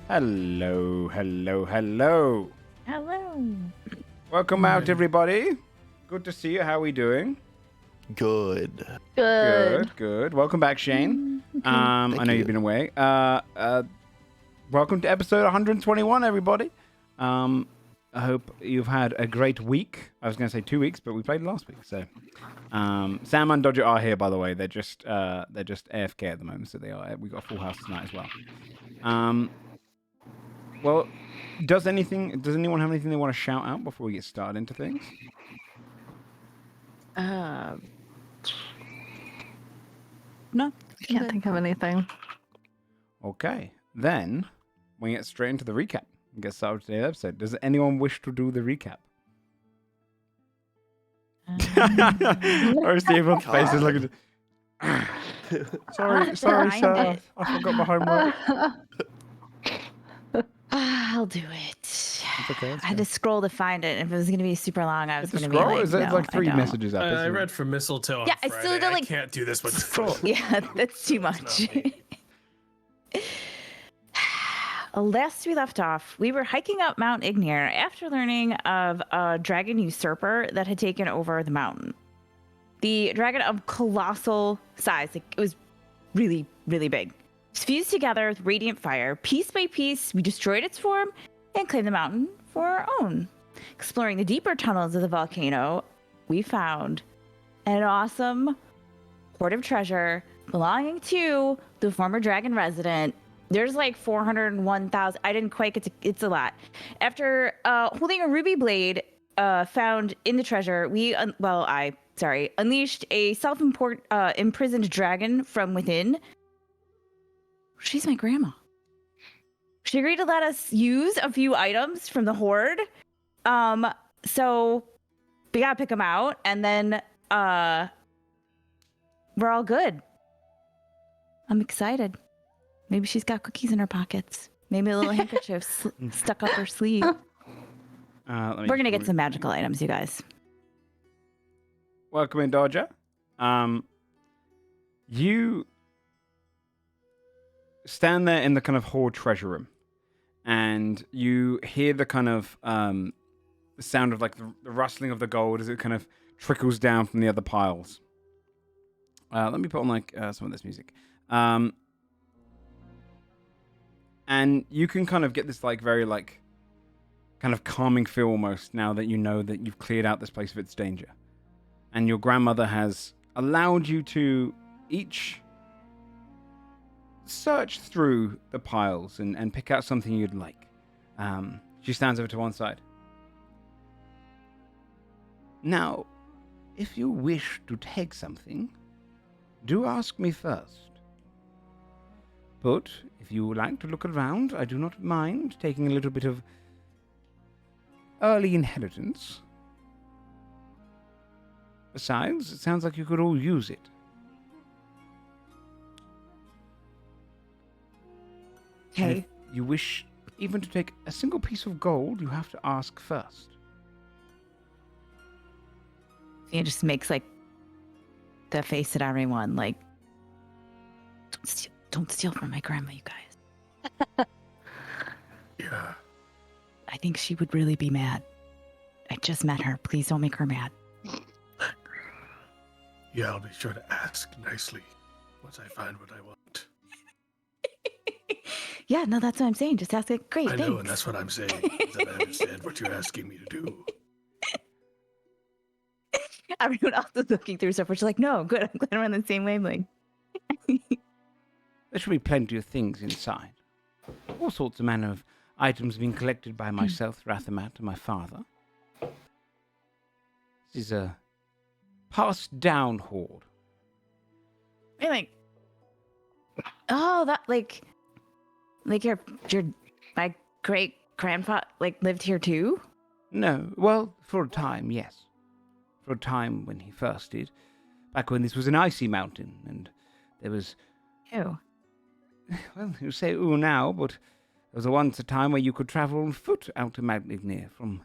Hello, hello, hello. Hello. Welcome out, everybody. Good to see you. How are we doing? Good. Good. Welcome back, Shane. I know you've been away. Welcome to episode 121, everybody. I hope you've had a great week. I was going to say 2 weeks, but we played last week. So, Sam and Dodger are here, by the way. They're just AFK at the moment, so they are. We've got a full house tonight as well. Well, does anyone have anything they want to shout out before we get started into things? No, Can't think of anything. Okay, then we get straight into the recap and get started with today's episode. Does anyone wish to do the recap? Or Steven's face is looking. Sorry, sir. I forgot my homework. I'll do it. It's okay. I had to scroll to find it. If it was going to be super long, I was going to be scroll? like, Is it no, like 3 I don't. messages up? I read from Mistletoe on Yeah, I Friday. still don't, like, I can't do this one. Scroll. Yeah, that's too much. Last we left off, we were hiking up Mount Ignir after learning of a dragon usurper that had taken over the mountain. The dragon of colossal size, like it was really, really big. It was fused together with radiant fire. Piece by piece, we destroyed its form and claimed the mountain for our own. Exploring the deeper tunnels of the volcano, we found an awesome hoard of treasure belonging to the former dragon resident. There's like 401,000. I didn't quite get to, it's a lot. After holding a ruby blade found in the treasure, we, unleashed a self-imprisoned dragon from within. She's my grandma. She agreed to let us use a few items from the hoard. So we gotta pick them out, and then we're all good. I'm excited. Maybe she's got cookies in her pockets. Maybe a little handkerchief stuck up her sleeve. We're gonna get some magical items, you guys. Welcome in, Dodger. You stand there in the kind of hoard treasure room, and you hear the kind of the sound of like the rustling of the gold as it kind of trickles down from the other piles. Let me put on like some of this music. And you can kind of get this like very like kind of calming feel almost now that you know that you've cleared out this place of its danger. And your grandmother has allowed you to each search through the piles and pick out something you'd like. She stands over to one side. Now, if you wish to take something, do ask me first. But if you would like to look around, I do not mind taking a little bit of early inheritance. Besides, it sounds like you could all use it. And Okay. if you wish even to take a single piece of gold, you have to ask first. It just makes like the face at everyone, like, don't steal from my grandma, you guys. Yeah. I think she would really be mad. I just met her. Please don't make her mad. Yeah, I'll be sure to ask nicely once I find what I want. Yeah, no, that's what I'm saying. Just ask it. Great, I thanks. know, and that's what I'm saying. Is that I understand what you're asking me to do. Everyone else is looking through stuff, which is like, no, good. I'm glad we're on the same wavelength. There should be plenty of things inside. All sorts of manner of items being collected by myself, Rathamat, and my father. This is a passed down hoard. I like, oh, that like your my great grandfather like lived here too. No, well, for a time, yes. For a time when he first did. Back when this was an icy mountain, and there was... Ew. Well, you say ooh now, but there was once a time where you could travel on foot out to Mount Ignir from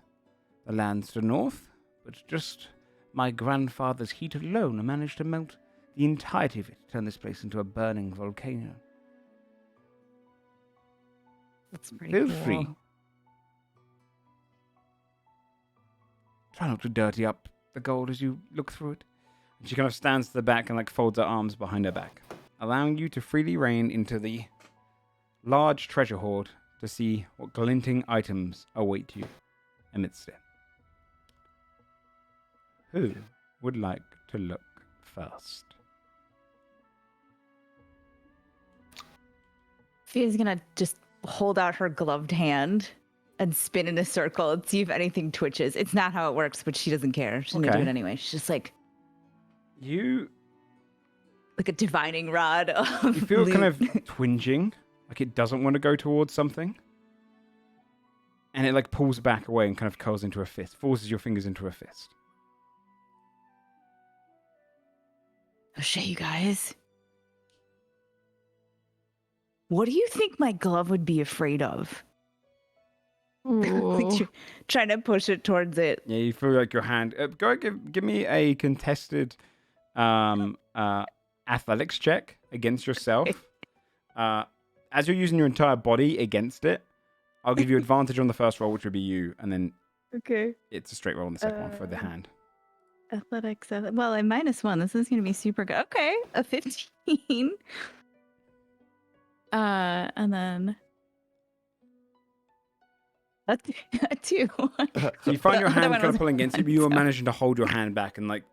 the lands to the north, but just my grandfather's heat alone managed to melt the entirety of it, turn this place into a burning volcano. That's pretty Feel cool. free. Try not to dirty up the gold as you look through it. And she kind of stands to the back and like folds her arms behind her back, allowing you to freely rein into the large treasure hoard to see what glinting items await you amidst it. Who would like to look first? Fia's gonna just hold out her gloved hand and spin in a circle and see if anything twitches. It's not how it works, but she doesn't care. She's gonna do Okay. it anyway. She's just like You a divining rod of You feel kind loot. of twinging, like it doesn't want to go towards something. And it like pulls back away and kind of curls into a fist, forces your fingers into a fist. Oh shit, you guys. What do you think my glove would be afraid of? Like, trying to push it towards it. Yeah, you feel like your hand. Go give me a contested athletics check against yourself. As you're using your entire body against it, I'll give you advantage on the first roll, which would be you, and then Okay. it's a straight roll on the second one for the hand. Athletics. Well, I'm -1. This is going to be super good. Okay. A 15. And then a 2. So you find your The other hand one kind of was pulling against you, but you are managing to hold your hand back and like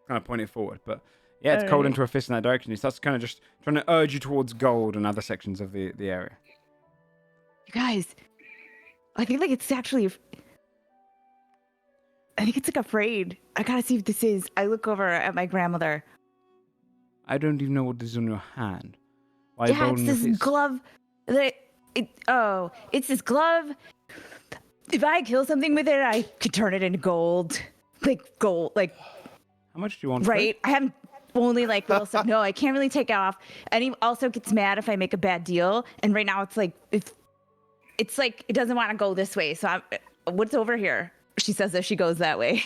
kind of point it forward. But yeah, it's cold Alright. into a fist in that direction. It starts kind of just trying to urge you towards gold and other sections of the area. You guys, I think like it's actually. I think it's like afraid. I gotta see if this is. I look over at my grandmother. I don't even know what is on your hand. Why are you Yeah, it's holding your this fist? glove. It's this glove. If I kill something with it, I could turn it into gold. Like gold, like How much do you want? For it? right. I have only like little stuff. No, I can't really take it off. And he also gets mad if I make a bad deal. And right now it's like it's like it doesn't want to go this way. So what's over here? She says as she goes that way.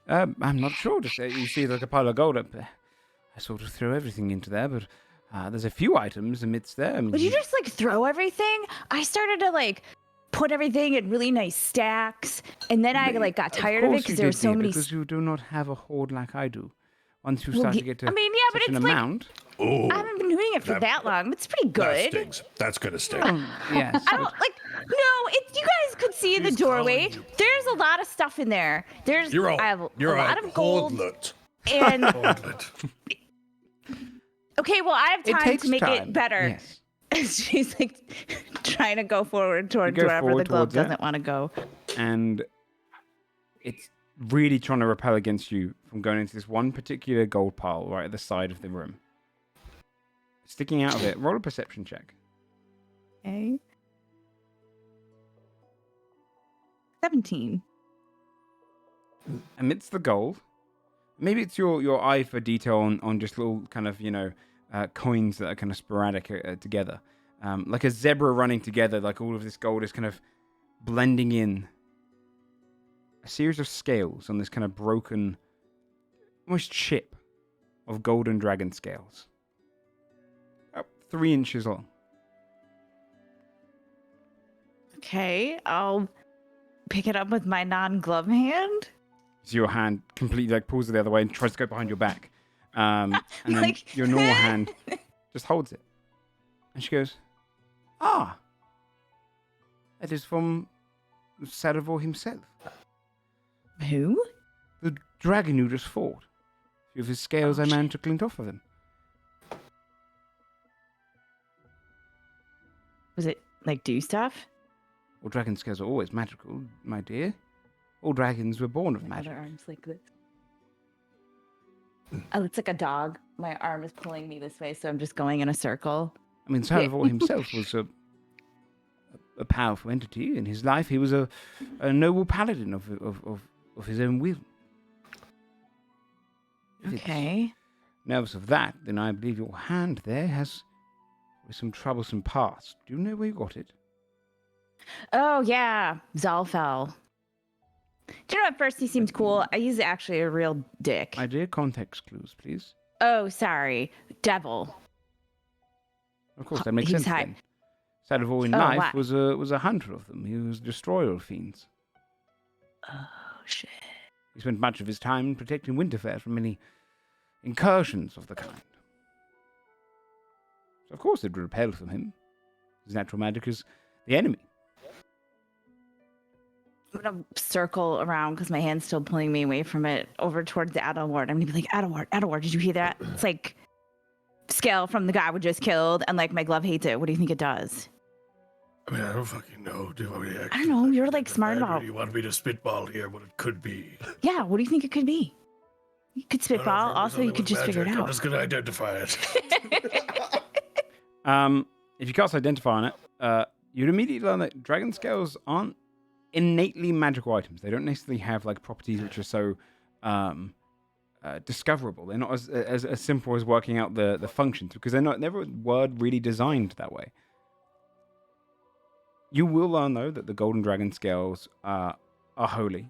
I'm not sure. Just you see like a pile of gold up there. I sort of throw everything into there, but there's a few items amidst there. I mean, Would you just like throw everything? I started to like put everything in really nice stacks, and then I like got tired of it because there were so many. Because you do not have a hoard like I do. Once you Well, start to yeah, get to I mean, yeah, but such an it's like- amount, Oh, I haven't been doing it for that long. It's pretty that good. stings. That's gonna sting. yes. I don't like. No, it's you guys could see in the She's doorway. calling you. There's a lot of stuff in there. There's You're all. I have a You're lot all of gold hoardlet. and Hoardlet. okay. Well, I have It time takes to make time. it better. Yes. And she's like trying to go forward towards go wherever forward the glove towards it. doesn't want to go. And it's really trying to repel against you from going into this one particular gold pile right at the side of the room. Sticking out of it, roll a perception check. Okay. 17. Amidst the gold, maybe it's your eye for detail on just little kind of, coins that are kind of sporadic together. Like a zebra running together, like all of this gold is kind of blending in. A series of scales on this kind of broken, almost chip of golden dragon scales. About 3 inches long. Okay, I'll pick it up with my non-glove hand. So your hand completely like pulls it the other way and tries to go behind your back. And then Like- your normal hand just holds it. And she goes, "Ah, that is from Sadavor himself. Who? The dragon you just fought. A few of his scales Oh, I managed to glint off of him. Was it like do stuff? All dragon scales are always magical, my dear. All dragons were born of My magic. other arm's like this. Oh, it's like a dog. My arm is pulling me this way, so I'm just going in a circle. I mean, Sadavor himself was a powerful entity. In his life, he was a noble paladin of his own will. If it's Okay. nervous of that, then I believe your hand there has some troublesome past. Do you know where you got it? Oh yeah, Zalfel. Do you know at first he seemed cool? He's actually a real dick. My dear, context clues, please. Oh, sorry. Devil. Of course, that makes He was sense high. then. Sad of all in Oh, life why? was a hunter of them. He was a destroyer of fiends. Oh, shit. He spent much of his time protecting Winterfell from any incursions of the kind. So of course it would repel from him. His natural magic is the enemy. I'm gonna circle around because my hand's still pulling me away from it over towards the Adelward. I'm gonna be like, Adelward, did you hear that? It's like scale from the guy we just killed, and like my glove hates it. What do you think it does? I mean, I don't fucking know. Do you want me to I don't know. You're like smart identify it, or about. do you want me to spitball here what it could be? Yeah. What do you think it could be? You could I don't know, spitball. if it was Also, you only could with just figure it magic, I'm out. just gonna identify it. If you cast Identify on it, you'd immediately learn that dragon scales aren't innately magical items. They don't necessarily have like properties which are so discoverable. They're not as simple as working out the functions because they're never word really designed that way. You will learn though that the golden dragon scales are holy,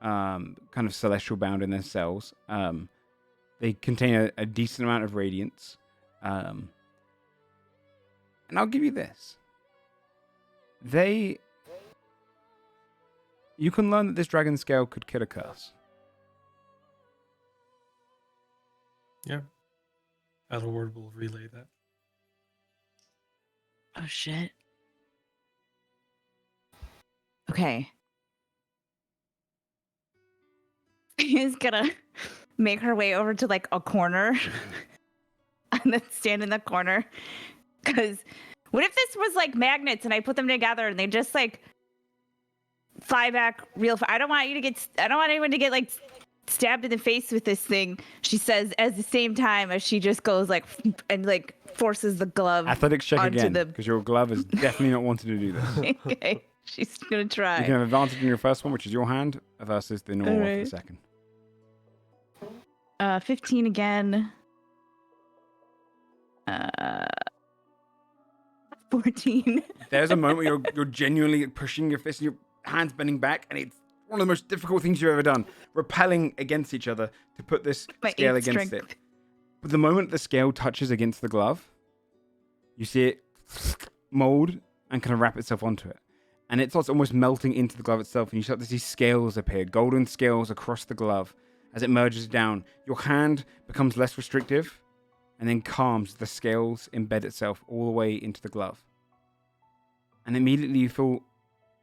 kind of celestial bound in their cells. They contain a decent amount of radiance. And I'll give you this. You can learn that this dragon scale could kill a curse. Yeah. Adelward will relay that. Oh shit. Okay. She's gonna make her way over to like a corner and then stand in the corner. Cause what if this was like magnets and I put them together and they just like fly back real fast? I don't want anyone to get like stabbed in the face with this thing, she says, at the same time as she just goes like and like forces the glove. Athletics check onto again, the- because your glove is definitely not wanting to do this. Okay, she's gonna try. You can have advantage in your first one, which is your hand, versus the normal one for the Alright. second. 15 again. 14. There's a moment where you're genuinely pushing your fist and your hands bending back, and it's one of the most difficult things you've ever done. Repelling against each other to put this My scale 8th against strength. it. But the moment the scale touches against the glove, you see it mold and kind of wrap itself onto it. And it starts almost melting into the glove itself, and you start to see scales appear, golden scales across the glove. As it merges down, your hand becomes less restrictive and then calms. The scales embed itself all the way into the glove. And immediately you feel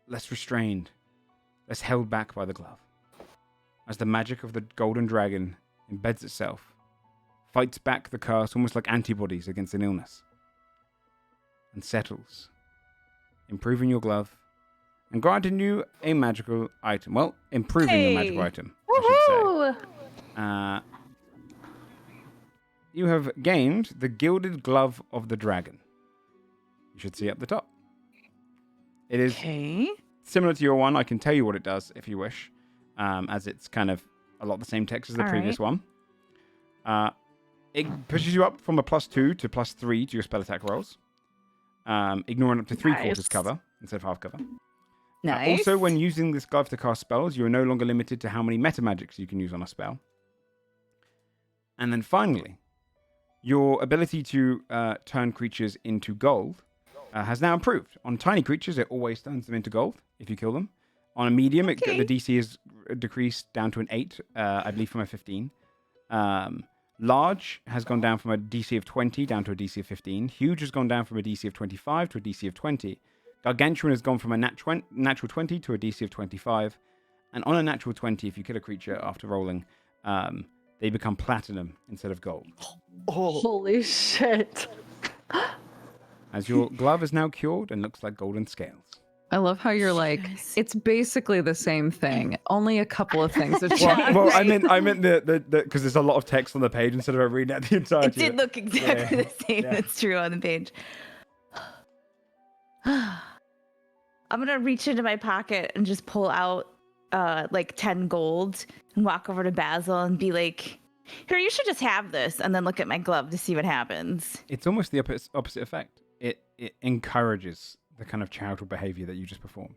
less restrained, less held back by the glove. As the magic of the golden dragon embeds itself, fights back the curse almost like antibodies against an illness, and settles, improving your glove and granting you a magical item. Well, improving your magical Hey. item, I should Woohoo! say. You have gained the Gilded Glove of the Dragon. You should see up the top. It is Okay. similar to your one. I can tell you what it does if you wish, as it's kind of a lot the same text as the All previous one. It pushes you up from a +2 to +3 to your spell attack rolls, ignoring up to 3/4 Nice. cover instead of half cover. Nice. Also, when using this glove to cast spells, you are no longer limited to how many meta magics you can use on a spell. And then finally, your ability to turn creatures into gold has now improved. On tiny creatures, it always turns them into gold if you kill them. On a medium, Okay. the DC is decreased down to an 8, I believe from a 15. Large has gone down from a DC of 20 down to a DC of 15. Huge has gone down from a DC of 25 to a DC of 20. Gargantuan has gone from a natural 20 to a DC of 25. And on a natural 20, if you kill a creature after rolling, they become platinum instead of gold. Oh, Holy shit. As your glove is now cured and looks like golden scales. I love how you're like, Yes. it's basically the same thing. Only a couple of things have changed. Well, I Right. meant the because there's a lot of text on the page instead of reading out the entirety. It did look exactly Yeah. the same. Yeah. That's true on the page. I'm gonna reach into my pocket and just pull out like 10 gold and walk over to Basil and be like, "Here, you should just have this," and then look at my glove to see what happens. It's almost the opposite effect. It encourages the kind of charitable behavior that you just performed,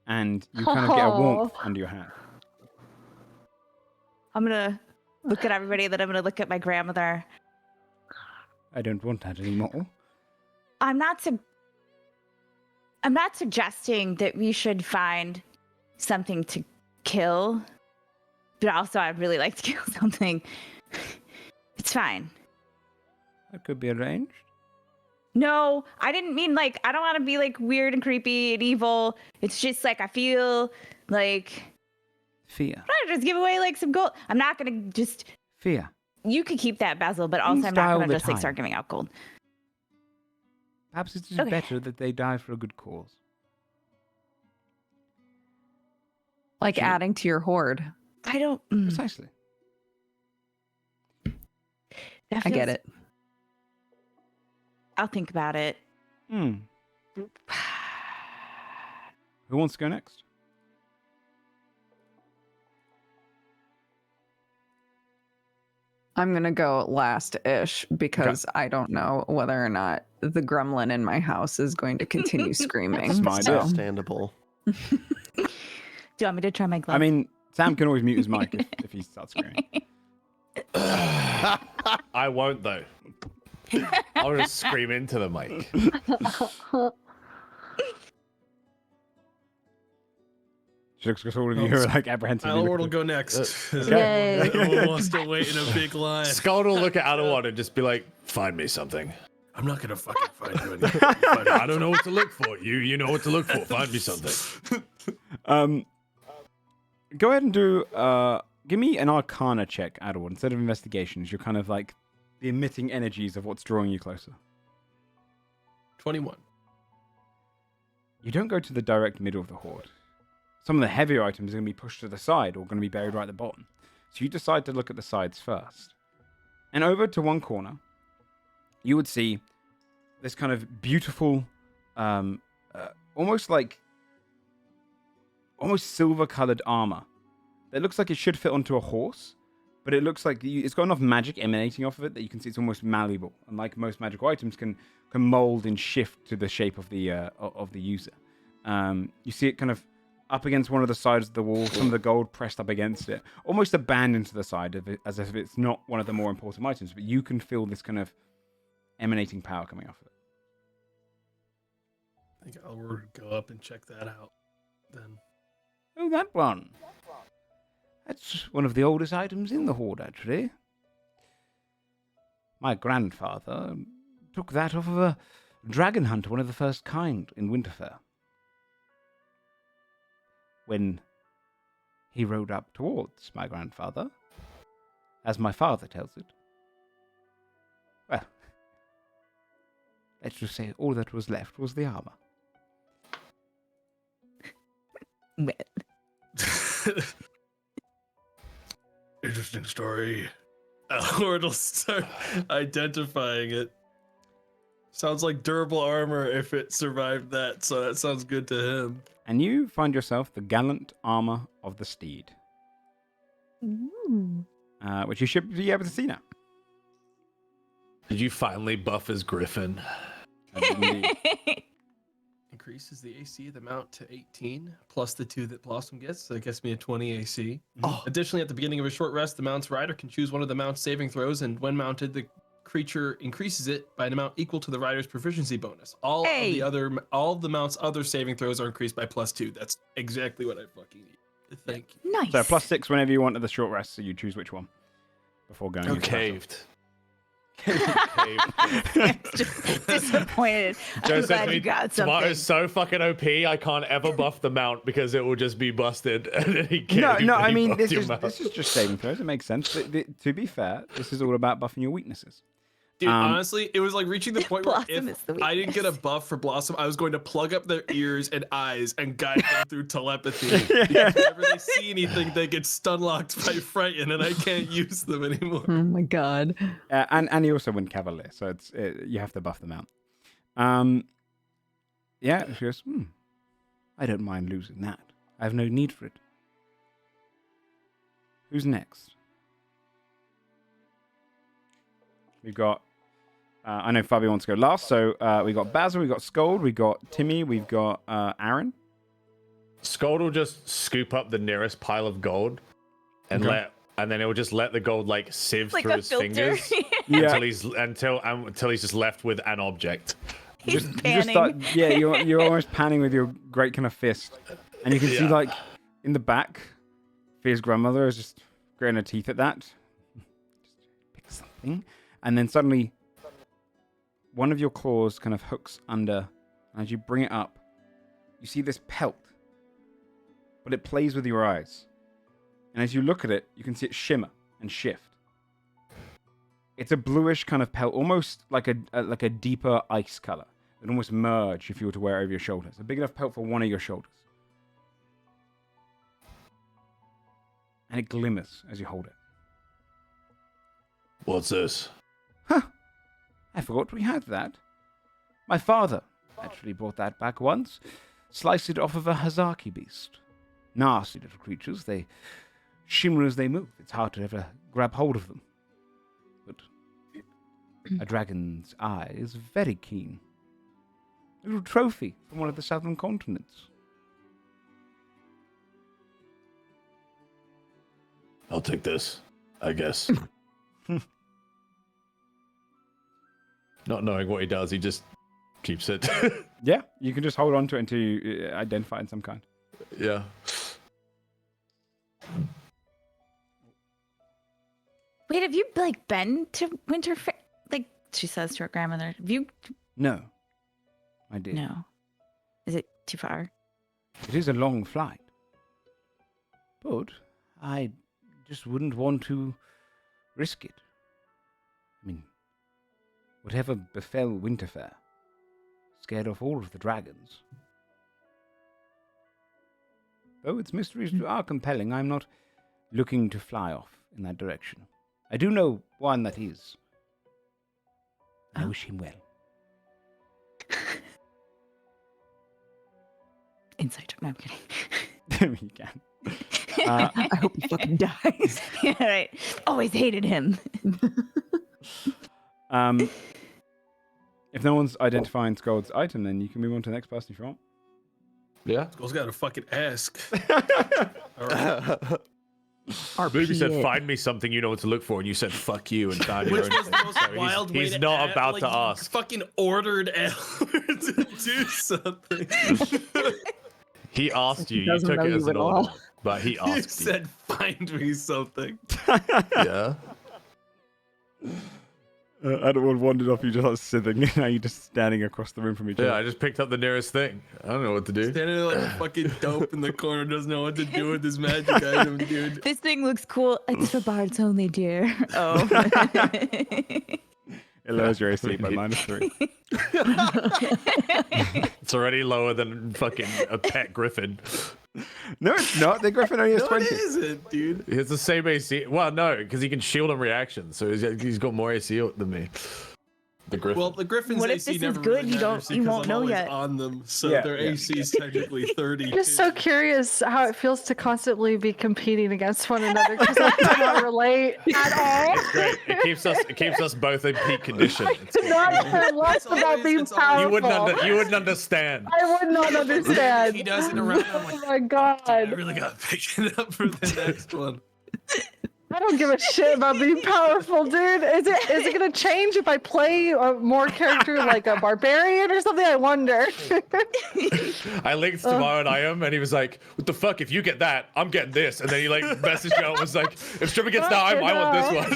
and you kind of get a warmth under your hand. I'm gonna look at everybody, then I'm gonna look at my grandmother. I don't want that anymore. I'm not I'm not suggesting that we should find something to kill, but also I'd really like to kill something. It's fine. That could be arranged. No, I didn't mean like, I don't want to be like weird and creepy and evil. It's just like, I feel like Fear. I'm trying to just give away like some gold. I'm not going to just, Fear. you could keep that, Basil, but also In I'm not style going to the just like time. start giving out gold. Perhaps it's just Okay. better that they die for a good cause. Like Sure. adding to your hoard. I don't, Precisely. that I get feels- it. I'll think about it. Hmm. Who wants to go next? I'm gonna go last-ish because I don't know whether or not the gremlin in my house is going to continue screaming. That's my idea. so- Understandable. Do you want me to try my glove? I mean, Sam can always mute his mic if he starts screaming. I won't though. I'll just scream into the mic. She looks at all of you who are like apprehensively. Alward will looking. go next. Okay. Everyone still waiting in a big line. Skull will look at Alawad and just be like, "Find me something." I'm not gonna fucking find you anything. I don't know what to look for. You know what to look for. Find me something. Go ahead and do. Give me an Arcana check, Adderwood. Instead of investigations, you're kind of like the emitting energies of what's drawing you closer. 21. You don't go to the direct middle of the horde. Some of the heavier items are going to be pushed to the side or going to be buried right at the bottom. So you decide to look at the sides first. And over to one corner, you would see this kind of beautiful, almost silver-colored armor. It looks like it should fit onto a horse, but it looks like it's got enough magic emanating off of it that you can see it's almost malleable. And like most magical items, can mold and shift to the shape of the user. You see it kind of up against one of the sides of the wall, some of the gold pressed up against it, almost abandoned to the side of it, as if it's not one of the more important items. But you can feel this kind of emanating power coming off of it. I think Alward would go up and check that out. Then Oh, that one. That's one of the oldest items in the horde, actually. My grandfather took that off of a dragon hunt, one of the first kind in Winterfell. When he rode up towards my grandfather, as my father tells it, well, let's just say all that was left was the armor. Interesting story. Alward will start identifying it. Sounds like durable armor if it survived that, so that sounds good to him. And you find yourself the gallant armor of the steed, which you should be able to see now. Did you finally buff his griffin? I did indeed. Increases the AC of the mount to 18, plus the 2 that Blossom gets, so that gets me a 20 AC. Oh. Additionally, at the beginning of a short rest, the mount's rider can choose one of the mount's saving throws, and when mounted, the creature increases it by an amount equal to the rider's proficiency bonus. All of the mount's other saving throws are increased by +2. That's exactly what I fucking need. Thank you. Nice. So +6 whenever you want at the short rest, so you choose which one before going. into battle. Caved. Just disappointed. I'm glad you got something. Tomato's so fucking OP, I can't ever buff the mount because it will just be busted. And then he No, caved no. and I he mean, buffed this your is mount. just saving throws. It makes sense. To be fair, this is all about buffing your weaknesses. Dude, honestly, it was like reaching the point where Blossom is the if I didn't get a weakness. buff for Blossom, I was going to plug up their ears and eyes and guide them through telepathy. Because whenever they see anything, they get stun locked by Frighten, and I can't use them anymore. Oh my god. And he also went Cavalier, so you have to buff them out. Yeah, she goes, I don't mind losing that. I have no need for it. Who's next? We've got, I know Fabio wants to go last, so we got Basil, we got Scold, we got Timmy, we've got Aaron. Scold will just scoop up the nearest pile of gold and Okay. and then it will just let the gold like sieve Like through a his filter. fingers Yeah. until he's just left with an object. He's you panning. yeah, you're almost panning with your great kind of fist, and you can see like in the back, Fear's grandmother is just gritting her teeth at that. Just pick something, and then suddenly, one of your claws kind of hooks under, and as you bring it up, you see this pelt, but it plays with your eyes, and as you look at it, you can see it shimmer and shift. It's a bluish kind of pelt, almost like a deeper ice color. It almost merge if you were to wear it over your shoulders. A big enough pelt for one of your shoulders. And it glimmers as you hold it. What's this? Huh. I forgot we had that. My father actually brought that back once. Sliced it off of a Hazaki beast. Nasty little creatures. They shimmer as they move. It's hard to ever grab hold of them. But a dragon's eye is very keen. A little trophy from one of the southern continents. I'll take this, I guess. Not knowing what he does, he just keeps it. Yeah, you can just hold on to it until you identify it in some kind. Yeah. Wait, have you like been to Winterfell? Like she says to her grandmother, have you? No, I did. No. Is it too far? It is a long flight. But I just wouldn't want to risk it. I mean, whatever befell Winterfell scared off all of the dragons. Though its mysteries are compelling, I'm not looking to fly off in that direction. I do know one that is. I wish him well. Insight. No, I'm kidding. You can. I hope he fucking dies. Yeah, right. Always hated him. If no one's identifying Skold's item, then you can move on to the next person if you want. Yeah. Skull's gotta fucking ask. All right. Maybe said, find me something you know what to look for, and you said, fuck you, and found your Which own was the thing. most So wild way he's to not add, about like, to you ask. Fucking ordered Elmer to do something. He asked you, you doesn't took know it you as an at all. order, but he You asked you. said, find me something. Yeah. Everyone wandered off, you just like sitting, and now you're just standing across the room from each Yeah, other. I just picked up the nearest thing. I don't know what to do. Standing there like a fucking dope in the corner, doesn't know what to do with this magic item, dude. This thing looks cool. It's for bards only, dear. Oh. It lowers your AC by -3. It's already lower than fucking a pet griffin. No, it's not. The Griffin only has No, 20. it isn't, dude. He has the same AC. Well, no, because he can shield on reactions, so he's got more AC than me. The griffin. Well, the Griffin's What if AC this is never good? really You don't- matters you because won't I'm know always yet. on them, so Yeah, their yeah. AC is technically 30. I'm just so curious how it feels to constantly be competing against one another because I cannot relate at all. Great. It keeps us both in peak condition. It's Do not good. care less about being it's always- powerful. You wouldn't understand. I would not understand. He does it around. I'm Oh like, my god. I really gotta pick it up for the next one. I don't give a shit about being powerful, dude. Is it gonna change if I play a more character like a barbarian or something? I wonder. I linked to Mara and Iam, and he was like, "What the fuck? If you get that, I'm getting this." And then he like messaged me and was like, "If Stripper gets that, I want this one."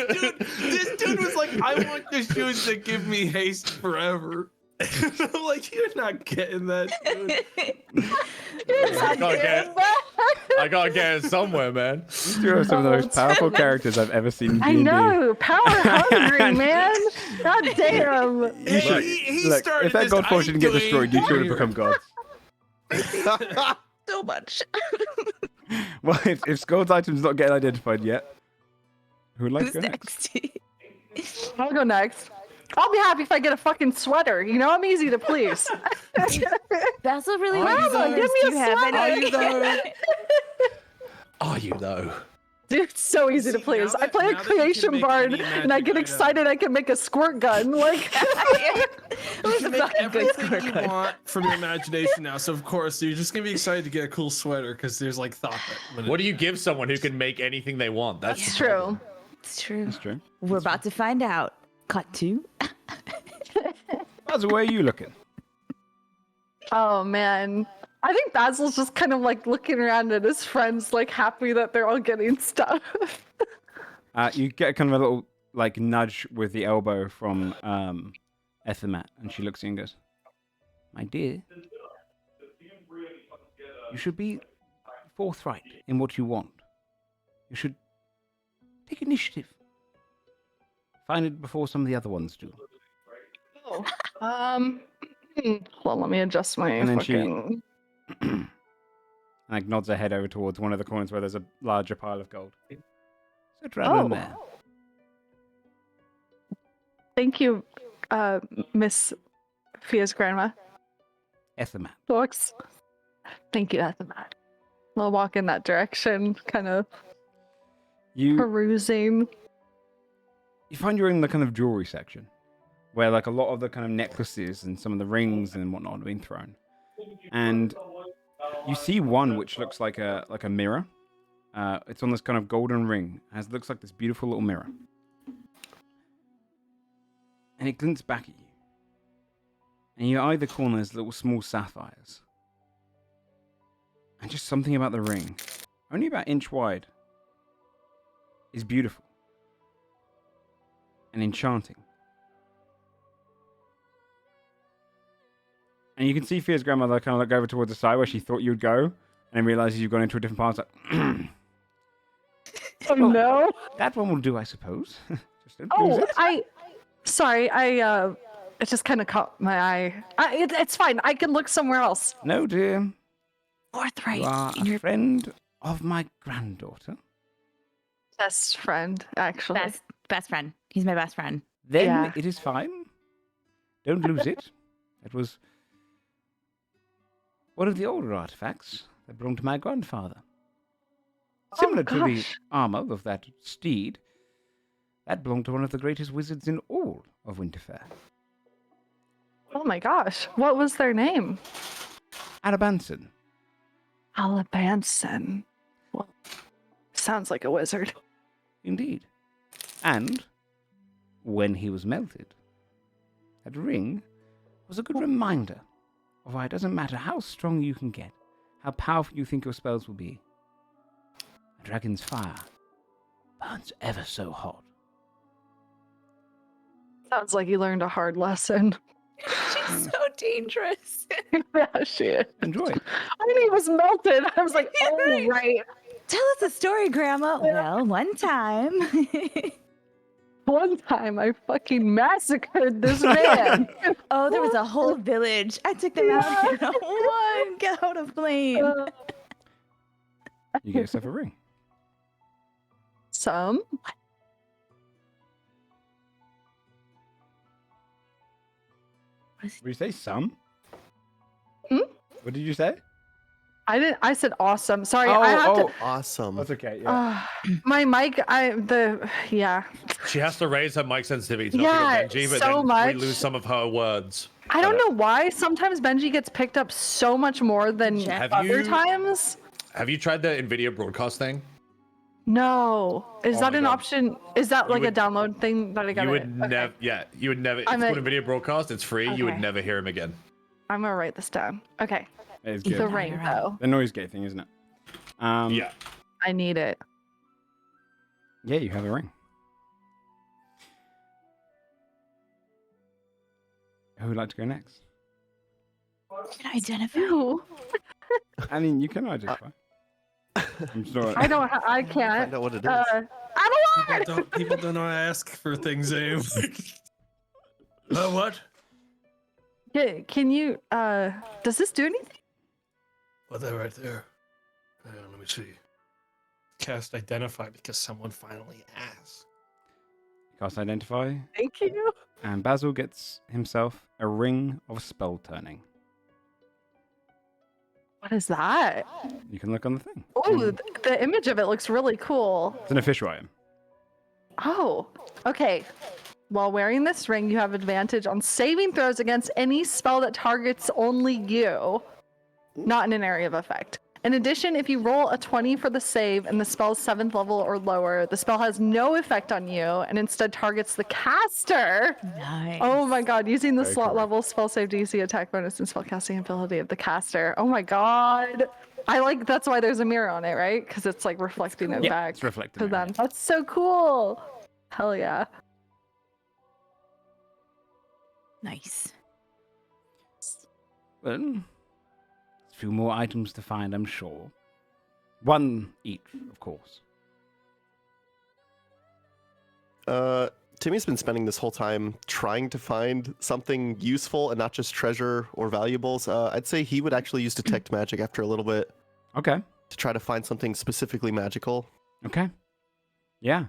Dude, this dude was like, I want the shoes that give me haste forever. I'm like, you're not getting that, dude. I gotta get it somewhere, man. You are some of the most powerful characters I've ever seen in I D&D. know, power hungry, man. God damn. He Look, started if that this, Godforged I didn't get ain't destroyed, you two would doing have become gods. So much. Well, if Skold's item's not getting identified yet, who would like Who's to go next? next? I'll go next. I'll be happy if I get a fucking sweater. You know, I'm easy to please. That's what really Are you matters. though? Give me Do a you have sweater. any? Are you though? Are you though? Dude, it's so easy to See, please. now I that- play a now that you can creation make bard any and I get magic excited I can make a squirt gun. Like, Who's You a make fucking good everything you squirt? want from your imagination now, so of course you're just gonna be excited to get a cool sweater because there's like thought that. What do you give someone who can make anything they want? That's it's true. It's true. That's true. We're about to find out. Cut 2. Basil, where are you looking? Oh man. I think Basil's just kind of like looking around at his friends, like happy that they're all getting stuff. You get kind of a little like nudge with the elbow from Ethelmat, and she looks at you and goes, "My dear, you should be forthright in what you want. You should take initiative. Find it before some of the other ones do." Oh. Hold on, let me adjust my And then fucking... and like nods her head over towards one of the corners where there's a larger pile of gold. Sit right on there. Thank you, Miss Fia's grandma. Ethelmat. Books. Thank you, Ethelmat. I'll walk in that direction, kind of perusing. You find you're in the kind of jewelry section, where like a lot of the kind of necklaces and some of the rings and whatnot have been thrown, and you see one which looks like a mirror. It's on this kind of golden ring. Looks like this beautiful little mirror, and it glints back at you. And you eye the corners, little small sapphires, and just something about the ring, only about an inch wide, is beautiful and enchanting. And you can see Fia's grandmother kind of look over towards the side where she thought you'd go, and then realizes you've gone into a different path. It's like, Oh no! that one will do, I suppose. Just don't lose it. Sorry, it just kind of caught my eye. It's fine. I can look somewhere else. No, dear. Forthright. You are a friend of my granddaughter. Best friend, actually. Best friend. He's my best friend. Then Yeah. it is fine. Don't lose it. It was one of the older artifacts that belonged to my grandfather. Similar to the gosh. armor of that steed, that belonged to one of the greatest wizards in all of Winterfell. Oh my gosh. What was their name? Arabanson. Alabanson. Well, sounds like a wizard. Indeed. And when he was melted, that ring was a good reminder of why it doesn't matter how strong you can get, how powerful you think your spells will be. A dragon's fire burns ever so hot. Sounds like you learned a hard lesson. She's so dangerous. Yeah, she is. Enjoy it. When he was melted, I was like, oh, right. Tell us a story, Grandma. Well, one time. One time I fucking massacred this man. Oh, there was a whole village. I took them out. One get out of flame. You get yourself a ring. Some. Did you say some? Hmm? What did you say? I didn't. I said awesome. Sorry, Oh, I have to. Awesome. That's okay. Yeah. My mic. Yeah. She has to raise her mic sensitivity to Yeah, not pick up Benji, but so then much. we lose some of her words. I don't know why. Sometimes Benji gets picked up so much more than Have other you- times. Have you tried the NVIDIA broadcast thing? No. Is Oh that my an God. option? Is that You like a would- download thing that I got? You would never, yeah, you would never. It's I'm called a- NVIDIA broadcast. It's free. You would Okay. never hear him again. I'm gonna write this down. Okay. It is The good. ring, though. The noise gate thing, isn't it? Yeah. I need it. Yeah, you have a ring. Who would like to go next? Can I identify? Ew. I mean, you can identify. I'm sorry. I don't. I can't. Find out what it is. I don't want. People don't know I ask for things anymore. What? Can you? Does this do anything? Well, they're right there. Let me see. Cast identify because someone finally asked. Cast identify, Thank you. and Basil gets himself a ring of spell turning. What is that? You can look on the thing. Oh, the image of it looks really cool. It's an official item. Oh, okay. While wearing this ring, you have advantage on saving throws against any spell that targets only you, not in an area of effect. In addition, if you roll a 20 for the save and the spell's 7th level or lower, the spell has no effect on you and instead targets the caster. Nice. Oh my god, using the Very slot cool. level, spell save DC, attack bonus, and spellcasting ability of the caster. Oh my god. That's why there's a mirror on it, right? Because it's like reflecting it Yeah, back it's reflecting to it, them. yeah. That's so cool. Hell yeah. Nice. Well, a few more items to find, I'm sure. One each, of course. Timmy's been spending this whole time trying to find something useful and not just treasure or valuables. I'd say he would actually use detect magic after a little bit Okay. to try to find something specifically magical. Okay. Yeah.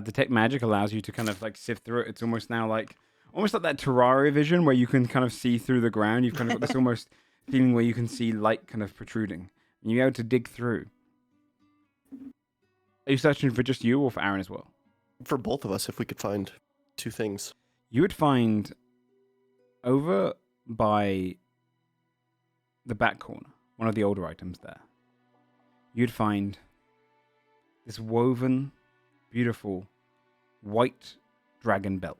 Detect magic allows you to kind of like sift through it. It's almost now like that Terraria vision where you can kind of see through the ground. You've kind of got this almost feeling where you can see light kind of protruding. And you're able to dig through. Are you searching for just you or for Aaron as well? For both of us, if we could find two things. You would find over by the back corner, one of the older items there, you'd find this woven, beautiful, white dragon belt.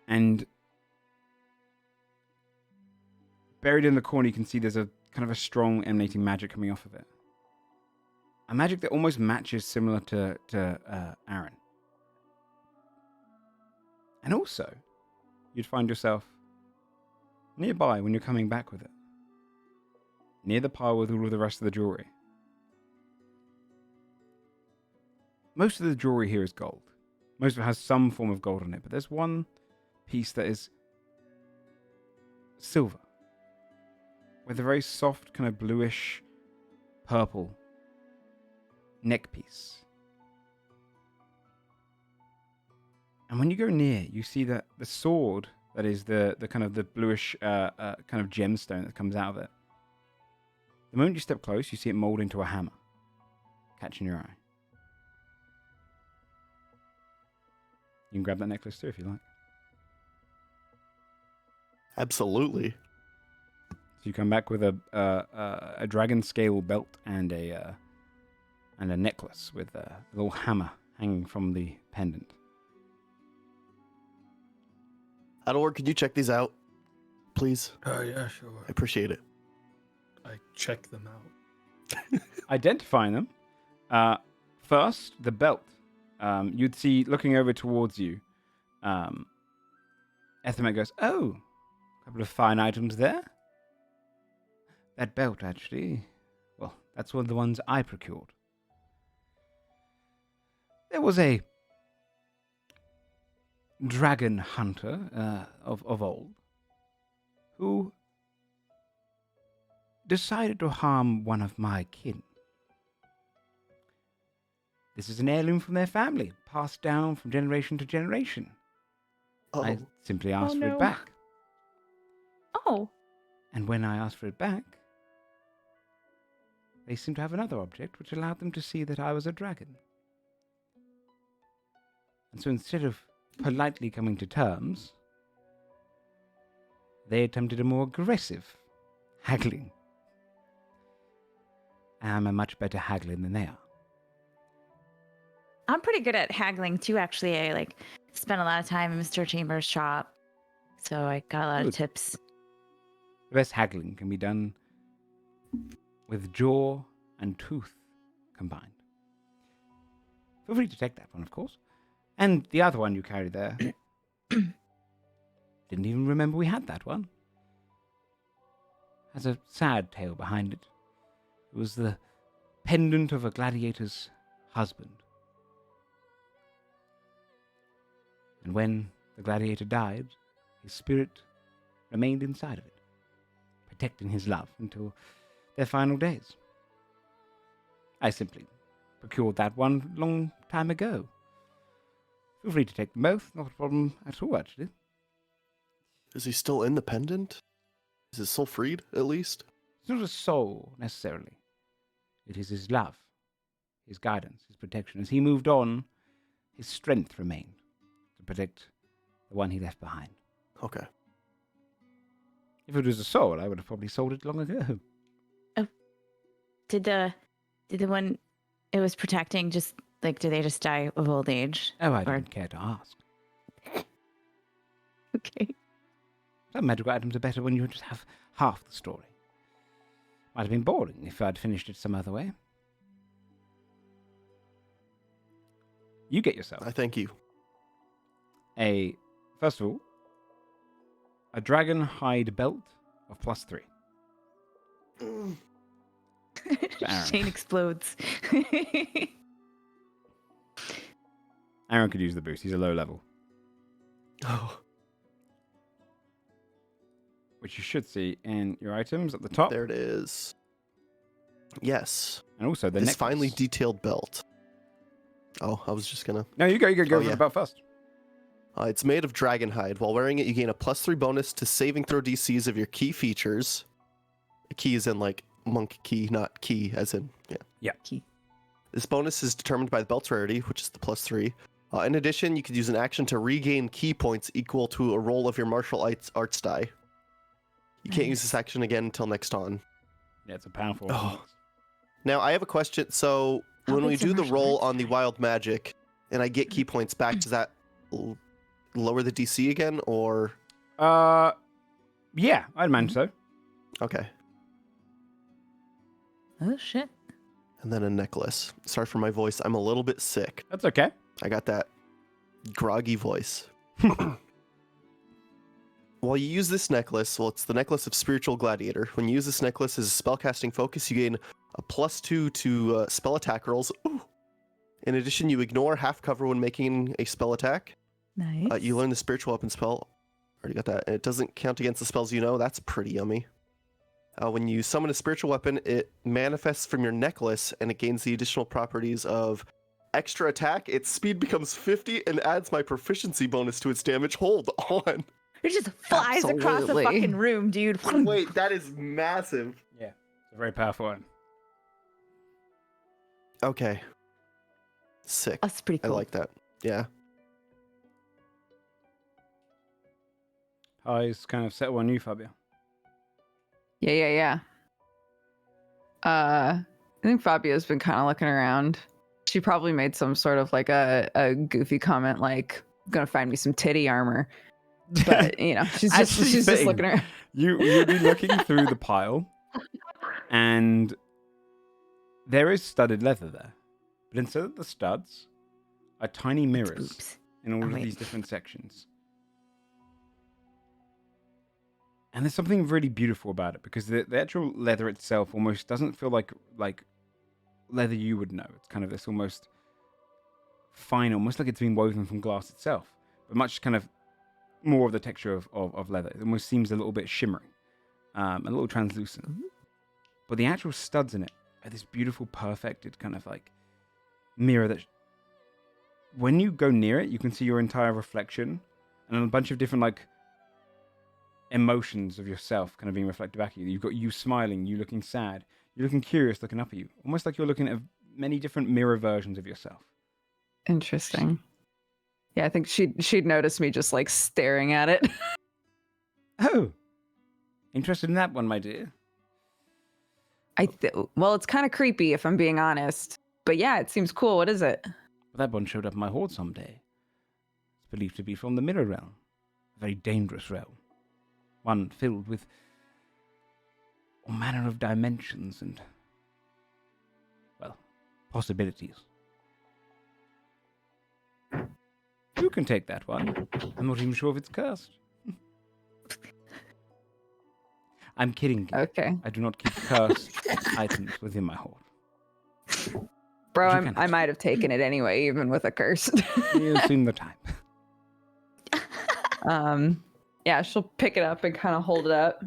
And buried in the corner, you can see there's a kind of a strong emanating magic coming off of it. A magic that almost matches similar to Aaron. And also, you'd find yourself nearby when you're coming back with it. Near the pile with all of the rest of the jewelry. Most of the jewelry here is gold. Most of it has some form of gold on it, but there's one piece that is silver. With a very soft, kind of bluish purple neck piece. And when you go near, you see that the sword that is the kind of the bluish kind of gemstone that comes out of it. The moment you step close, you see it mold into a hammer, catching your eye. You can grab that necklace too if you like. Absolutely. So you come back with a dragon scale belt and a necklace with a little hammer hanging from the pendant. Ador, could you check these out, please? Yeah, sure. I appreciate it. I check them out. Identifying them. First, the belt. You'd see, looking over towards you, Ethelmet goes, "Oh, a couple of fine items there. That belt, actually, well, that's one of the ones I procured. There was a dragon hunter of old who decided to harm one of my kin. This is an heirloom from their family, passed down from generation to generation. Oh, I simply asked for no. it back. Oh. And when I asked for it back, they seemed to have another object which allowed them to see that I was a dragon. And so instead of politely coming to terms, they attempted a more aggressive haggling. I'm a much better haggler than they are. I'm pretty good at haggling too, actually. I spent a lot of time in Mr. Chambers' shop. So I got a lot of Good. tips. The best haggling can be done with jaw and tooth combined. Feel free to take that one, of course. And the other one you carried there. Didn't even remember we had that one. Has a sad tale behind it. It was the pendant of a gladiator's husband. And when the gladiator died, his spirit remained inside of it, protecting his love until their final days. I simply procured that one long time ago. Feel free to take them both, not a problem at all, actually. is he still in the pendant? Is his soul freed, at least? It's not a soul, necessarily. It is his love, his guidance, his protection. As he moved on, his strength remained to protect the one he left behind. Okay. If it was a soul, I would have probably sold it long ago. did the one it was protecting just like, do they just die of old age? Oh, I Or- don't care to ask. Okay. Some magical items are better when you just have half the story. Might have been boring if I'd finished it some other way. You get yourself I thank you. first of all, a dragon hide belt of +3. Aaron. Shane explodes. Aaron could use the boost. He's a low level, Oh, which you should see in your items at the top. there it is. Yes. And also the This necklace. finely detailed belt. Oh, I was just gonna. No, you go. You go Oh, for yeah. the belt first. It's made of dragon hide. While wearing it, you gain a +3 bonus to saving throw DCs of your key features. Key is in like monk key, not key as in yeah. Key. This bonus is determined by the belt's rarity, which is the +3. In addition, you could use an action to regain key points equal to a roll of your martial arts die. You can't use this action again until next on. Yeah, it's a powerful. Oh. Now, I have a question. So, How when we big's a do the martial roll arts on the die? wild magic, and I get key points back, does that lower the DC again, or Yeah, I'd imagine so. okay? Oh shit. And then a necklace. Sorry for my voice. I'm a little bit sick. That's okay. I got that groggy voice. While you use this necklace, well, it's the necklace of Spiritual Gladiator. When you use this necklace as a spellcasting focus, you gain a +2 to spell attack rolls. Ooh. In addition, you ignore half cover when making a spell attack. Nice. You learn the spiritual weapon spell. Already got that. And it doesn't count against the spells you know. That's pretty yummy. When you summon a spiritual weapon, it manifests from your necklace and it gains the additional properties of extra attack. Its speed becomes 50 and adds my proficiency bonus to its damage. Hold on. It just flies across the Absolutely. fucking room, dude. Wait, that is massive. Yeah, it's a very powerful one. Okay. Sick. That's pretty I cool. like that. Yeah. Eyes kind of settle on you, Fabio. Yeah. I think Fabio's been kind of looking around. She probably made some sort of like a goofy comment like, gonna find me some titty armor. But you know, she's Actually just fitting. looking around. You'll be looking through the pile, and there is studded leather there. But instead of the studs, are tiny mirrors Oops. in all of Wait. these different sections. And there's something really beautiful about it because the actual leather itself almost doesn't feel like leather you would know. It's kind of this almost fine, almost like it's been woven from glass itself, but much kind of more of the texture of leather. It almost seems a little bit shimmering, a little translucent. But the actual studs in it are this beautiful, perfected kind of like mirror that when you go near it, you can see your entire reflection and a bunch of different like emotions of yourself kind of being reflected back at you. You've got you smiling, you looking sad, you looking curious, looking up at you, almost like you're looking at many different mirror versions of yourself. Interesting. Yeah, I think she'd noticed me just like staring at it. Oh, interested in that one, my dear? Well, it's kind of creepy if I'm being honest. But yeah, it seems cool. What is it? Well, that one showed up in my hoard someday. It's believed to be from the Mirror Realm, a very dangerous realm, one filled with all manner of dimensions and, well, possibilities. You can take that one. I'm not even sure if it's cursed. I'm kidding. Okay. I do not keep cursed items within my hoard. Bro, You can I might have taken it anyway, even with a curse. You've seen the type. Yeah, she'll pick it up and kind of hold it up,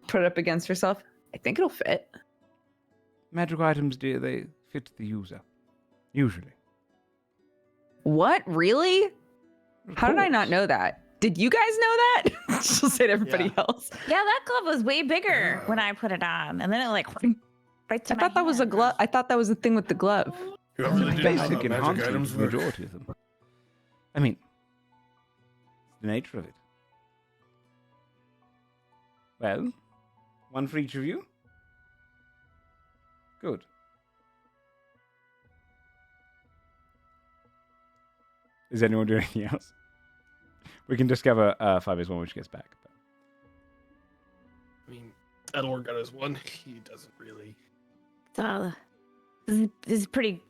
put it up against herself. I think it'll fit. Magical items, dear, they fit the user. Usually. What? Really? Of How did I not course. know that? Did you guys know that? She'll say to everybody Yeah. else. Yeah, that glove was way bigger when I put it on, and then it like right to I thought that was a glove. I thought that was the thing with the glove. You really It's didn't know how basic magic enhancement items for the work. majority of them. I mean, it's the nature of it. Well, one for each of you. Good. Is anyone doing anything else? We can discover 5 when she gets back. But... I mean, Edward got his one. He doesn't really. This is pretty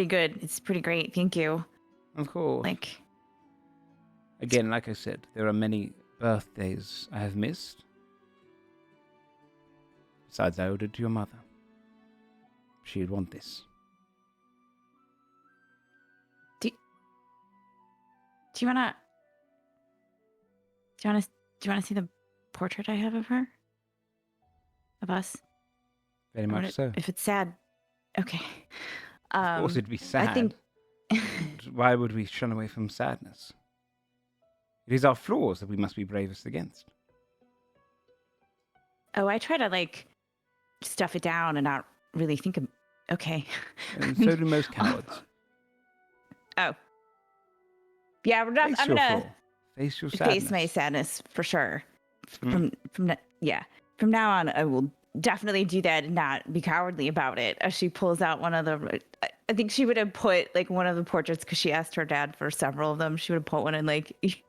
good. It's pretty great. Thank you. Of course. Like, again, like I said, there are many birthdays I have missed. Besides, I owed it to your mother. She'd want this. Do you wanna see the portrait I have of her? Of us? Very much so. If it's sad, okay. Of course, it'd be sad. I think. Why would we shun away from sadness? It is our flaws that we must be bravest against. Oh, I try to like stuff it down and not really think of. Okay. And so do most cowards. Oh. Yeah, I'm Face your gonna flaw. Face your sadness. face my sadness for sure. From now on, I will definitely do that and not be cowardly about it. As she pulls out one of the, I think she would have put like one of the portraits because she asked her dad for several of them. She would have put one in like each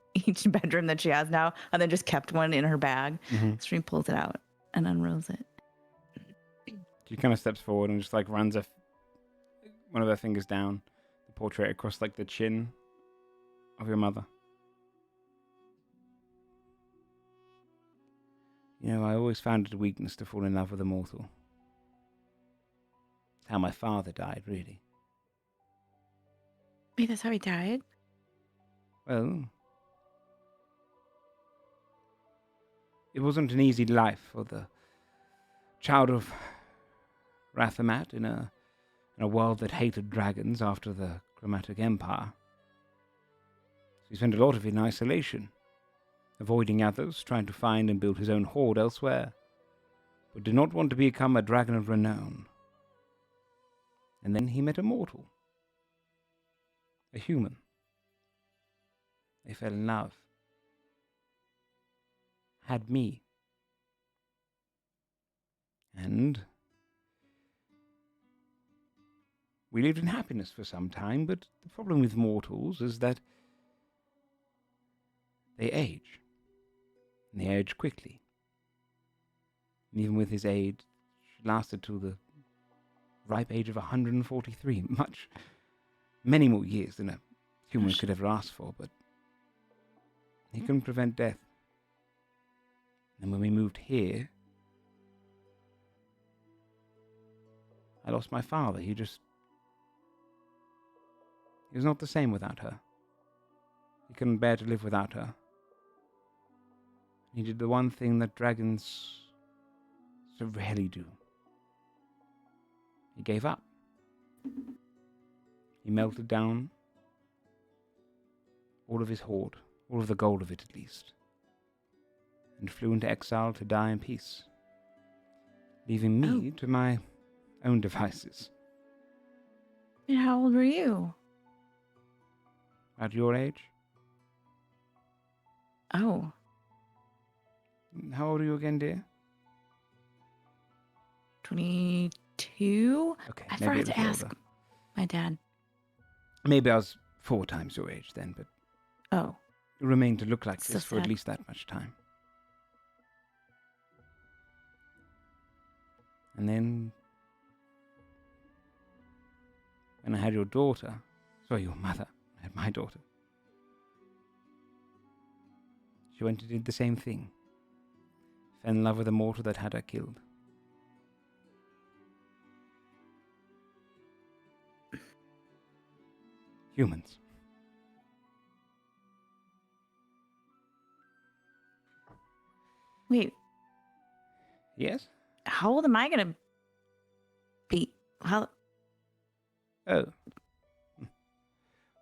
bedroom that she has now, and then just kept one in her bag. So she pulls it out and unrolls it. She kind of steps forward and just like runs one of her fingers down the portrait across like the chin of your mother. You know, I always found it a weakness to fall in love with a mortal. It's how my father died, really. Wait, that's how he died? Well, it wasn't an easy life for the child of Rathamat in a world that hated dragons after the Chromatic Empire. So he spent a lot of it in isolation, avoiding others, trying to find and build his own hoard elsewhere, but did not want to become a dragon of renown. And then he met a mortal, a human. They fell in love. Had me. And we lived in happiness for some time, but the problem with mortals is that they age. And they age quickly. And even with his age, it lasted till the ripe age of 143. Many more years than a human could ever ask for, but he couldn't prevent death. And when we moved here, I lost my father. He was not the same without her. He couldn't bear to live without her. He did the one thing that dragons so rarely do. He gave up. He melted down all of his hoard, all of the gold of it at least, and flew into exile to die in peace, leaving me to my own devices. And how old were you? At your age? Oh. How old are you again, dear? 22? Okay, I maybe forgot a to little ask older. my dad. Maybe I was 4 times your age then, but Oh. you remained to look like So this for at sad. least that much time. And then, when I had your daughter, your mother, I had my daughter, she went and did the same thing. Fell in love with a mortal that had her killed. Humans. Wait, Yes? how old am I gonna be? How? Oh.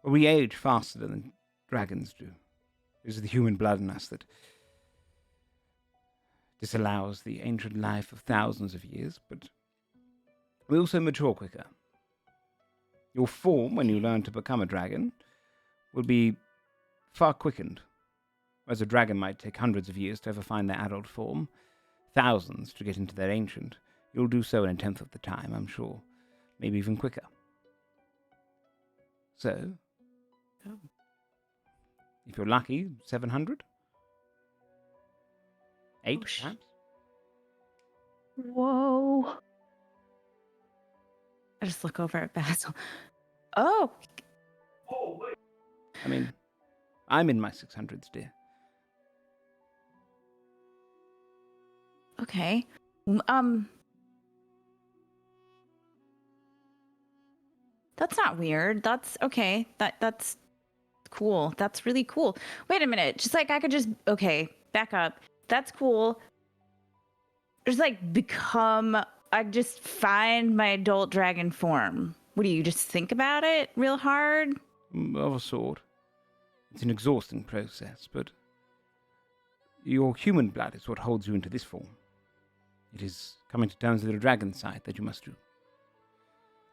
Well, we age faster than dragons do. It is the human blood in us that disallows the ancient life of thousands of years, but we also mature quicker. Your form, when you learn to become a dragon, will be far quickened. Whereas a dragon might take hundreds of years to ever find their adult form, thousands to get into their ancient. you'll do so in a tenth of the time, I'm sure. Maybe even quicker. So, if you're lucky, 700? 8, perhaps? Whoa. I just look over at Basil. Oh, I mean, I'm in my 600s, dear. okay. That's not weird. That's okay. That's cool. That's really cool. Wait a minute. Just like I could just back up. That's cool. Just like I just find my adult dragon form. What do you just think about it real hard? Of a sort. It's an exhausting process, but your human blood is what holds you into this form. It is coming to terms with the dragon side that you must do.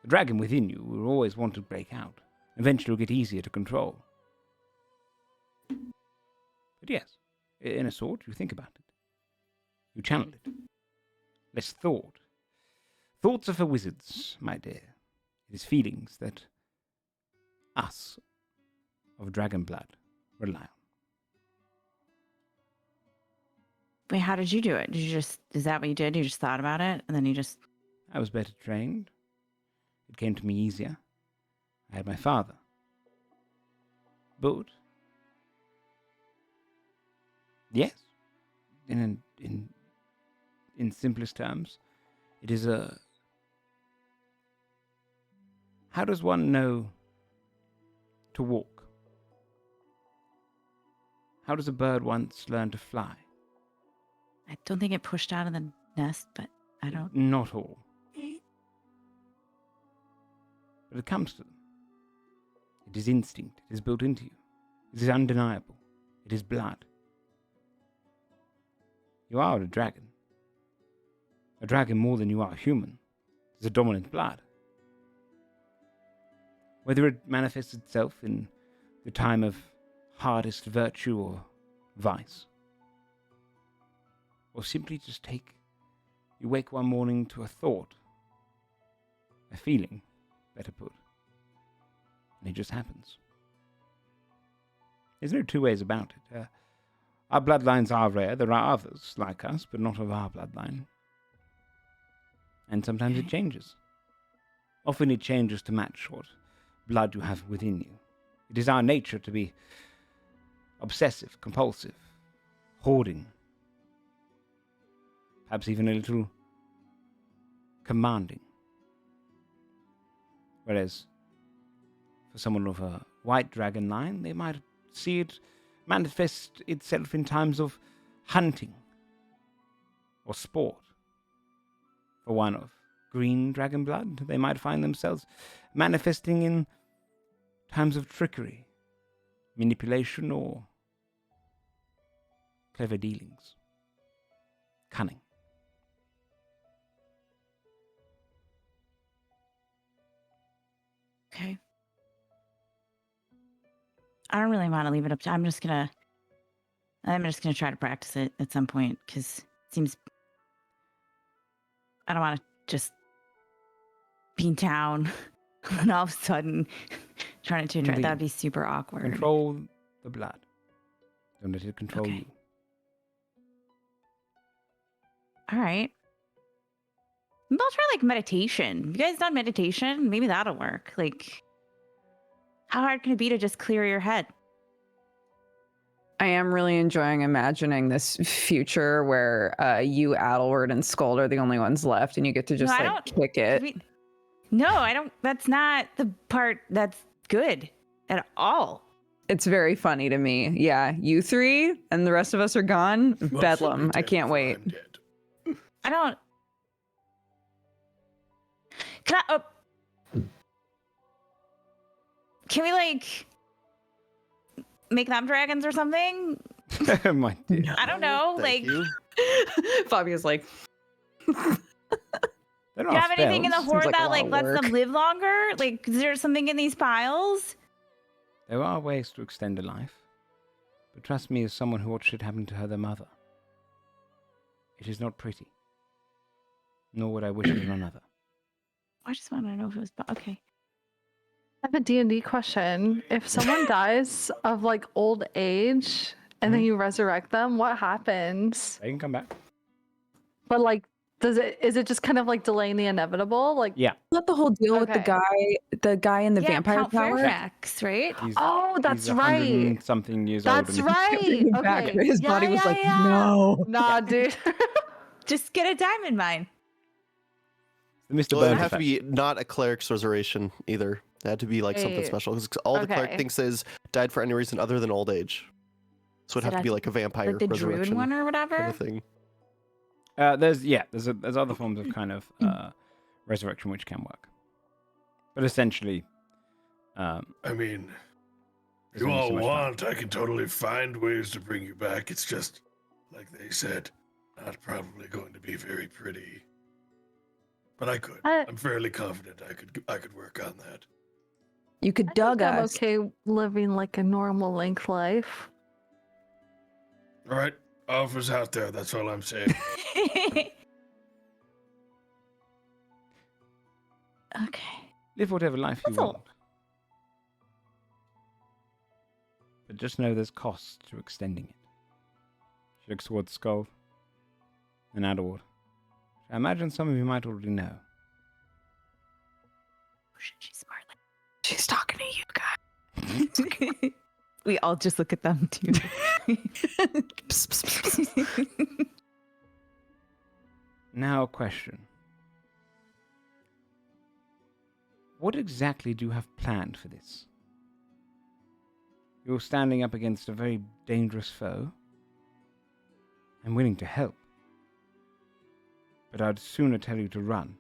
The dragon within you will always want to break out. Eventually it will get easier to control. But yes, in a sort, you think about it. You channel it. Less thought. Thoughts are for wizards, my dear. It is feelings that us, of dragon blood, rely on. Wait, how did you do it? Is that what you did? You just thought about it and then you just... I was better trained. It came to me easier. I had my father. But, yes, in simplest terms, it is a... How does one know to walk? How does a bird once learn to fly? I don't think it pushed out of the nest, but I don't... Not all. But it comes to them. It is instinct. It is built into you. It is undeniable. It is blood. You are a dragon. A dragon more than you are human. It is a dominant blood. Whether it manifests itself in the time of hardest virtue or vice, or simply just you wake one morning to a thought, a feeling, better put, and it just happens. There's no two ways about it. Our bloodlines are rare. There are others like us, but not of our bloodline. And sometimes it changes. Often it changes to match what blood you have within you. It is our nature to be obsessive, compulsive, hoarding, perhaps even a little commanding. Whereas for someone of a white dragon line, they might see it manifest itself in times of hunting or sport. For one of green dragon blood, they might find themselves manifesting in times of trickery, manipulation, or clever dealings, cunning. Okay. I don't really want to leave it up to... I'm just gonna try to practice it at some point, because it seems... I don't want to just be in town and all of a sudden trying to change it. That would be super awkward. Control the blood. Don't let it control you. All right. Maybe I'll try like meditation. You guys done meditation? Maybe that'll work. Like, how hard can it be to just clear your head? I am really enjoying imagining this future where you, Adelward, and Scold are the only ones left, and you get to just kick it. No, I don't. That's not the part that's good at all. It's very funny to me. Yeah, you three and the rest of us are gone. Bedlam. I can't wait. I don't. Can we like make them dragons or something? My dear. I don't know. Thank you. Fabia's like. Do you have anything in the hoard that like lets them live longer? Like, is there something in these piles? There are ways to extend a life, but trust me, as someone who watched it happen to her mother, it is not pretty. nor would I wish it on another. I just want to know if it was okay. I have a D&D question. If someone dies of like old age and then you resurrect them, what happens? They can come back. But like, is it just kind of like delaying the inevitable? Like, Yeah. Not the whole deal with the guy in the vampire Count tower. Fairfax, right? oh, that's He's 100 right. and something years old. That's and right. Bring him back. Okay. His body was like, no. Nah, dude. Just get a diamond mine. The Mr. Well, it would Burns have to effect. be not a cleric's resurrection either. It had to be like something Wait. special because all the cleric Okay. thinks is died for any reason other than old age. So it'd have to be like a vampire Like the druid resurrection one or kind whatever. of thing. There's other forms of kind of resurrection which can work, but essentially, I mean, there's if you only all so much want, I can totally find ways to bring you back. It's just, like they said, not probably going to be very pretty. But I could. I'm fairly confident I could work on that. You could I dug think I'm us. okay living like a normal length life. All right, offers out there. That's all I'm saying. Okay. live whatever life you That's all. want. But just know there's costs to extending it. She looks towards Skull and Adderwood. I imagine some of you might already know. She's smart. She's talking to you guys. We all just look at them too. Now, a question. What exactly do you have planned for this? You're standing up against a very dangerous foe. I'm willing to help. But I'd sooner tell you to run.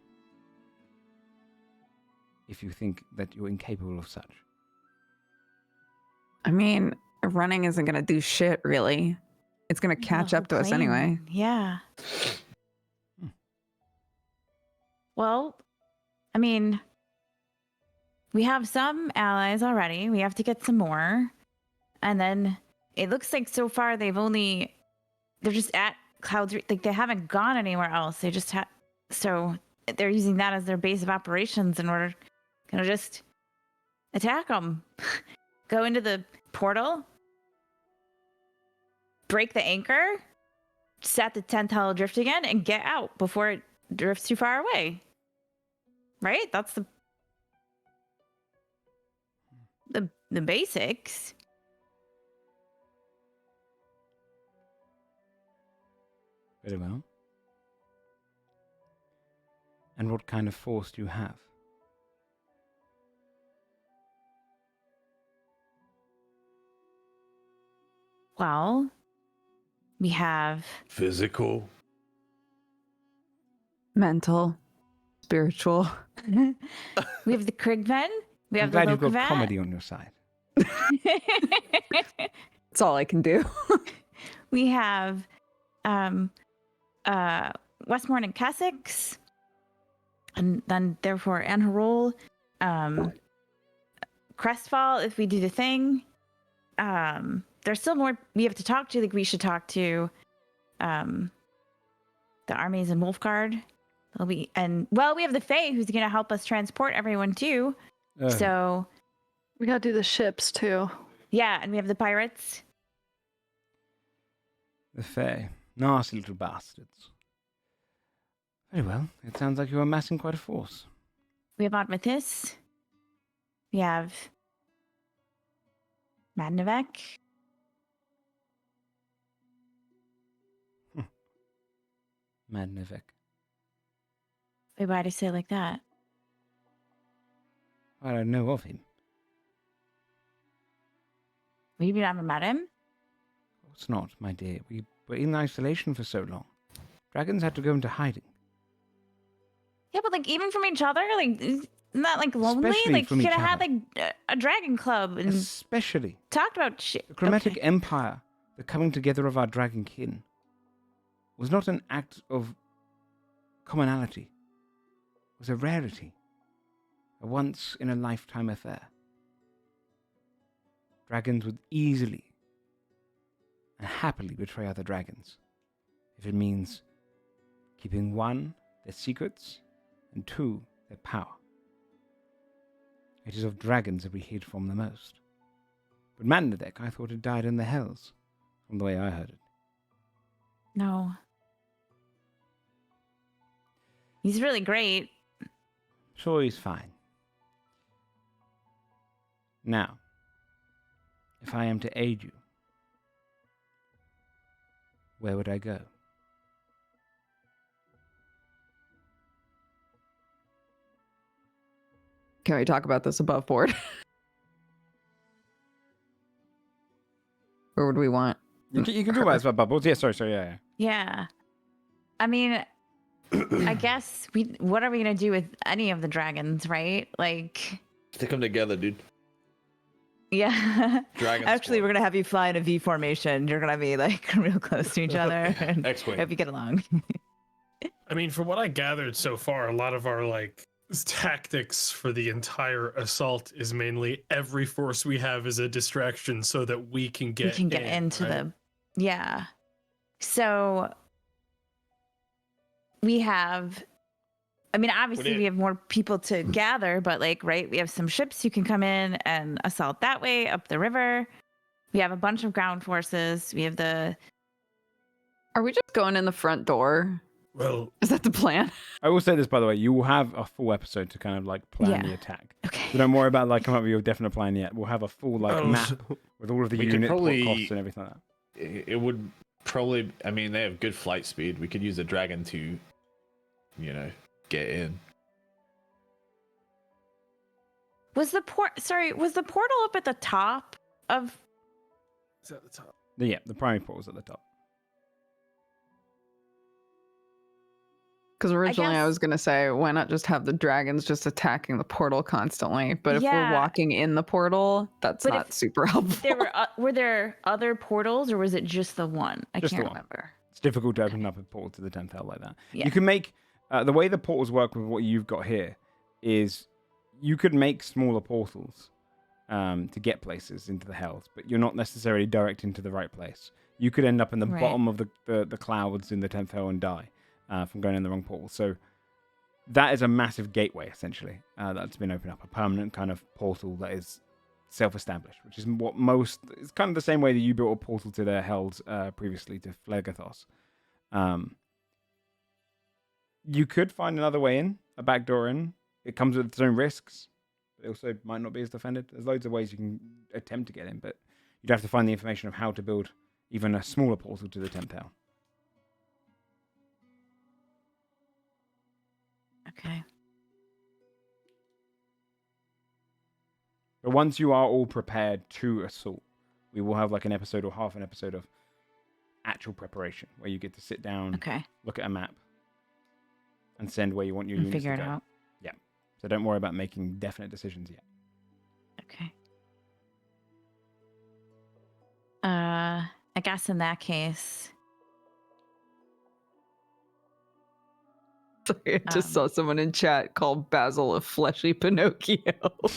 If you think that you're incapable of such. I mean, running isn't going to do shit, really. It's going to catch up to us anyway. Yeah. Well, I mean, we have some allies already. We have to get some more. And then it looks like so far they're just at Cloud 3. Like they haven't gone anywhere else. They just so they're using that as their base of operations in order to just attack them. Go into the portal, break the anchor, set the 10th hull adrift again, and get out before it drifts too far away. Right? That's the basics. Very well. And what kind of force do you have? Well, we have Physical. Mental, spiritual. we have the Krigmen. We I'm have the glad you've got Lokavat. comedy on your side. That's all I can do. We have Westmorn and Kessex, and then therefore Anharol, Crestfall if we do the thing. There's still more we have to talk to. Like we should talk to the armies in Wolfguard. We have the Fae who's gonna help us transport everyone too. So We gotta do the ships too. yeah, and we have the pirates. The Fae. Nasty little bastards. Very well. It sounds like you're amassing quite a force. We have Admethys. We have Madnevek. Madnevek. Wait, why did I say it like that? I don't know of him. You've never met him? Of course not, my dear. We were in isolation for so long. Dragons had to go into hiding. Yeah, but like even from each other, like isn't that like lonely? Especially like from you each could have had other. like a dragon club and Especially talked about shit. the Chromatic Okay. Empire, the coming together of our dragon kin, was not an act of commonality. It was a rarity. A once-in-a-lifetime affair. Dragons would easily and happily betray other dragons. If it means keeping one their secrets, and 2, their power. It is of dragons that we hid from the most. But Mandadek, I thought, had died in the hells, from the way I heard it. No. He's really great. Sure, he's fine. Now, if I am to aid you, where would I go? Can we talk about this above board? Or would we want? You can talk about this about bubbles. Yeah, sorry, yeah. Yeah. I mean, I guess what are we going to do with any of the dragons, right? Like, Stick them together, dude. yeah. Dragon Actually, squad. we're going to have you fly in a V formation. You're going to be like real close to each other. And X-Wing. hope you get along. I mean, from what I gathered so far, a lot of our like tactics for the entire assault is mainly every force we have is a distraction so that we can get into right? the yeah. So we have, I mean, obviously we have more people to gather, but like, right, we have some ships who can come in and assault that way up the river. We have a bunch of ground forces. We have the. Are we just going in the front door? Well, Is that the plan? I will say this, by the way, you will have a full episode to kind of like plan the attack. Okay. So don't worry about like coming up with your definite plan yet. We'll have a full like map with all of the We could unit probably- costs and everything like that. It would probably. I mean, they have good flight speed. We could use a dragon to, get in. Was the portal up at the top of? It's at the top. Yeah, the primary portal's at the top. Because originally I guess- was going to say, why not just have the dragons just attacking the portal constantly? But if Yeah. we're walking in the portal, that's But not super helpful. Were there other portals, or was it just the one? I Just the can't one. remember. It's difficult to open up a portal to the 10th hell like that. Yeah. You can make the way the portals work with what you've got here is you could make smaller portals to get places into the hells, but you're not necessarily direct into the right place. You could end up in the Right. bottom of the clouds in the 10th hell and die from going in the wrong portal. So that is a massive gateway, essentially, that's been opened up, a permanent kind of portal that is self-established, which is what most... It's kind of the same way that you built a portal to the hells previously to Phlegathos. You could find another way in, a back door in. It comes with its own risks. It also might not be as defended. There's loads of ways you can attempt to get in, but you'd have to find the information of how to build even a smaller portal to the 10th hell. Okay. But once you are all prepared to assault, we will have like an episode or half an episode of actual preparation where you get to sit down, Okay. look at a map, and send where you want your And units figure to it go. out. Yeah. So don't worry about making definite decisions yet. Okay. I guess in that case. Sorry, I just saw someone in chat call Basil a fleshy Pinocchio.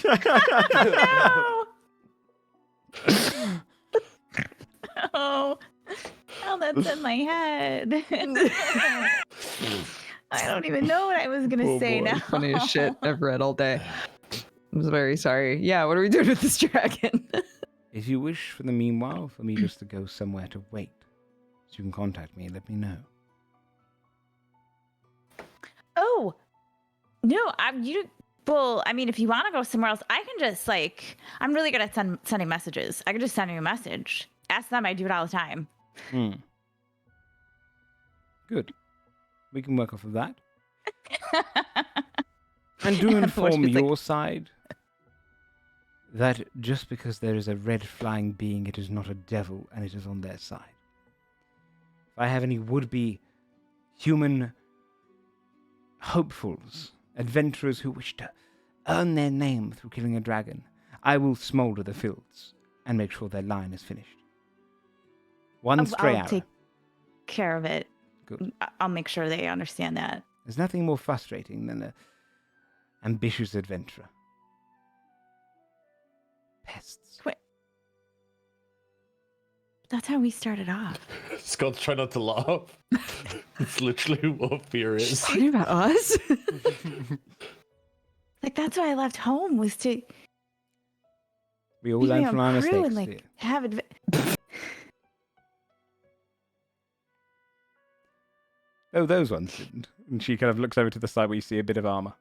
No! Oh, now that's in my head. I don't even know what I was gonna say now. Funniest shit I've read all day. I'm very sorry. Yeah, what are we doing with this dragon? If you wish for the meanwhile for me just to go somewhere to wait, so you can contact me and let me know. Oh, no, well, I mean, if you want to go somewhere else, I can just I'm really good at sending messages. I can just send you a message. Ask them. I do it all the time. Good. We can work off of that. And do What inform do you think? your side that just because there is a red flying being, it is not a devil and it is on their side. If I have any would-be human hopefuls, adventurers who wish to earn their name through killing a dragon, I will smolder the fields and make sure their line is finished. One stray I'll arrow. take care of it. Good. I'll make sure they understand that. There's nothing more frustrating than an ambitious adventurer. Pests. That's how we started off. Scott's trying not to laugh. It's literally what fear is. Talking about us? Like that's why I left home was to We all be my learn from our own crew mistakes. and dear. like have Oh, those ones didn't. And she kind of looks over to the side where you see a bit of armor.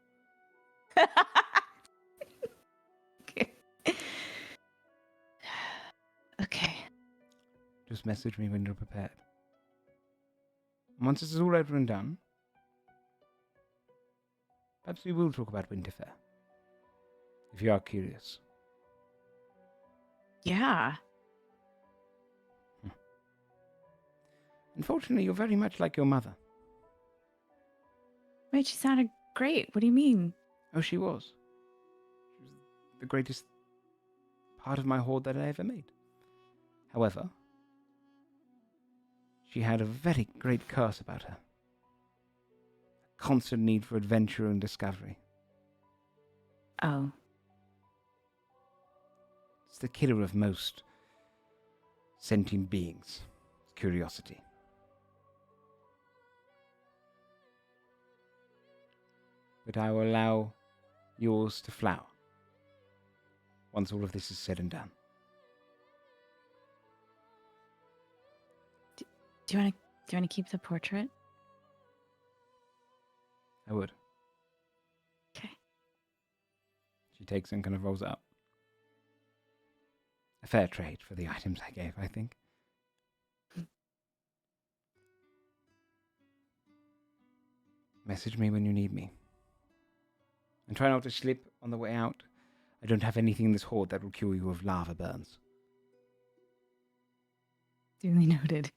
Okay. Just message me when you're prepared. And once this is all over and done, perhaps we will talk about Winterfell. If you are curious. Yeah. Unfortunately, you're very much like your mother. Wait, she sounded great. What do you mean? Oh, she was. She was the greatest part of my horde that I ever made. However, she had a very great curse about her. A constant need for adventure and discovery. Oh. It's the killer of most sentient beings. Curiosity. But I will allow yours to flower once all of this is said and done. Do you want to keep the portrait? I would. Okay. She takes it and kind of rolls it up. A fair trade for the items I gave, I think. Message me when you need me. And try not to slip on the way out. I don't have anything in this hoard that will cure you of lava burns. Duly noted.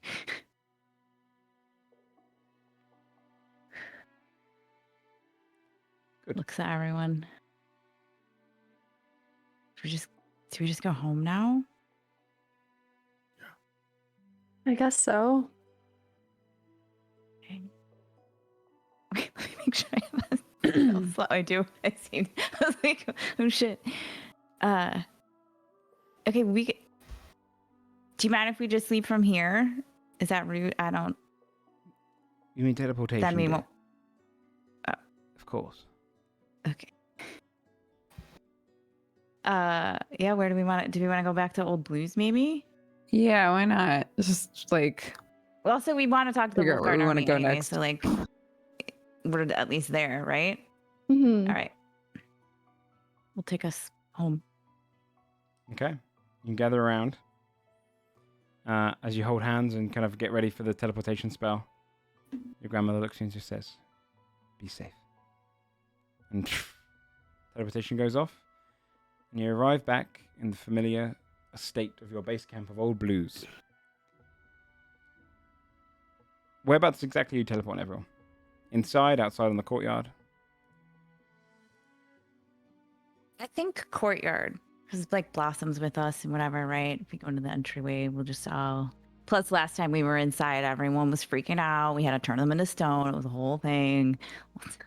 Good. Looks at everyone. Do we just go home now? I guess so. Okay. Wait, let me make sure I have something else that I do. I seen. I was like, oh shit. Okay, do you mind if we just leave from here? Is that rude? I don't. You mean teleportation? That mean dear? Of course. Okay. Yeah. Where do we want it? Do we want to go back to Old Blues? Maybe. Yeah, why not? Just like Well, also we want to talk to the figure out where Wolfguard we want to Army go anyway, next. so like we're at least there, right? Mm-hmm. All right. We'll take us home. Okay. You gather around as you hold hands and kind of get ready for the teleportation spell. Your grandmother looks at you and just says, "Be safe." And teleportation goes off, and you arrive back in the familiar estate of your base camp of Old Blues. Whereabouts exactly are you teleporting everyone? Inside, outside in the courtyard? I think courtyard, because like Blossom's with us and whatever, right? If we go into the entryway, we'll just all. Plus, last time we were inside, everyone was freaking out. We had to turn them into stone. It was a whole thing. Let's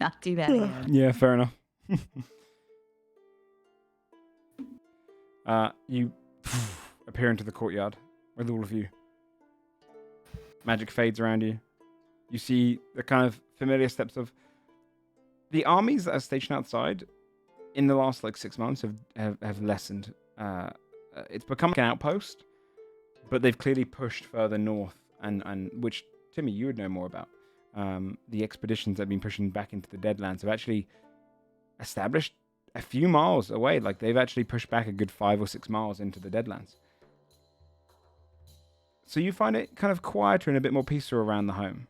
not do that again. Yeah, fair enough. You appear into the courtyard with all of you. Magic fades around you. You see the kind of familiar steps of the armies that are stationed outside in the last 6 months have lessened. It's become like an outpost, but they've clearly pushed further north, and which Timmy you would know more about. The expeditions that have been pushing back into the Deadlands have actually established a few miles away. Like they've actually pushed back a good 5 or 6 miles into the Deadlands. So you find it kind of quieter and a bit more peaceful around the home.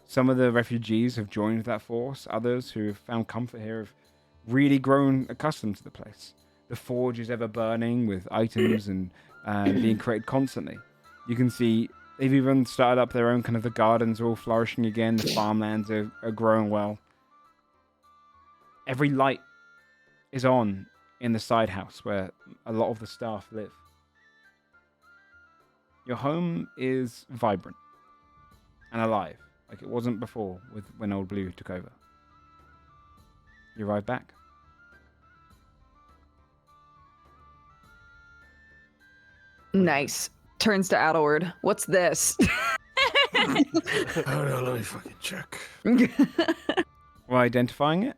Some of the refugees have joined that force. Others who have found comfort here have really grown accustomed to the place. The forge is ever burning with items and being created constantly. You can see they've even started up their own kind of, the gardens are all flourishing again. The farmlands are growing well. Every light is on in the side house where a lot of the staff live. Your home is vibrant and alive, like it wasn't before when Old Blue took over. You arrive back. Nice. Turns to Adelward. What's this? Oh no, let me fucking check. While identifying it,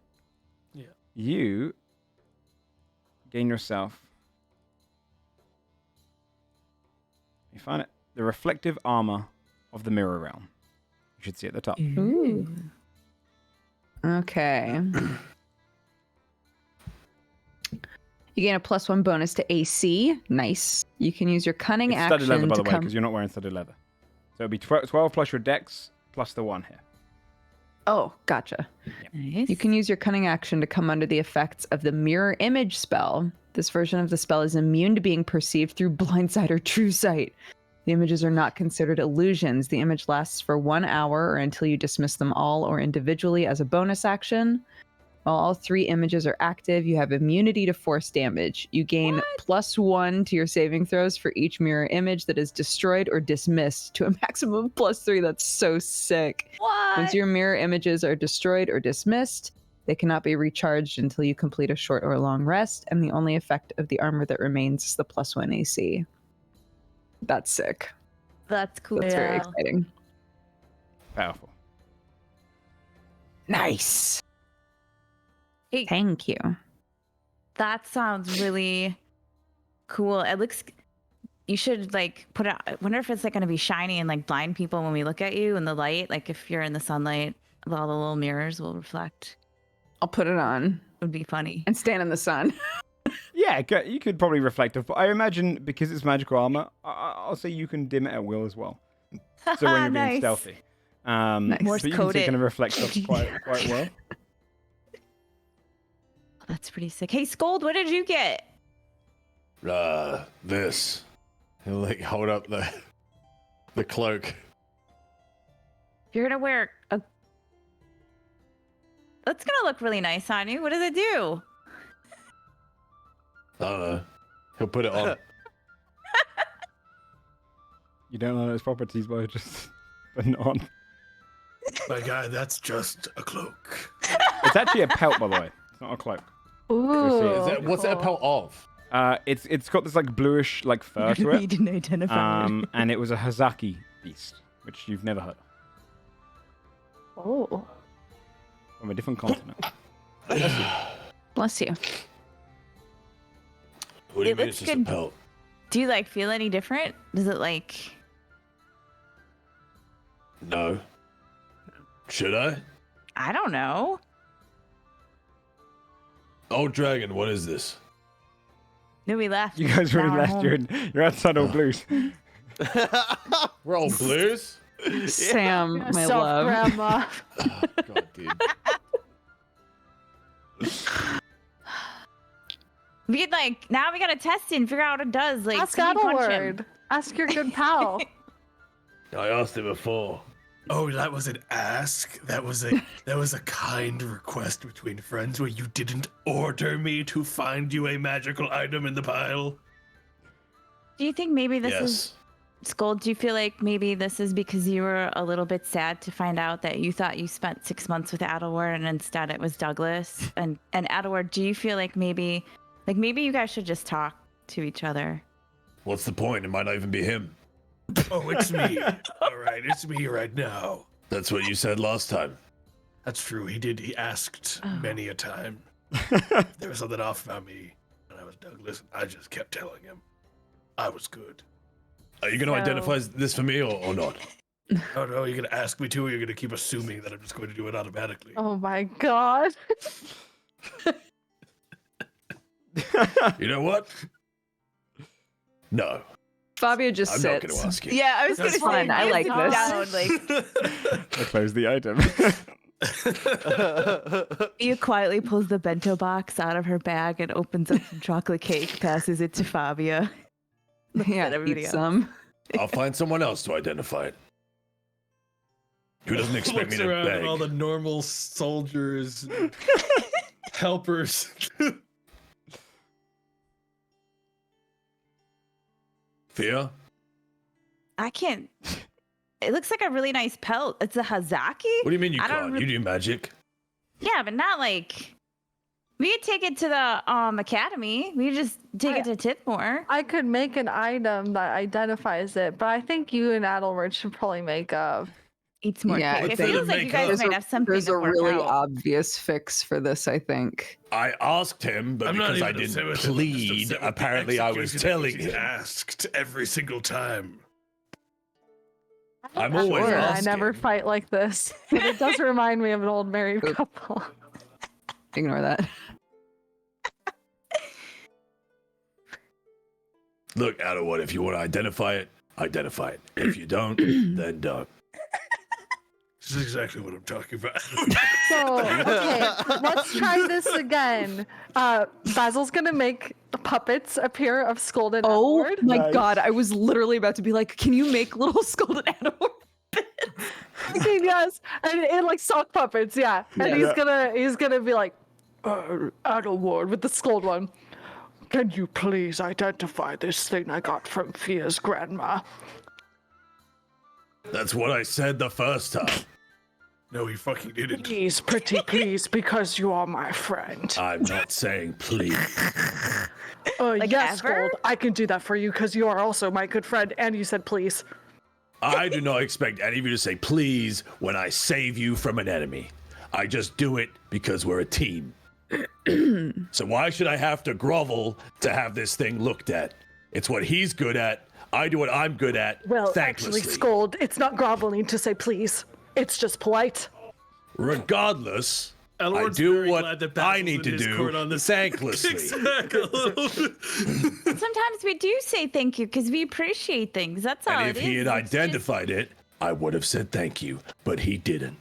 Yeah. you gain yourself. You find it. The reflective armor of the mirror realm. You should see at the top. Ooh. Okay. You gain a +1 bonus to AC. Nice. You can use your cunning It's action studded leather, by to the way, because you're not wearing studded leather. So it'll be 12 plus your dex plus the 1 here. Oh, gotcha. Nice. You can use your cunning action to come under the effects of the mirror image spell. This version of the spell is immune to being perceived through blindsight or true sight. The images are not considered illusions. The image lasts for 1 hour or until you dismiss them all or individually as a bonus action. While all 3 images are active, you have immunity to force damage. You gain +1 to your saving throws for each mirror image that is destroyed or dismissed to a maximum of +3. That's so sick. What? Once your mirror images are destroyed or dismissed, they cannot be recharged until you complete a short or long rest, and the only effect of the armor that remains is the +1 AC. That's sick. That's cool. That's very exciting. Powerful. Nice. Hey, Thank you. that sounds really cool. It looks. You should like put it. I wonder if it's like going to be shiny and like blind people when we look at you in the light. Like if you're in the sunlight, all the little mirrors will reflect. I'll put it on It would be funny. and stand in the sun. Yeah, you could probably reflect it. But I imagine because it's magical armor, I'll say you can dim it at will as well. So when you're being Nice. stealthy. Morse but you can code see it it. kind of reflect stuff quite well. That's pretty sick. Hey, Scold, what did you get? This. He'll like hold up the cloak. You're gonna wear a. That's gonna look really nice on you. What does it do? I don't know. He'll put it on. You don't know its properties by just putting it on. My guy, that's just a cloak. It's actually a pelt, by the way. It's not a cloak. Ooh. What's it a pelt of? It's got this like bluish like fur to You it. didn't identify it. And it was a Hazaki beast, which you've never heard of. Oh. From a different continent. Bless you. What do you It mean looks it's just good. a pelt? Do you like feel any different? Does it like? No. Should I? I don't know. Old dragon, what is this? No, we left. You guys already Now we're left. home. You're outside all blues. We're all blues? Sam, my Self love. grandma. Oh, God, dude. We could like now we gotta test it and figure out what it does. Like, Ask can we punch him? Adelward. Ask your good pal. I asked him before. Oh, that was an ask. That was a kind request between friends where you didn't order me to find you a magical item in the pile. Do you think maybe this Yes. is Scold? Do you feel like maybe this is because you were a little bit sad to find out that you thought you spent 6 months with Adelward and instead it was Douglas? And Adelward, do you feel like maybe you guys should just talk to each other? What's the point? It might not even be him. Oh, it's me. All right, it's me right now. That's what you said last time. That's true. He did. He asked Oh. many a time. There was something off about me, and I was Douglas. And I just kept telling him I was good. Are you going to So- identify this for me or not? Oh no, you're gonna ask me to, or you're gonna keep assuming that I'm just going to do it automatically. Oh my god. You know what? No, Fabio just I'm sits. not going to ask you. Yeah, I was That's gonna say fine. I like sit this. down, like, I close the item. you quietly pulls the bento box out of her bag and opens up some chocolate cake, passes it to Fabia. Yeah, at everybody eat else. some. I'll find someone else to identify it. Who doesn't expect me Looks to around beg? at all the normal soldiers, and helpers. Fia? I can't. It looks like a really nice pelt. It's a Hazaki. What do you mean you I don't can't? re- You do magic. Yeah, but not like We could take it to the academy. We could just take it to Tithmore. I could make an item that identifies it, but I think you and Adelward should probably make a. Eats more Yeah, cake. It I think feels like you guys there's might have something There's to a work really out. obvious fix for this, I think. I asked him, but I'm not because I even upset didn't with him, I'm just plead, upset with the apparently I was execution telling because he's him. asked every single time. I'm always Sure, I asking. never fight like this. But it does remind me of an old married Oop. couple. Ignore that. Look, Adelwood, if you want to identify it, identify it. If you don't, then don't. This is exactly what I'm talking about. So, okay, let's try this again. Basil's gonna make puppets appear of Scold and Oh Adelward. my Nice. god, I was literally about to be like, can you make little scolded animals? Okay, yes, and like sock puppets, yeah. And he's gonna be like, Adelward with the Scold one. Can you please identify this thing I got from Fia's grandma? That's what I said the first time. No, he fucking didn't. Please, pretty please, because you are my friend. I'm not saying please. Like yes, ever? Gold, I can do that for you because you are also my good friend, and you said please. I do not expect any of you to say please when I save you from an enemy. I just do it because we're a team. So why should I have to grovel to have this thing looked at? It's what he's good at. I do what I'm good at. Well, thanklessly. actually, Scold, it's not groveling to say please. It's just polite. Regardless, I Elward's do very what glad that I Basil's need in to his do court on this. thanklessly. Exactly. Sometimes we do say thank you because we appreciate things. That's all And it if is. he had It's just- identified it, I would have said thank you, but he didn't.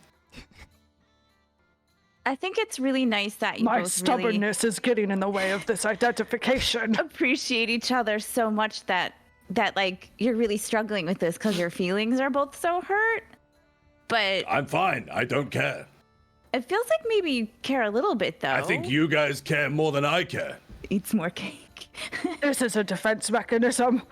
I think it's really nice that you My both stubbornnness is getting in the way of this identification. really appreciate each other so much that like you're really struggling with this because your feelings are both so hurt. But I'm fine. I don't care. it feels like maybe you care a little bit though. I think you guys care more than I care. Eats more cake. This is a defense mechanism.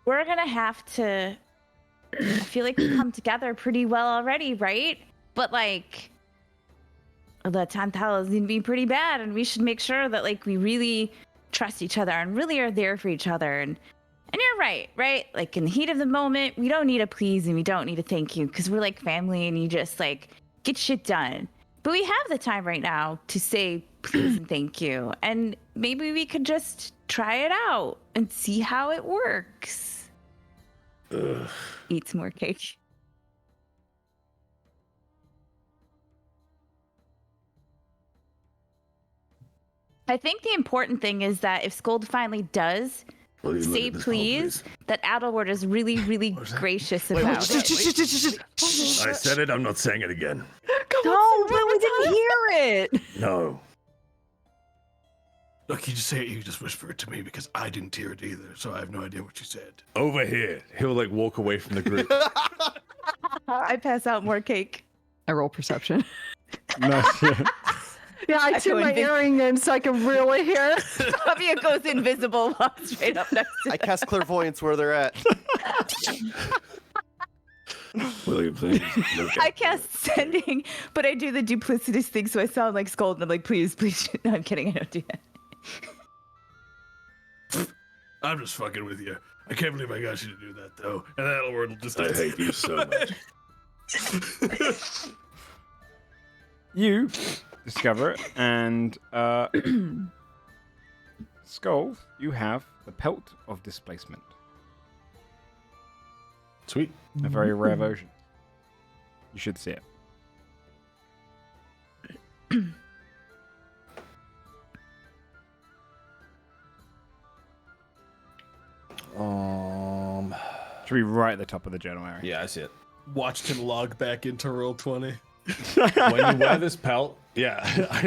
We're gonna have to. I feel like we come together pretty well already, right? But like, the 10th house is gonna be pretty bad, and we should make sure that like we really trust each other and really are there for each other. And you're right? Like in the heat of the moment, we don't need a please and we don't need a thank you because we're like family, and you just like get shit done. But we have the time right now to say please and thank you, and maybe we could just try it out and see how it works. Ugh. Eats more cake. I think the important thing is that if Scold finally does Please look say at this please, that Adelward is really, really gracious about it. I said it. I'm not saying it again. No, but we didn't hear it. No. Look, you just say it, you just whisper it to me because I didn't hear it either, so I have no idea what you said. Over here. He'll like walk away from the group. I pass out more cake. I roll perception. Nice. Yeah. Yeah, I I tune go my invis- earring in so I can really hear. Fabia goes invisible, walks straight up next to I cast clairvoyance where they're at. William, please. Look I at cast sending, but I do the duplicitous thing, so I sound like Scold, and I'm like, please. No, I'm kidding, I don't do that. I'm just fucking with you. I can't believe I got you to do that, though. And that'll work just I hate you so much. You discover it, and Skull, you have the Pelt of Displacement, Sweet. a very rare version. You should see it. Should be right at the top of the journal area. Yeah, I see it. Watched him log back into Roll20. When you wear this pelt, yeah, I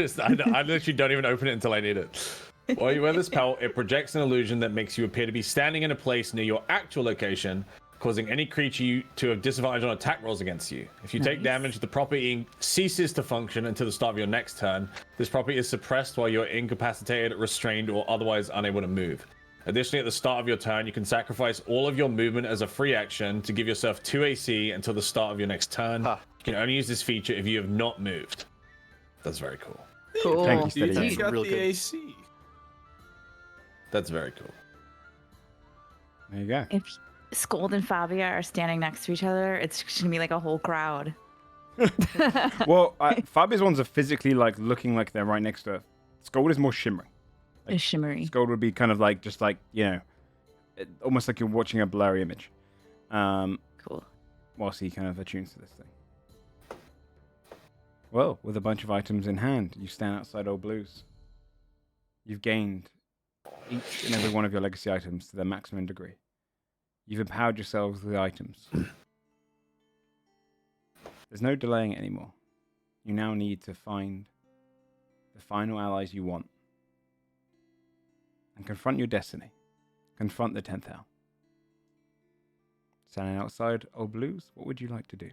literally don't even open it until I need it. While you wear this pelt, it projects an illusion that makes you appear to be standing in a place near your actual location, causing any creature to have disadvantage on attack rolls against you. If you take damage, the property ceases to function until the start of your next turn. This property is suppressed while you're incapacitated, restrained, or otherwise unable to move. Additionally, at the start of your turn, you can sacrifice all of your movement as a free action to give yourself 2 AC until the start of your next turn. Huh. You can only use this feature if you have not moved. That's very cool. Cool. Thank you, Steady. You got Real the good. AC. That's very cool. There you go. If Scold and Fabia are standing next to each other, it's gonna be like a whole crowd. Well, Fabia's ones are physically like looking like they're right next to her. Scold is more shimmery. It's shimmery. Scold would be kind of like just like almost like you're watching a blurry image. Cool. Whilst he kind of attunes to this thing. Well, with a bunch of items in hand, you stand outside Old Blues. You've gained each and every one of your legacy items to their maximum degree. You've empowered yourselves with the items. There's no delaying it anymore. You now need to find the final allies you want. And confront your destiny. Confront the 10th hour. Standing outside Old Blues, what would you like to do?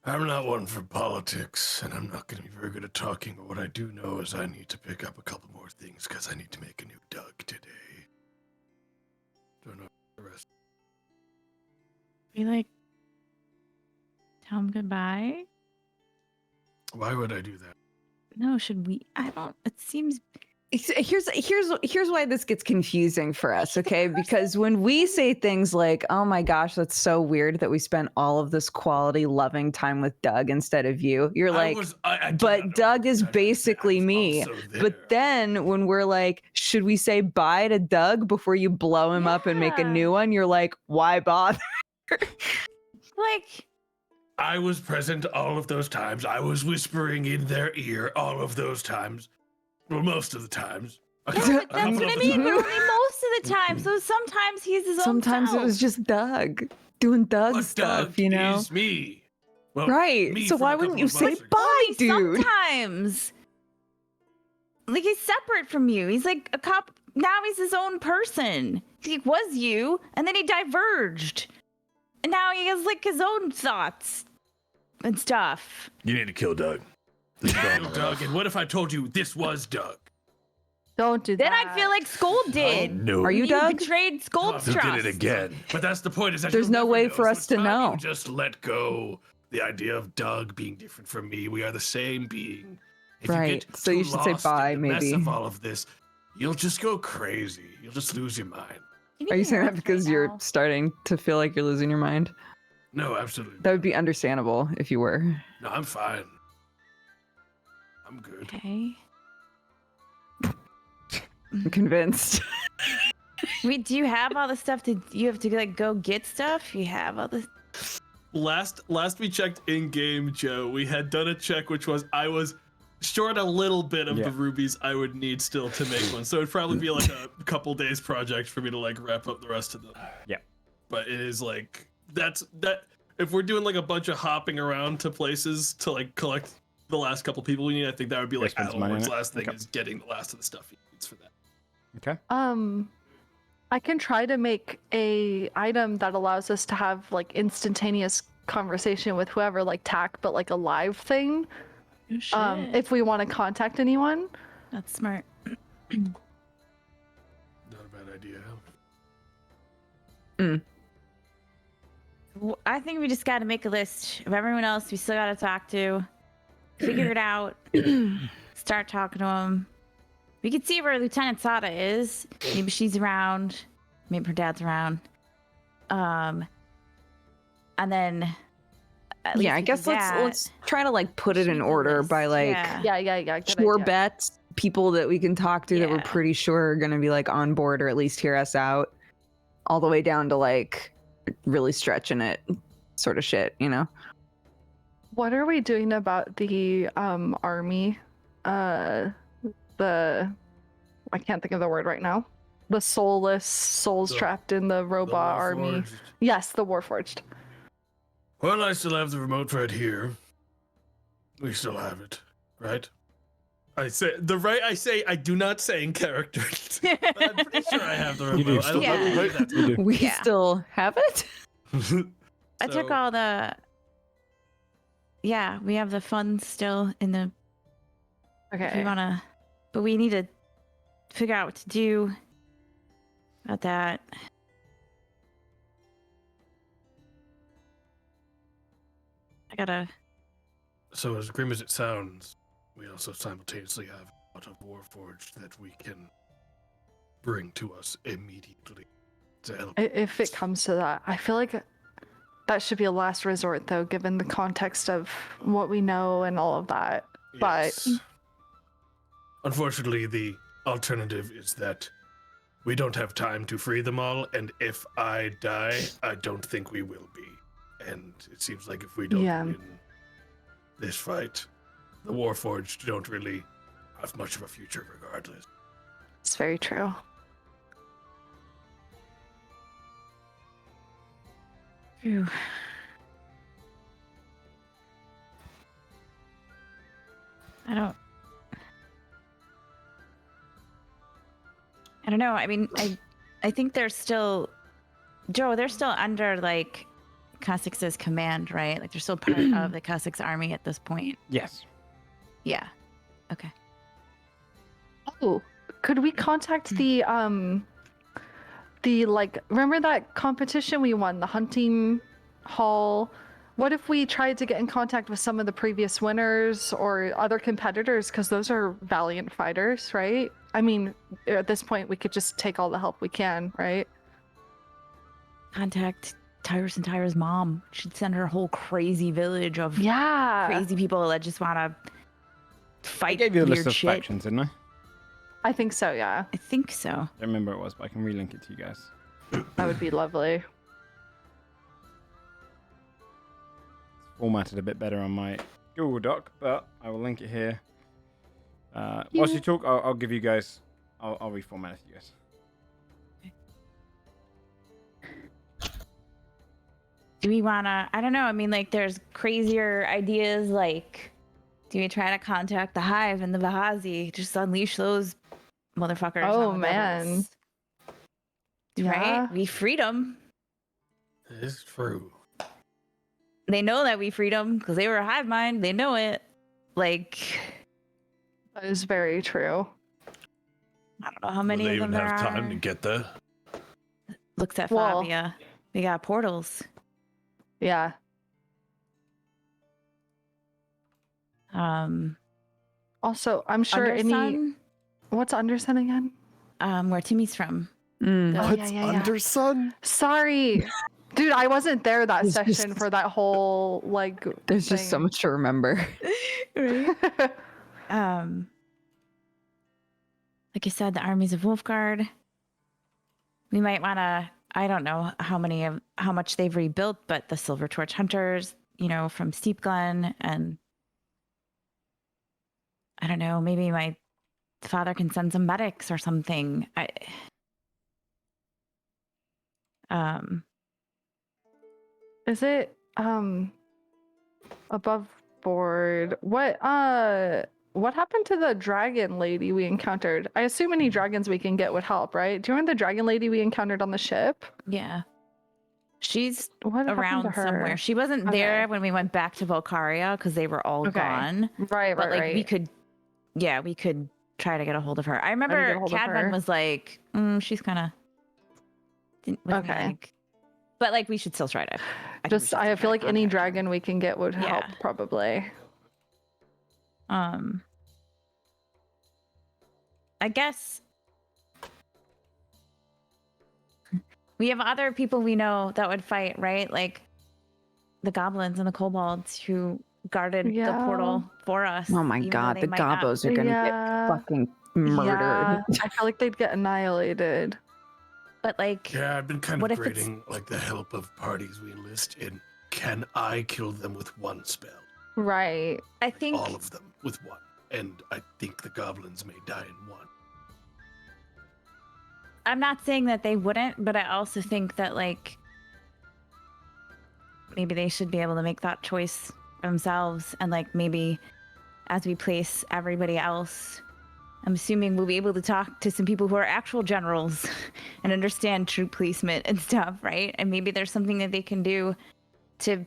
I'm not one for politics, and I'm not going to be very good at talking, but what I do know is I need to pick up a couple more things, because I need to make a new Doug today. Don't know the rest. We like tell him goodbye? Why would I do that? No, should we? I don't. It seems. Here's why this gets confusing for us, okay? Because when we say things like, "Oh my gosh, that's so weird that we spent all of this quality loving time with Doug instead of you," you're like, "But Doug is basically me." But then when we're like, "Should we say bye to Doug before you blow him up and make a new one?" You're like, "Why bother?" Like, I was present all of those times. I was whispering in their ear all of those times. Well, most of the times. no, but that's what I mean. But only most of the time. So sometimes he's his own Sometimes self. it was just Doug doing Doug But stuff, Doug you know? is me. Well, Right. me So from why a wouldn't couple you of say months ago. bye, Only dude? sometimes. Like, he's separate from you. He's like a cop. Now he's his own person. He was you, and then he diverged. And now he has like his own thoughts and stuff. You need to kill Doug. Kill Doug, and what if I told you this was Doug? Don't do that. Then I'd feel like Scold did. No. Are you Doug? Betrayed Scold's You trust. did it again. But that's the point. Is that There's you'll no never way know. for So us it's to time know. you just let go the idea of Doug being different from me. We are the same being. If Right. You get So too you should say lost bye, in the mess maybe. of all of this, you'll just go crazy. You'll just lose your mind. Are you saying that Right because now. you're starting to feel like you're losing your mind? No, absolutely. That would be understandable if you were. No, I'm fine. I'm good. Okay. I'm convinced. Wait, do you have all the stuff? You have to like go get stuff? You have all the. Last we checked in game, Joe, we had done a check which was I was short a little bit of Yeah. the rubies I would need still to make one. So it'd probably be like a couple days project for me to like wrap up the rest of them. Yeah. But it is like that if we're doing like a bunch of hopping around to places to like collect the last couple people we need, I think that would be like spend some money on Adelward's it? last thing Okay. is getting the last of the stuff he needs for that. Okay. I can try to make a item that allows us to have like instantaneous conversation with whoever, like TAC, but like a live thing. If we want to contact anyone. That's smart. Not a bad idea. Well, I think we just got to make a list of everyone else we still got to talk to, figure it out, start talking to them. We could see where Lieutenant Sada is. Maybe she's around. Maybe her dad's around. And then. at least Yeah, I we guess can let's try to like put it in Make a order list. by like Yeah. Good sure idea. bets, people that we can talk to that we're Yeah. pretty sure are gonna be like on board or at least hear us out, all the way down to like really stretching it sort of shit, you know? What are we doing about the army? I can't think of the word right now. The soulless souls The- trapped in the robot army. Warforged. Yes, the Warforged. Well, I still have the remote right here. We still have it, right? I say I do not say in character. But I'm pretty sure I have the remote. You do I don't still. know Yeah. if that's- You do. We Yeah. still have it? I took So- all the. Yeah, we have the funds still in the. If we Okay. wanna, but we need to figure out what to do about that. I gotta... So as grim as it sounds, we also simultaneously have a lot of Warforged that we can bring to us immediately to help. If it comes to that, I feel like that should be a last resort, though, given the context of what we know and all of that. Yes. But unfortunately, the alternative is that we don't have time to free them all, and if I die, I don't think we will be. And it seems like if we don't win this fight, the Warforged don't really have much of a future regardless. It's very true. True. I don't know. I mean, I think they're still, Joe, they're still under, like, Khasik's command, right? Like, they're still part of the Khasik's army at this point. Yes. Yeah. Okay. Oh, could we contact the like, remember that competition we won, the hunting hall? What if we tried to get in contact with some of the previous winners or other competitors? Because those are valiant fighters, right? I mean, at this point, we could just take all the help we can, right? Contact Tyrus and Tyra's mom. She'd send her whole crazy village of crazy people that just want to fight. I gave you a list weird of shit. factions, didn't I? I think so, yeah. I think so. I don't remember what it was, but I can relink it to you guys. That would be lovely. It's formatted a bit better on my Google Doc, but I will link it here. Whilst you talk, I'll give you guys. I'll reformat it to you guys. Do we wanna? I don't know. I mean, like, there's crazier ideas. Like, do we try to contact the Hive and the Vahazi? Just unleash those motherfuckers. Oh, on the man. devils. Yeah. Right? We freed them. It's true. They know that we freed them because they were a hive mind. They know it. Like, That is very true. I don't know how many Will they of them even there have are. time to get there? Looks at Well- Fabia. We got portals. Yeah. Also, I'm sure Undersun, what's Undersun again? where Timmy's from. Mm. Oh, What's under sun? Sorry. Dude, I wasn't there that It's session just- for that whole, like, There's just so thing. much to remember. Right? Like I said, the armies of Wolfguard. We might want to. I don't know how much they've rebuilt, but the Silver Torch Hunters, from Steep Glen, and I don't know. Maybe my father can send some medics or something. Is it above board? What happened to the dragon lady we encountered? I assume any dragons we can get would help, right? Do you remember the dragon lady we encountered on the ship? Yeah. She's What happened to around her? somewhere. She wasn't there when we went back to Volcaria because they were all gone. Right, But right. we could try to get a hold of her. I remember Cadman was like, she's kind of Okay. But like we should still try to. I feel like any dragon we can get would help, Yeah. probably. I guess we have other people we know that would fight, right? Like the goblins and the kobolds who guarded the portal for us. Oh my even though god, they the might not- gobos are gonna Yeah. get fucking murdered. Yeah, I feel like they'd get annihilated. But like, Yeah, I've been kind What of if it's- grading like the help of parties we enlist in. Can I kill them with one spell? Right. I think All of them with one. And I think the goblins may die in one. I'm not saying that they wouldn't, but I also think that like maybe they should be able to make that choice themselves, and like maybe as we place everybody else, I'm assuming we'll be able to talk to some people who are actual generals and understand troop placement and stuff, right? And maybe there's something that they can do to,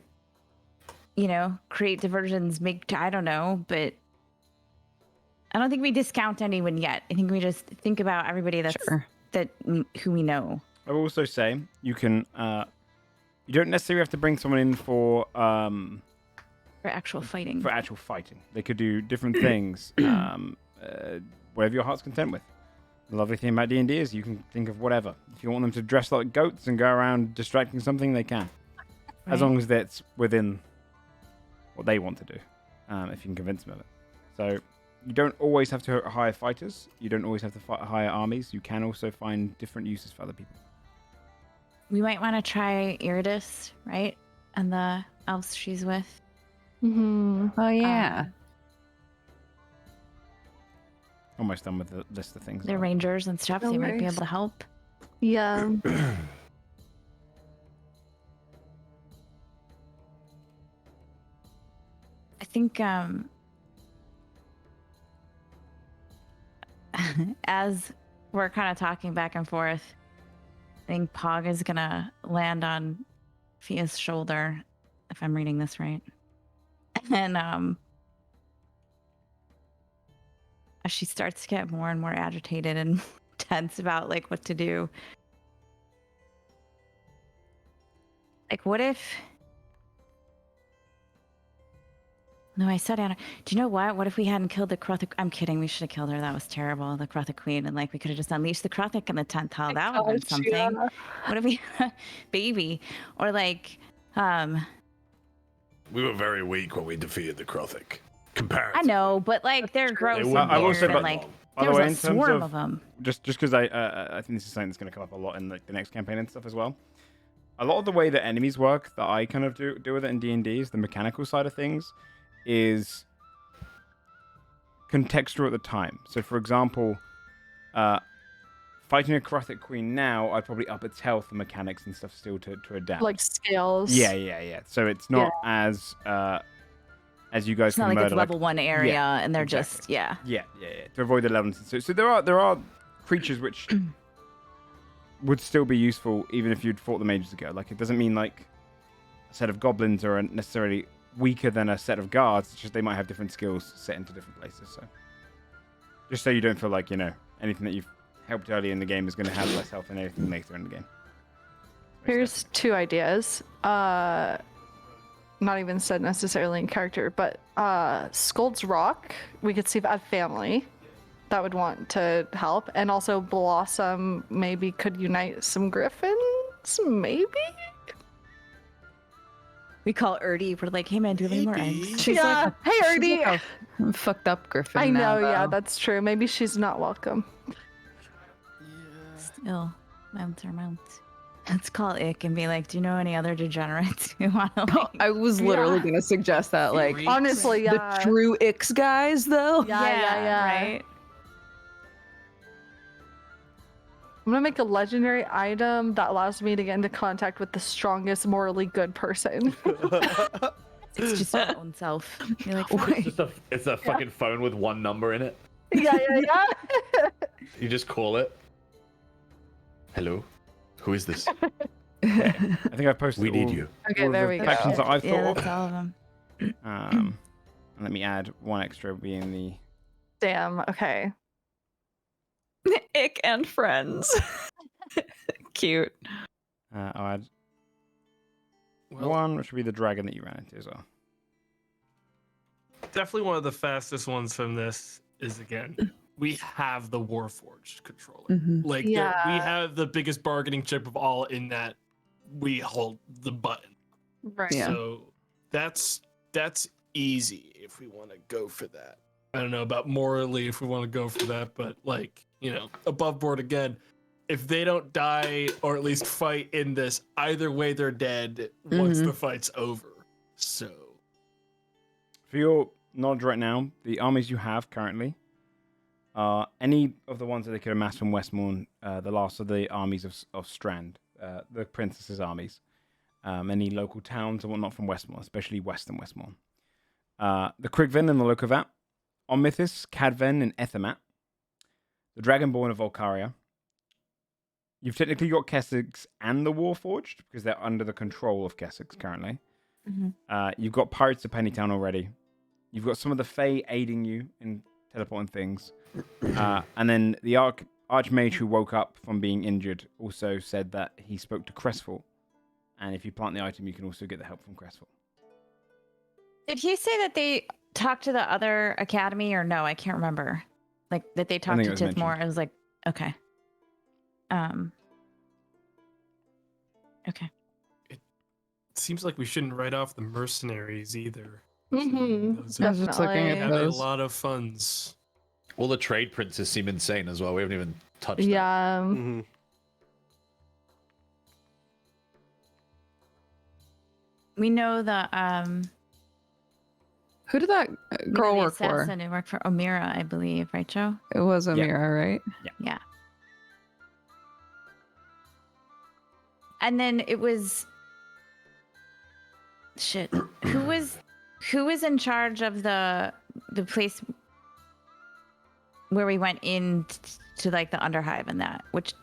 create diversions, I don't know, but I don't think we discount anyone yet. I think we just think about everybody who we know. I will also say you can. You don't necessarily have to bring someone in for actual fighting. For actual fighting, they could do different things. Whatever your heart's content with. The lovely thing about D&D is you can think of whatever. If you want them to dress like goats and go around distracting something, they can, as long as that's within what they want to do. If you can convince them of it. So you don't always have to hire fighters. You don't always have to hire armies. You can also find different uses for other people. We might want to try Iridis, right? And the elves she's with. Mm-hmm. Oh, yeah. Almost done with the list of things. They're rangers and stuff. They might be able to help. Yeah. I think as we're kind of talking back and forth, I think Pog is gonna land on Fia's shoulder, if I'm reading this right. And as she starts to get more and more agitated and tense about like what to do. Like, what if... No, I said, Anna, do you know what? What if we hadn't killed the Krothic? I'm kidding. We should have killed her. That was terrible. The Krothic Queen. And like, we could have just unleashed the Krothic in the 10th hall. That would have been something. Yeah. What if we had a baby? Or like, We were very weak when we defeated the Krothic. Comparatively. I know, but like, they're gross and I will weird say, and like, there was a swarm of them. Just because I think this is something that's going to come up a lot in the next campaign and stuff as well. A lot of the way that enemies work that I kind of do with it in D&D is the mechanical side of things is contextual at the time. So, for example, fighting a Krothic Queen now, I'd probably up its health and mechanics and stuff still to adapt. Like scales. Yeah. So it's not as you guys it's can not like murder, it's level 1 area and they're exactly. just Yeah. To avoid the levels. So there are creatures which would still be useful even if you'd fought them ages ago. Like, it doesn't mean like a set of goblins are necessarily weaker than a set of guards. It's just they might have different skills set into different places. So just so you don't feel like, anything that you've helped early in the game is going to have less health than anything later in the game. Here's two ideas. Not even said necessarily in character, but Scold's Rock, we could see if I have family that would want to help. And also Blossom maybe could unite some griffins, maybe? We call Erdy. We're like, hey man, do you have any more eggs? She's like, hey Erdy! Like a fucked up griffin. I know, now, yeah, that's true. Maybe she's not welcome. Still, mounts are mounts. Let's call Ick and be like, do you know any other degenerates who want to like... I was literally going to suggest that. Like, honestly, the true Ix guys, though. Yeah. Right? I'm going to make a legendary item that allows me to get into contact with the strongest, morally good person. It's just our own self. You're like, It's a fucking phone with one number in it. Yeah. You just call it. Hello? Who is this? I think I posted We need you. Okay, there we go. Factions that I've thought yeah, of. that's all of them. And let me add one extra being the... Damn, okay. Ick and friends. Cute. I'll add one, which would be the dragon that you ran into as well. Definitely one of the fastest ones from this is, again, we have the Warforged controller. Mm-hmm. Like, we have the biggest bargaining chip of all in that we hold the button. Right. Yeah. So that's easy if we want to go for that. I don't know about morally if we want to go for that, but like, above board again, if they don't die or at least fight in this, either way they're dead once the fight's over. So For your knowledge right now, the armies you have currently are any of the ones that they could amass from Westmorn, the last of the armies of Strand, the princesses' armies, any local towns and whatnot from Westmorn, especially western Westmorn. The Krigven and the Lokovat, Omithis, Cadven, and Ethermat, the Dragonborn of Volcaria. You've technically got Kessex and the Warforged, because they're under the control of Kessex currently. Mm-hmm. You've got Pirates of Pennytown already. You've got some of the Fae aiding you in teleporting things. And then the Archmage who woke up from being injured also said that he spoke to Crestfall. And if you plant the item, you can also get the help from Crestfall. Did he say that they talked to the other academy or no? I can't remember. Like that they talked to Tithmore. I was like, okay. Okay. It seems like we shouldn't write off the mercenaries either. Mm-hmm. I was just looking at Have a those. lot of funds. All the trade princes seem insane as well. We haven't even touched that. Yeah. Mm-hmm. We know the Who did that girl the work for? assassin who worked for Omira, I believe, right, Joe? It was Yeah. Amira, right? Yeah. And then it was shit. Who was in charge of the place where we went in to like the Underhive and that? Which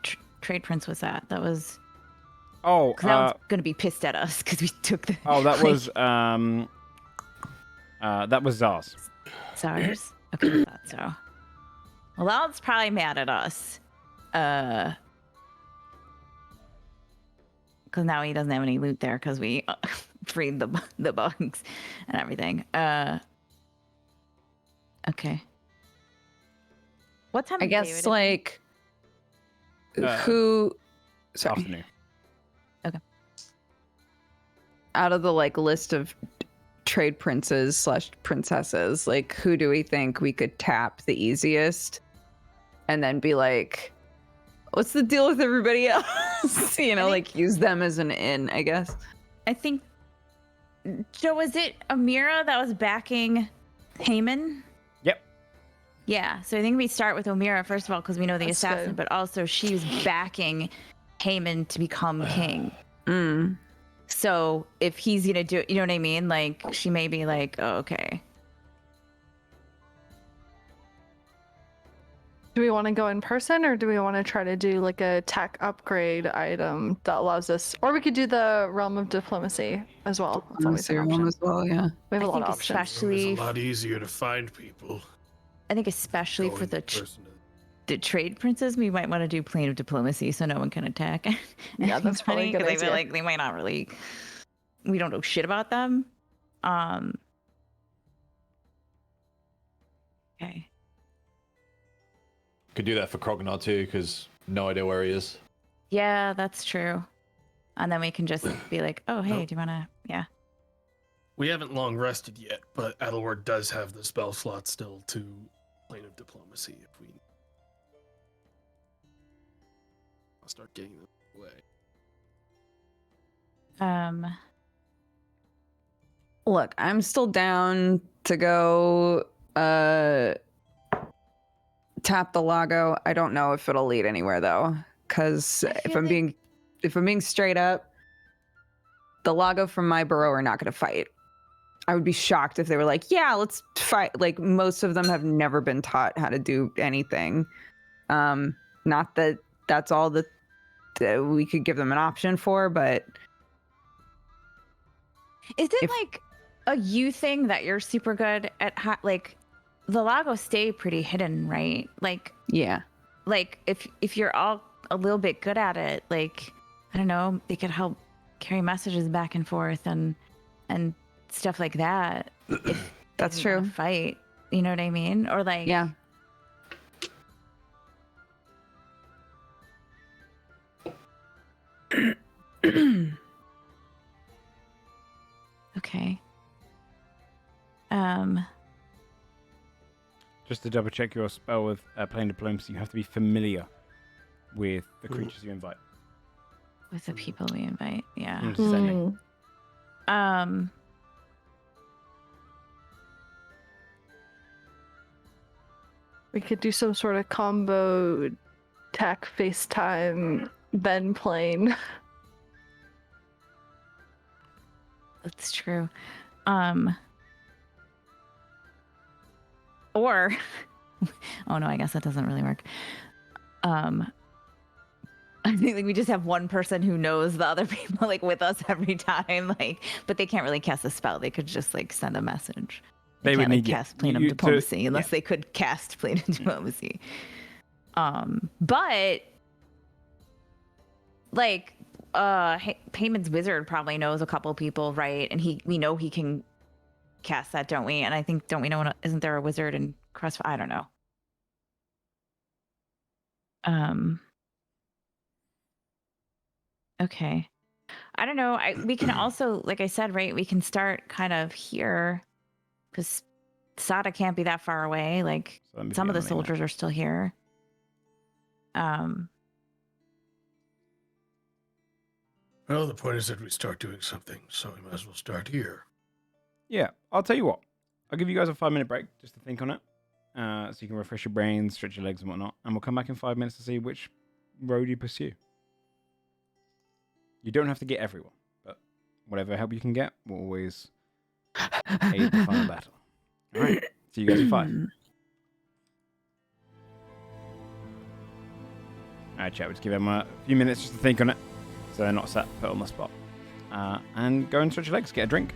trade prince was that? That was Oh, that one's gonna be pissed at us because we took the. that was Zars. Zars. Okay, I thought so. Well, that one's probably mad at us. Because now he doesn't have any loot there because we freed the bugs and everything. Okay. What time? I of day would guess it like Uh, who. Sorry. Afternoon. Out of the like list of trade princes / princesses, like who do we think we could tap the easiest and then be like, what's the deal with everybody else? You know, like use them as an in, I guess. I think. Joe, was it Amira that was backing Haman? Yep. Yeah, so I think we start with Omira first of all because we know the That's assassin, good. but also she was backing Haman to become king. Mm. So if he's gonna do it, you know what I mean? Like she may be like, oh, okay. Do we want to go in person or do we want to try to do like a tech upgrade item that allows us, or we could do the realm of diplomacy as well. That's always an option. As well, yeah. We have a I lot of think options. especially, It's a lot easier to find people. I think especially for going the in person. the trade princes, we might want to do plane of diplomacy so no one can attack. Yeah, that's probably a good 'cause I feel idea. like they might not really. We don't know shit about them. Okay. Could do that for Krognar too, because no idea where he is. Yeah, that's true. And then we can just be like, oh, hey, Nope. do you want to? Yeah. We haven't long rested yet, but Adelward does have the spell slot still to Plane of Diplomacy if we. I'll start getting them away. Look, I'm still down to go tap the Lago. I don't know if it'll lead anywhere though, because I if feel I'm being straight up, the Lago from my borough are not going to fight. I would be shocked if they were like, yeah, let's fight. Like most of them have never been taught how to do anything. Not that that's all that we could give them an option for, but Is it If- like a you thing that you're super good at? Like, the Lagos stay pretty hidden, right? Like yeah. if you're all a little bit good at it, like I don't know, they could help carry messages back and forth and stuff like that. If That's they didn't wanna true. Fight, you know what I mean? Or like, Yeah. okay. Just to double check your spell with plane diplomacy, you have to be familiar with the creatures you invite. With the people we invite, yeah. Sending. We could do some sort of combo tech FaceTime then plane. That's true. Or oh no, I guess that doesn't really work. I think like we just have one person who knows the other people like with us every time, like, but they can't really cast a spell. They could just like send a message. They would can't like, need cast Plenum Diplomacy unless they could cast Plenum Diplomacy. But like Payman's wizard probably knows a couple people, right? And we know he can cast that, don't we? And I think isn't there a wizard in Crossfire? I don't know. Okay. I don't know. We can also, like I said, right? We can start kind of here because Sada can't be that far away. Like some of the soldiers are still here. Well, the point is that we start doing something, so we might as well start here. Yeah, I'll tell you what. I'll give you guys a 5-minute break just to think on it, so you can refresh your brains, stretch your legs, and whatnot. And we'll come back in 5 minutes to see which road you pursue. You don't have to get everyone, but whatever help you can get will always aid the final battle. All right, see you guys in 5. All right, chat. We'll just give them a few minutes just to think on it, so they're not put on the spot. And go and stretch your legs, get a drink.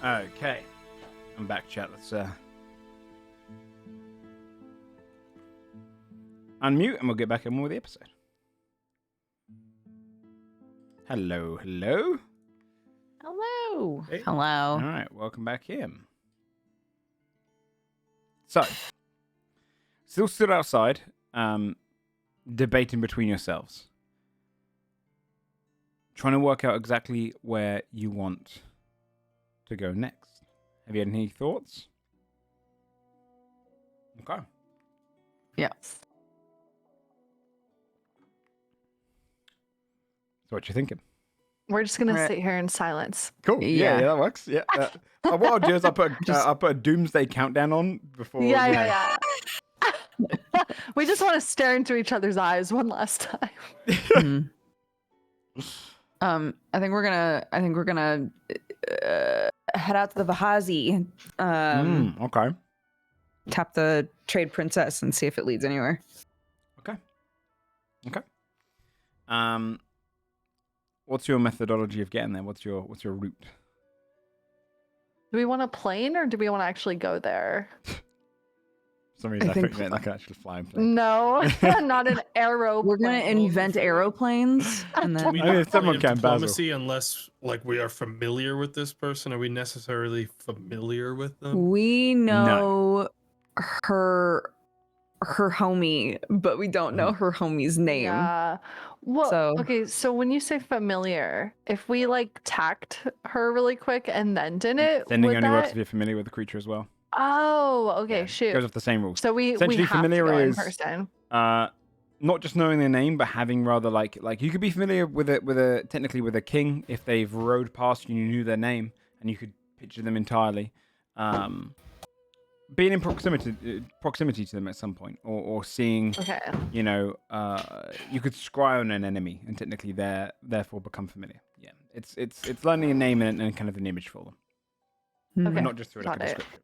Okay. I'm back, chat. Let's unmute and we'll get back in with the episode. Hello, hello. Hello. Hey. Hello. All right, welcome back in. So, still stood outside, debating between yourselves. Trying to work out exactly where you want to go next. Have you had any thoughts? Okay. Yeah. So what you thinking? We're just gonna Right. sit here in silence. Cool. Yeah, Yeah. that works. Yeah. What I'll do is I'll put a doomsday countdown on before. Yeah, you know. yeah. We just want to stare into each other's eyes one last time. Mhm. I think we're gonna head out to the Vahazi. Okay. Tap the trade princess and see if it leads anywhere. Okay. What's your methodology of getting there? What's your route? Do we want a plane or do we want to actually go there? For some reason, I I think- think I can actually fly and plane. No, not an aeroplane. We're gonna invent aeroplanes and Do then we I mean, not someone play can, diplomacy unless like we are familiar with this person? Are we necessarily familiar with them? we know her homie, but we don't know her homie's name. Yeah. Well, So- okay, so when you say familiar, if we like tacked her really quick and then did it, Sending would only works that... if you're familiar with the creature as well. Oh, okay, Yeah, shoot. Goes off the same rules. So we Essentially, have to familiar go in is- person. Not just knowing their name, but having rather like you could be familiar with a technically with a king if they've rode past you and you knew their name and you could picture them entirely. Being in proximity to them at some point, or seeing, Okay. you know, you could scry on an enemy and technically therefore become familiar. Yeah, it's learning a name and kind of an image for them, Mhm. Okay. not just through like a got it. description.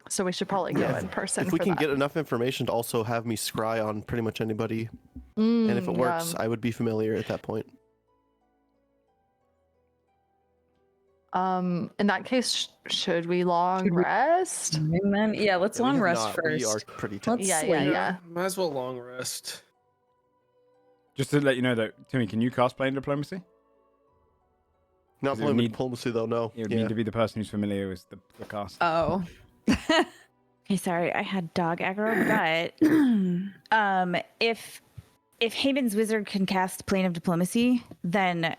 So we should probably go Yeah, in person. If we for can that. get enough information to also have me scry on pretty much anybody, and if it works, I would be familiar at that point. In that case, should we long Should we- rest? And then let's Yeah, we long have rest not- first. We are pretty Let's tense. Yeah, sleep. yeah. Might as well long rest. Just to let you know that, Timmy, can you cast plane diplomacy? Not Does it playing with need- diplomacy though. No. It would Yeah. need to be the person who's familiar with the cast. Oh. Okay, sorry, I had dog aggro, but if Haman's wizard can cast Plane of Diplomacy, then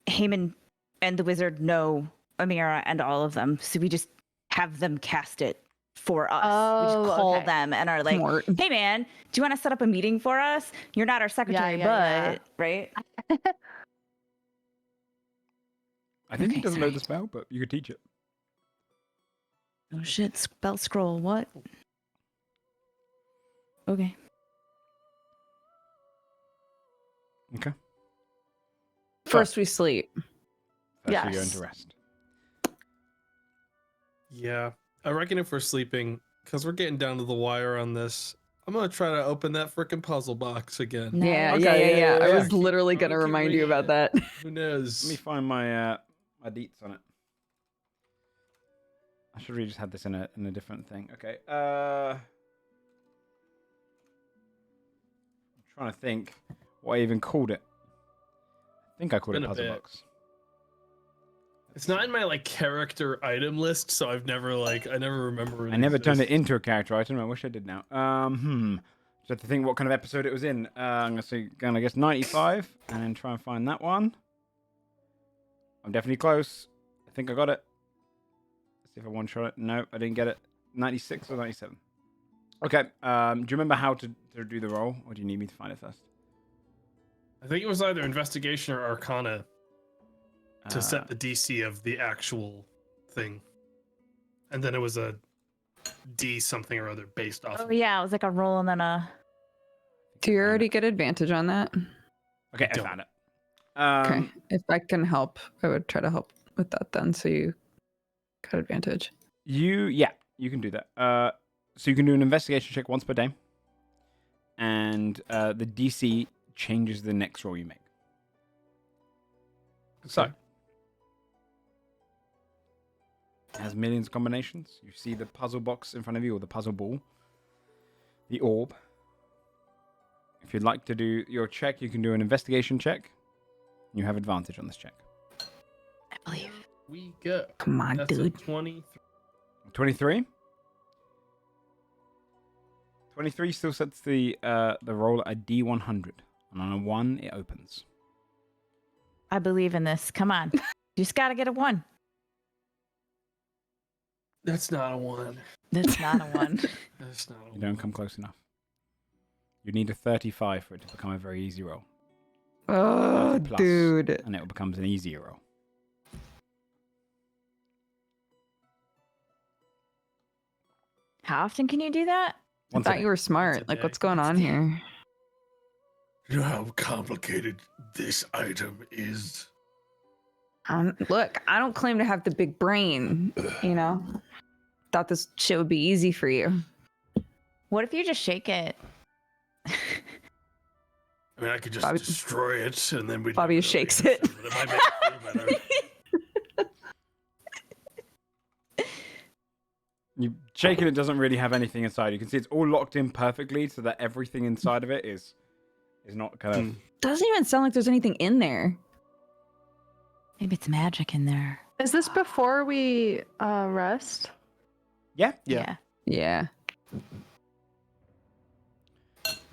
Haman and the wizard know Amira and all of them, so we just have them cast it for us. We Oh, just call okay. them and are like, Smart. "Hey, man, do you want to set up a meeting for us? You're not our secretary, yeah. but right." I think he Okay, doesn't know sorry. the spell, but you could teach it. Oh shit! Spell scroll. What? Okay. Okay. First we sleep. First we go Yes. into rest. Yeah, I reckon if we're sleeping, because we're getting down to the wire on this, I'm gonna try to open that freaking puzzle box again. Yeah, Okay, yeah. I yeah. was literally gonna Keep remind you reading about it. that. Who knows? Let me find my my deets on it. I should really just had this in a different thing. Okay. I'm trying to think what I even called it. I think I called Been it a puzzle bit. box. It's not in my like character item list, so I've never I never remember. I never turned it into a character item. I wish I did now. Just have to think what kind of episode it was in. I'm gonna guess 95, and then try and find that one. I'm definitely close. I think I got it. Let's see if I one shot it. No, I didn't get it. 96 or 97. Okay. Do you remember how to do the roll, or do you need me to find it first? I think it was either investigation or arcana to Uh, set the DC of the actual thing, and then it was a D something or other based off. Oh of yeah, it was like a roll and then a. Do you already get advantage on that? Okay, I don't. found it. Okay. If I can help, I would try to help with that then, so you got advantage. You can do that. So you can do an investigation check once per day, and the DC changes the next roll you make. So, Okay. It has millions of combinations. You see the puzzle box in front of you, or the puzzle ball, the orb. If you'd like to do your check, you can do an investigation check. You have advantage on this check. I believe. We go. Come on, That's dude. a 23. 23? 23 still sets the roll at a D100. And on a 1, it opens. I believe in this. Come on. You just got to get a 1. That's not a 1. That's not a 1. That's not a 1. You don't come close enough. You need a 35 for it to become a very easy roll. Oh, Plus, dude. And it becomes an easier roll. How often can you do that? I Once a thought day. you were smart. Like, what's going on here? You know how complicated this item is? Look, I don't claim to have the big brain, you know? Thought this shit would be easy for you. What if you just shake it? I mean, I could just Bobby- destroy it and then we. Bobby shakes it. But it might make it feel better. You shake it, it doesn't really have anything inside. You can see it's all locked in perfectly so that everything inside of it is not kind of... Doesn't even sound like there's anything in there. Maybe it's magic in there. Is this before we rest? Yeah. Yeah. Yeah.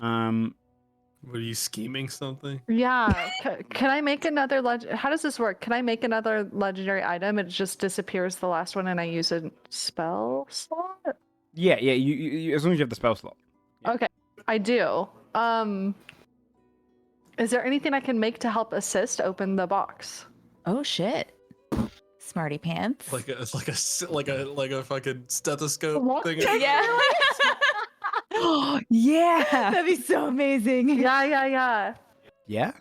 What are you scheming something? Yeah. Can I make another How does this work? Can I make another legendary item? It just disappears the last one, and I use a spell slot. Yeah. You as long as you have the spell slot. Yeah. Okay, I do. Is there anything I can make to help assist open the box? Oh shit. Smarty pants. It's like a fucking stethoscope What? thing. Yeah. Yeah. That'd be so amazing. Yeah. Yeah.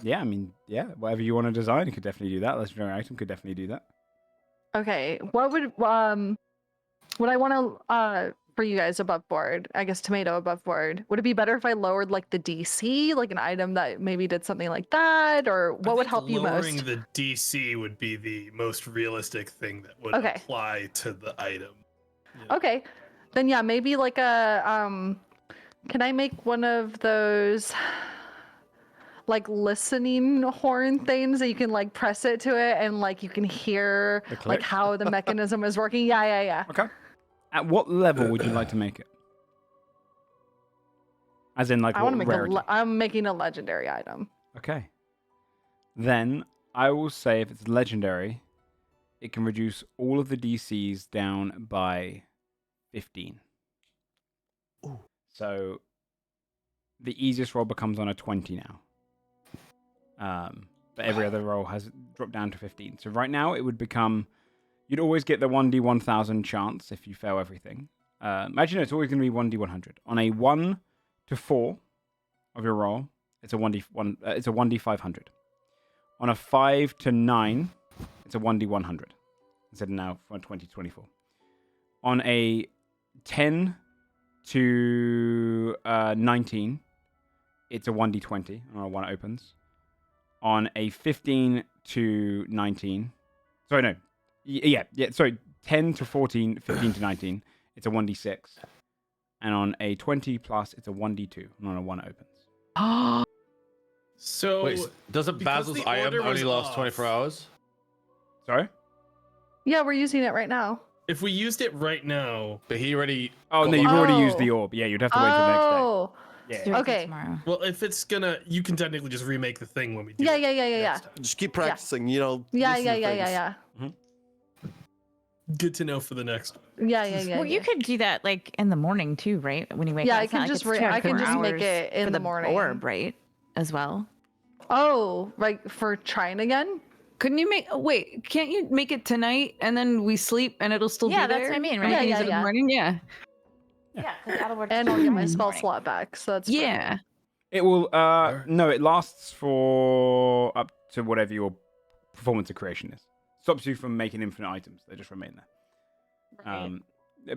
Yeah, I mean, yeah, whatever you want to design, you could definitely do that. Legendary item could definitely do that. Okay. What would I want to for you guys above board? I guess tomato above board. Would it be better if I lowered like the DC, like an item that maybe did something like that, or what would help you lowering most? the DC would be the most realistic thing that would Okay. apply to the item. Okay. Then yeah, maybe like a can I make one of those like listening horn things that you can like press it to it and like you can hear The like click? how the mechanism is working? Yeah. Okay. At what level would you like to make it? As in, like, I what want to make rarity? I'm making a legendary item. Okay. Then I will say if it's legendary, it can reduce all of the DCs down by 15. Ooh. So the easiest roll becomes on a 20 now. But every other roll has dropped down to 15. So right now it would become, you'd always get the 1d1000 chance if you fail everything. Actually, no, it's always going to be 1d100. On a 1 to 4 of your roll, it's a 1d500. On a 5 to 9, it's a 1d100 instead of now for 20 to 24. On a 10 to 19, it's a 1d20 on a 1 it opens. On a 15 to 19, sorry, no. Yeah, sorry, 10 to 14, 15 to 19, it's a 1d6. And on a 20 plus, it's a 1d2. And on a 1 it opens. So Wait, doesn't because Basil's the item order was only last off- 24 hours? Sorry? Yeah, we're using it right now. if we used it right now, But he already. Oh, no, got you've one. already used Oh. the orb. Yeah, you'd have to wait for the next Oh. day. Do Yeah. it Okay. Tomorrow. well, if it's gonna, you can technically just remake the thing when we do. Yeah, it yeah. next time. Just keep practicing, you know. Yeah. listen to things. Good to know for the next. Yeah. Well, you could do that like in the morning too, right? When you wake Yeah, up. I It's not can like just it's I can 24 just make hours it in for the morning. orb, right? As well. Oh, like for trying again? Couldn't you wait, can't you make it tonight and then we sleep and it'll still Yeah, be there? that's what I mean, And right? we can Yeah, use it in the yeah. morning? Yeah. Yeah, that'll work. And I'll get my spell slot back. So that's fine. Yeah. It will, no, it lasts for up to whatever your performance of creation is. Stops you from making infinite items. They just remain there.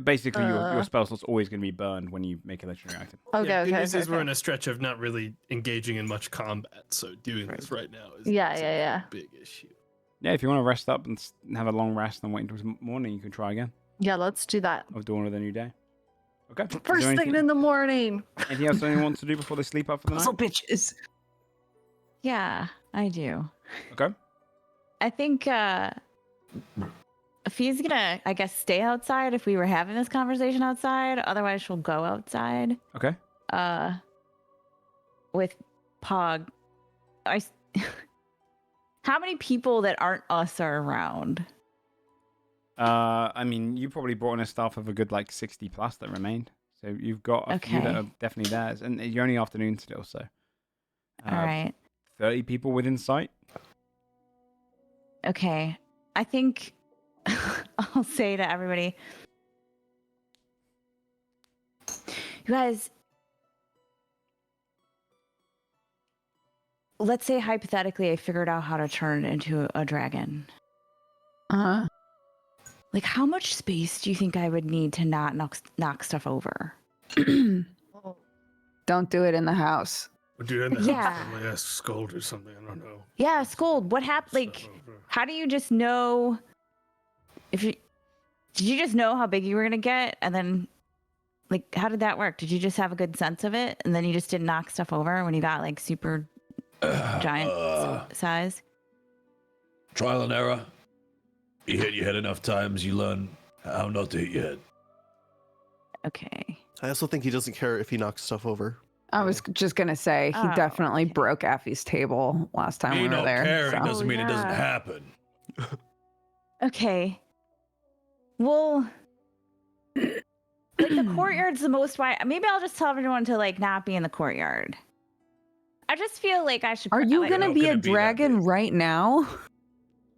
Basically, your spell slot's always going to be burned when you make a legendary item. Okay, Yeah, good okay. news is we're okay. in a stretch of not really engaging in much combat, so doing this right now is Yeah, is yeah, a yeah. big issue. Yeah, if you want to rest up and have a long rest and wait until morning, you can try again. Yeah, let's do that. Of dawn of the new day. Okay. Is there First thing anything, in the morning. anything else anyone wants to do before they sleep up for the night? bitches. Yeah, I do. Okay. I think Fia's gonna, I guess, stay outside if we were having this conversation outside. Otherwise, she'll go outside. Okay. With Pog. How many people that aren't us are around? I mean, you probably brought in a staff of a good 60 plus that remained. So you've got a few that are definitely theirs, and you're only afternoon still, so. All right. 30 people within sight. Okay. I think I'll say to everybody, you guys, let's say hypothetically I figured out how to turn it into a dragon. Uh-huh. How much space do you think I would need to not knock stuff over? Don't do it in the house. Would you in the Yeah. house probably ask Scold or something? I don't know. Yeah, Scold. What happened? Stuff over. How do you just know did you just know how big you were gonna get, and then how did that work? Did you just have a good sense of it, and then you just didn't knock stuff over when you got super giant size? Trial and error. You hit your head enough times, you learn how not to hit your head. Okay. I also think he doesn't care if he knocks stuff over. I was just gonna say he Oh, definitely broke Affy's table last time Me we were not there. caring so- doesn't mean it doesn't yeah. happen. Okay. Well, the courtyard's the most wide. Maybe I'll just tell everyone to not be in the courtyard. I just feel like I should. Are you like, gonna not be gonna a be that dragon big. right now?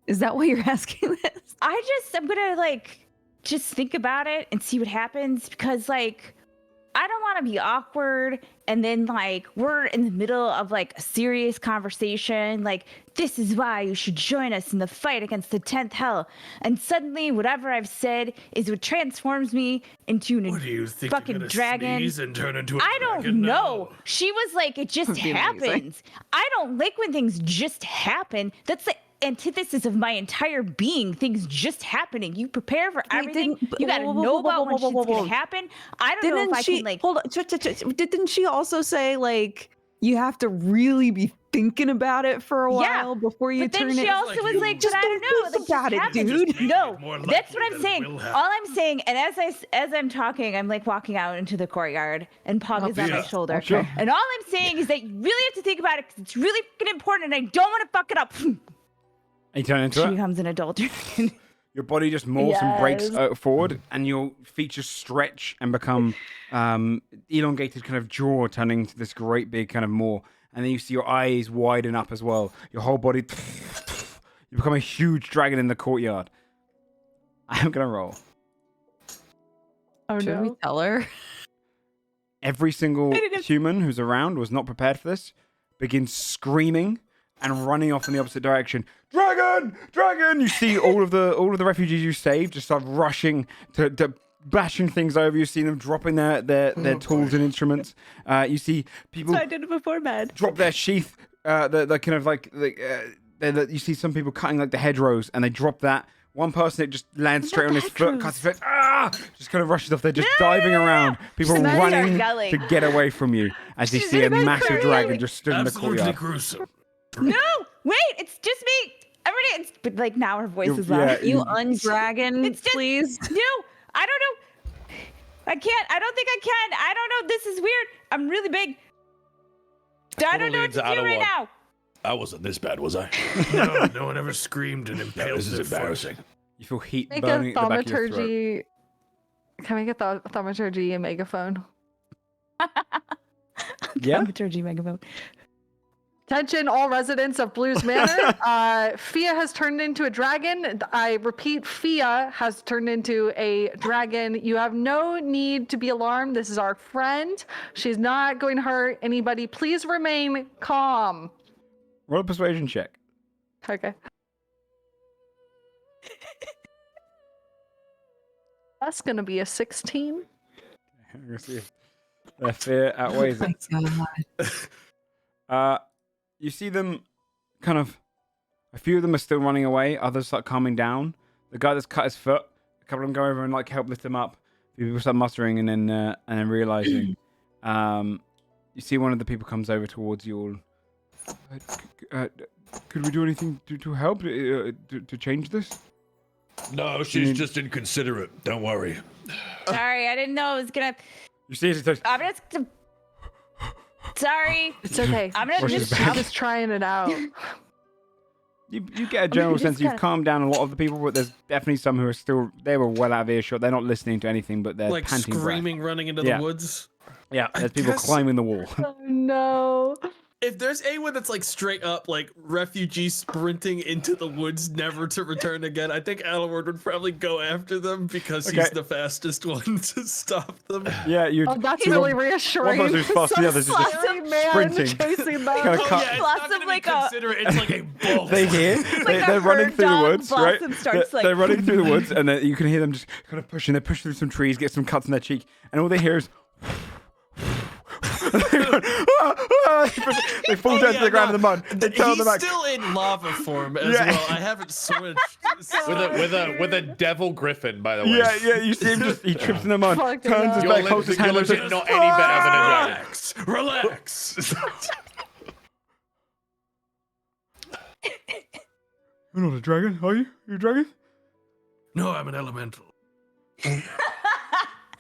Is that why you're asking this? I'm gonna just think about it and see what happens, because I don't want to be awkward and then we're in the middle of a serious conversation, this is why you should join us in the fight against the 10th hell, and suddenly whatever I've said is what transforms me into What do you think? fucking you're gonna dragon. sneeze and turn into a I dragon don't know. now? She was it just Would be amazing. happens. I don't like when things just happen. That's the antithesis of my entire being. Things just happening. You prepare for everything. You gotta know about when shit's gonna happen. I don't know if I can hold on? Didn't she also say you have to really be thinking about it for a Yeah, while before you but then turn she it? also was you but just I don't don't know. think about it, happens. dude. No, More that's what likely I'm than saying. will happen. All I'm saying, and as I'm talking, I'm walking out into the courtyard, and Pog is on my yeah. shoulder. Okay. And all I'm saying is that you really have to think about it, because it's really fucking important, and I don't want to fuck it up. And you turn into She it. becomes an adult dragon. Your body just morphs and breaks Yes. forward, and your features stretch and become elongated kind of jaw, turning to this great big kind of maw. And then you see your eyes widen up as well. Your whole body, you become a huge dragon in the courtyard. I'm gonna roll. Oh Should we no. tell her? Every single human who's around was not prepared for this. Begins screaming and running off in the opposite direction. Dragon! Dragon! You see all of the refugees you saved just start rushing to bashing things over. You see them dropping their tools and instruments. You see people I did it before bed. drop their sheath. The kind of you see some people cutting the hedgerows, and they drop that. One person, it just lands straight on his foot, cuts his foot. Ah! Just kind of rushes off. They're just diving around. People She's gonna start running yelling. to get away from you as you see a massive dragon just stood in the Absolutely courtyard. gruesome. No, wait, it's just me. Everybody, but now her voice You're- is loud. yeah, You undragon, It's just- please. No, I don't know. I can't. I don't think I can. I don't know. This is weird. I'm really big. I don't know what to do right now. I wasn't this bad, was I? No, no one ever screamed and impaled. This is embarrassing. You feel heat Make burning a at the back of your throat. thaumaturgy. Can we get the thaumaturgy and megaphone? Yeah? Thaumaturgy megaphone. Attention, all residents of Blues Manor. Fia has turned into a dragon. I repeat, Fia has turned into a dragon. You have no need to be alarmed. This is our friend. She's not going to hurt anybody. Please remain calm. Roll a persuasion check. Okay. That's going to be a 16. I'm gonna see if their fear outweighs it. You see them kind of A few of them are still running away. Others start calming down. The guy that's cut his foot, a couple of them go over and like help lift him up. A few people start mustering and then realizing. You see one of the people comes over towards you all. Could we do anything to help to change this? No, she's just inconsiderate. Don't worry. Sorry, I didn't know I was gonna. You see, I'm just. Sorry. It's okay. I'm gonna She's just trying it out. You get a general sense you've calmed down a lot of the people, but there's definitely some who are still. They were well out of earshot. They're not listening to anything, but they're Like panting screaming, breath. running into the woods. Yeah, there's people climbing the wall. Oh, no. If there's anyone that's like straight up like refugee sprinting into the woods never to return again, I think Adelward would probably go after them because he's the fastest one to stop them. Yeah, you. Oh, that's really reassuring. One person's fast, the other's just Scary man sprinting. chasing them. Kind of cut. Yeah, it's Blossom not gonna like be a- considerate. It's like a bolt. They hear. They're running through the dog, woods, right? Blossom starts, They're like- running through the woods, and then you can hear them just kind of pushing. They push through some trees, get some cuts in their cheek, and all they hear is. They fall down to the ground in the mud. They turn He's them back. still in lava form as Yeah. well. I haven't switched. with a devil griffin, by the way. Yeah, you see him he trips in the mud, Fucking turns his hell. back, holds his hand, You're and legit says, not any better than a dragon. Relax. "You're not a dragon, are you? You're a dragon? No, I'm an elemental. Is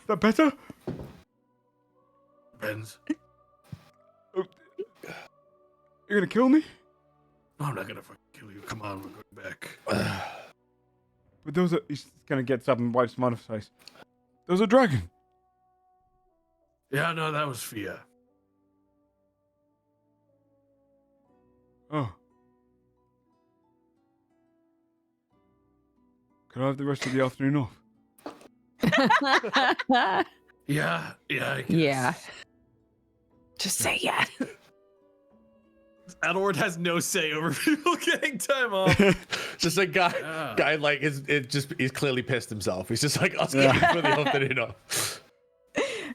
that better?" Depends. "You're gonna kill me?" No, I'm not gonna fucking kill you. Come on, we're going back. But those are. He kind of gets up and wipes mud off his face. There's a dragon. Yeah, no, that was Fia. Oh. Could I have the rest of the afternoon off? Yeah, I guess. Yeah. Just say yeah. Adelward has no say over people getting time off. Just a guy Yeah. like he's clearly pissed himself. He's just like, I'll Yeah. skip for the afternoon off.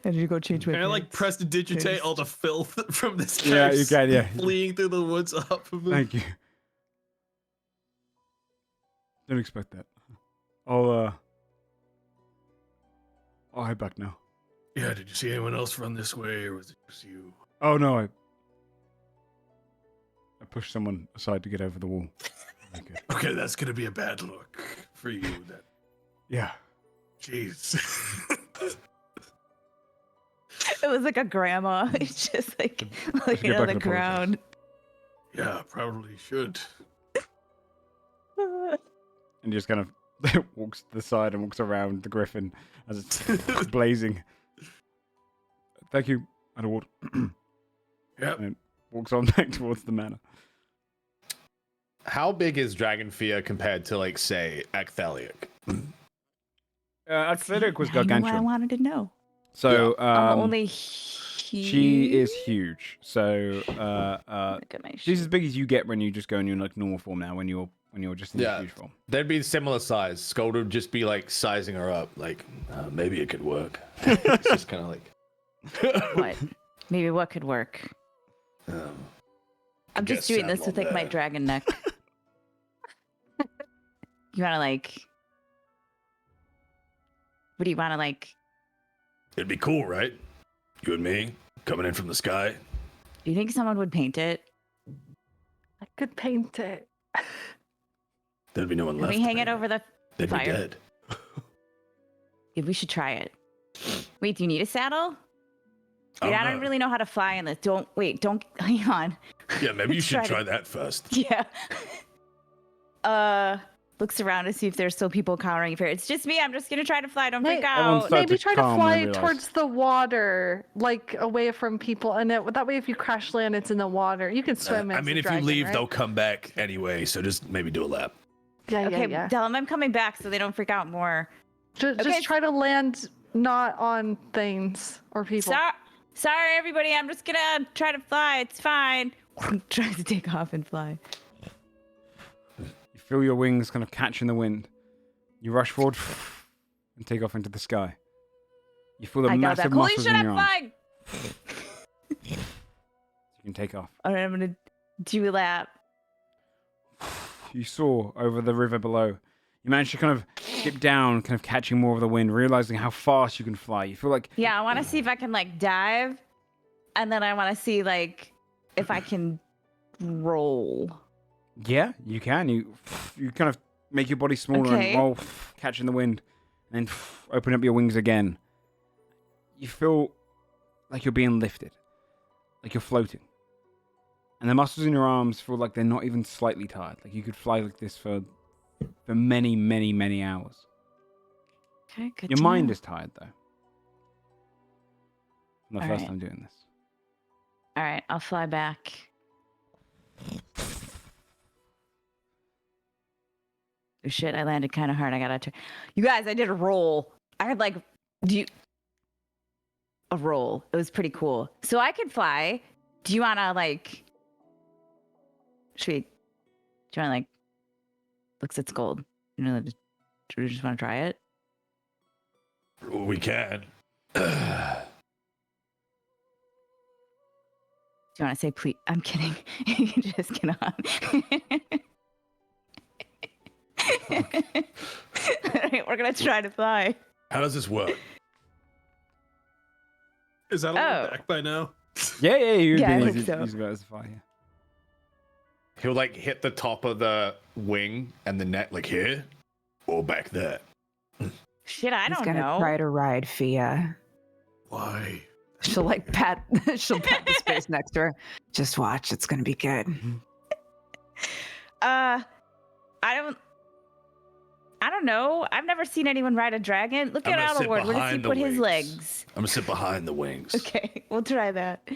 And you go change my Can I like press to digitate all the filth from this guy Yeah, you can, yeah. fleeing through the woods up of him? Thank you. Didn't expect that. I'll head back now. Yeah, did you see anyone else run this way, or was it just you? Oh no, I pushed someone aside to get over the wall. Okay. Okay, that's gonna be a bad look for you then. Yeah. Jeez. It was like a grandma. It's just like looking get on back the and apologize. ground. Yeah, probably should. And just kind of walks to the side and walks around the griffin as it's blazing. Thank you, Adeward. Yep. And walks on back towards the manor. How big is Dragon Fear compared to, like, say, Acthalic? Athletic was I knew what I gargantuan. wanted to know. So Only she is huge. So Look at my she's as big as you get when you just go in your like normal form now. When you're just in your huge form. They'd be similar size. Scold would just be, like, sizing her up. Like, maybe it could work. It's just kind of like... what? Maybe what could work? I'm just guess doing this I'm with on like my that. dragon neck. You wanna like? What do you wanna like? It'd be cool, right? You and me coming in from the sky. Do you think someone would paint it? I could paint it. There'd be no one Can left. we hang it maybe. over the They'd be fire? dead. Yeah, we should try it. Wait, do you need a saddle? Wait, I don't know. really know how to fly in this. Don't hang on. Yeah, maybe you Let's should try try to- that first. Yeah. Looks around to see if there's still people cowering fear. It's just me. I'm just gonna try to fly. Don't freak Everyone's out. start Maybe to try to calm and fly realize. towards the water, like away from people, and that way, if you crash land, it's in the water. You can swim. I as mean, a if dragon, you leave, right? they'll come back anyway. So just maybe do a lap. Yeah, Okay, yeah. tell them I'm coming back so they don't freak out more. Just Okay. try to land not on things or people. Sorry, everybody. I'm just gonna try to fly. It's fine. Tries to take off and fly. You feel your wings kind of catching the wind. You rush forward and take off into the sky. You feel the I got massive that. Holy muscles shit, in your I'm arms. flying. You can take off. All right, I'm gonna do a lap. you soar over the river below. You manage to kind of dip down, kind of catching more of the wind, realizing how fast you can fly. You feel like... Yeah, I want to see if I can, like, dive. And then I want to see, like, if I can roll. Yeah, you can. You kind of make your body smaller and roll, catching the wind. And then open up your wings again. You feel like you're being lifted. Like you're floating. And the muscles in your arms feel like they're not even slightly tired. Like you could fly like this for many, many, many hours. Okay, good. Your mind is tired, though. From the All first right. time doing this. All right, I'll fly back. Oh, shit, I landed kind of hard. I gotta turn. You guys, I did a roll. I had like, a roll. It was pretty cool. So I could fly. Do you wanna like? Do you wanna like? Looks it's gold. You know, do you just want to try it? We can. Do you want to say please? I'm kidding. You can just get on. All right, we're gonna try to fly. How does this work? Is that all back by now? Yeah, you'd Yeah, I be think easy so. to go as a fly, yeah. He'll like hit the top of the wing and the net like here or back there. Shit, I He's don't gonna know. try to ride Fia. Why? She'll like pat the space next to her. Just watch, it's gonna be good. I don't know. I've never seen anyone ride a dragon. Look I'm at gonna sit Adelward. Where does he behind the put his wings. legs? I'm gonna sit behind the wings. Okay, we'll try that.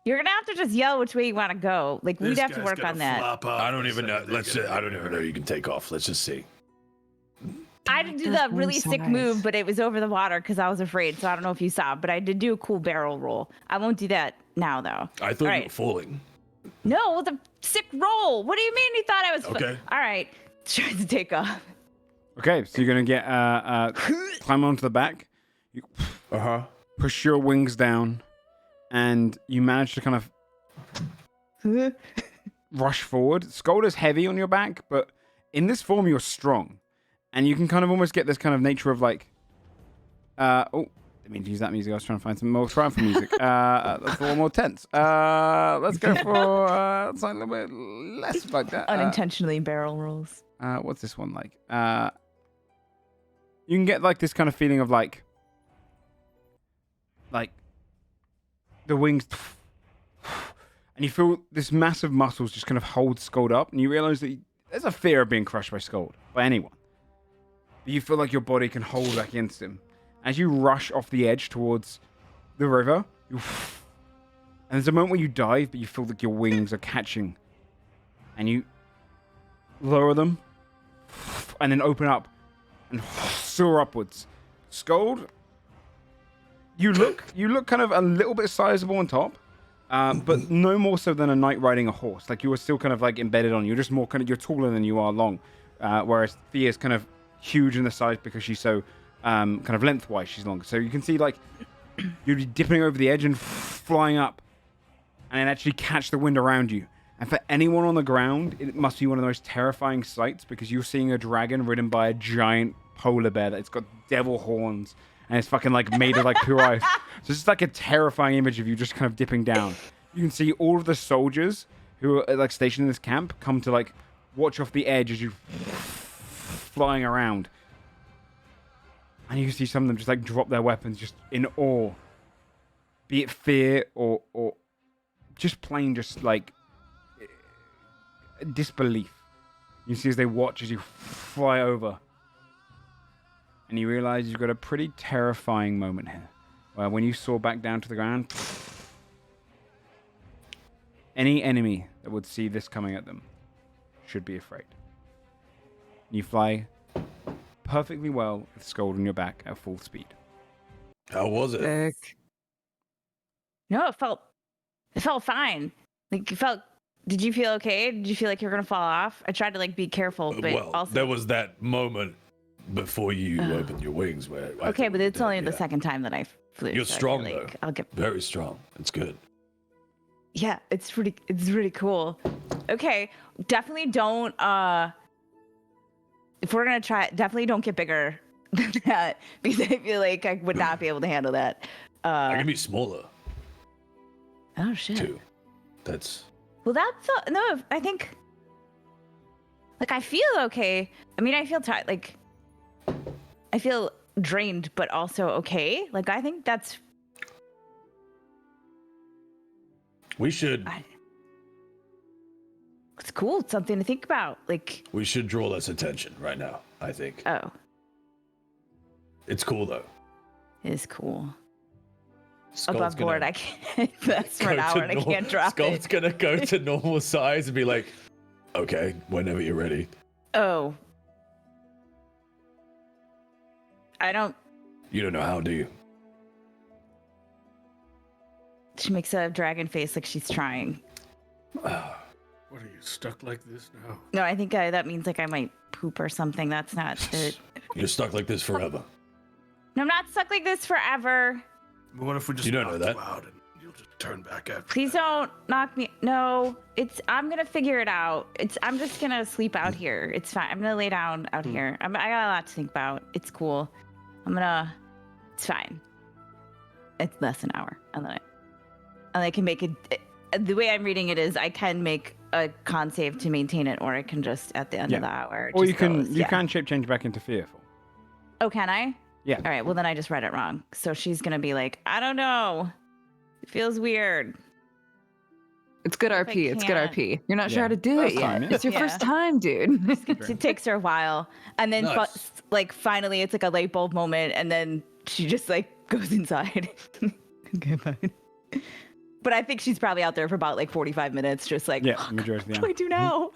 You're gonna have to just yell which way you want to go. Like we'd This have to guy's work gonna on that. flop off I don't the even know. second they Let's. get I don't even know. You can take off. Let's just see. I did do that really sick move, but it was over the water because I was afraid. So I don't know if you saw, but I did do a cool barrel roll. I won't do that now though. I thought All you right. were falling. No, the sick roll. What do you mean you thought I was? Okay. All right, try to take off. Okay, so you're going to get climb onto the back. You push your wings down, and you manage to kind of rush forward. Scold is heavy on your back, but in this form, you're strong. And you can kind of almost get this kind of nature of like... I mean, to use that music, I was trying to find some more triumphant music. That's a little more tense. Let's go for something a little bit less like that. Unintentionally barrel rolls. What's this one like? You can get like this kind of feeling of like the wings, and you feel this massive muscles just kind of hold Scold up, and you realize that there's a fear of being crushed by Scold, by anyone. But you feel like your body can hold back against him. As you rush off the edge towards the river, and there's a moment where you dive, but you feel like your wings are catching, and you lower them, and then open up and soar upwards. Scold, you look kind of a little bit sizable on top, but no more so than a knight riding a horse. Like you are still kind of like embedded on. You're just more kind of, you're taller than you are long. Whereas Thea is kind of huge in the size because she's so kind of lengthwise she's longer. So you can see like you'd be dipping over the edge and flying up, and then actually catch the wind around you. And for anyone on the ground, it must be one of the most terrifying sights because you're seeing a dragon ridden by a giant polar bear that's got devil horns and it's fucking like made of like pure ice. So it's just like a terrifying image of you just kind of dipping down. You can see all of the soldiers who are like stationed in this camp come to like watch off the edge as you flying around. And you can see some of them just like drop their weapons just in awe. Be it fear or just plain just like disbelief. You see as they watch as you fly over. And you realize you've got a pretty terrifying moment here. Where when you soar back down to the ground, any enemy that would see this coming at them should be afraid. You fly perfectly well with Scold on your back at full speed. How was it? Sick. No, it felt fine. Like did you feel okay? Did you feel like you're gonna fall off? I tried to like be careful, but Well, also there was that moment before you opened your wings where. I okay, thought but you it's did, only the yeah. second time that I flew. You're so I strong feel like though. I'll get Very strong. It's good. yeah. It's really cool. Okay. Definitely don't. If we're gonna try, definitely don't get bigger than that because I feel like I would not be able to handle that. I can be smaller Oh shit. too. That's Well, that's no. I think. Like I feel okay. I mean, I feel tired. Like I feel drained, but also okay. Like I think that's. we should It's cool. It's something to think about. Like. we should draw less attention right now. I think Oh, it's cool though. it is cool. Skull's Above board, gonna I can't. That's for go an hour, to and I nor- can't drop Skull's it. gonna go to normal size and be like, okay, whenever you're ready. Oh. I don't. You don't know how, do you? She makes a dragon face like she's trying. What are you stuck like this now? No, I think that means like I might poop or something. That's not it. You're stuck like this forever. No, I'm not stuck like this forever. What if we just You don't know knock that. you out and you'll just turn back after? Please don't knock me. No, I'm gonna figure it out. I'm just gonna sleep out here. It's fine. I'm gonna lay down out here. I got a lot to think about. It's cool. It's fine. It's less than an hour, and I can make it. The way I'm reading it is, I can make a con save to maintain it, or I can just at the end of the hour. Or just you go, can shape change back into fearful. Oh, can I? Yeah. All right. Well, then I just read it wrong. So she's gonna be like, I don't know. It feels weird. It's good RP. It's good can't. RP. You're not sure Yeah. how to do First it time, yet. yeah. It's your Yeah. first time, dude. It takes her a while, and then Nice. finally it's like a light bulb moment, and then she just like goes inside. Okay, fine. But I think she's probably out there for about like 45 minutes, just like, Yeah, majority of the what do I do now?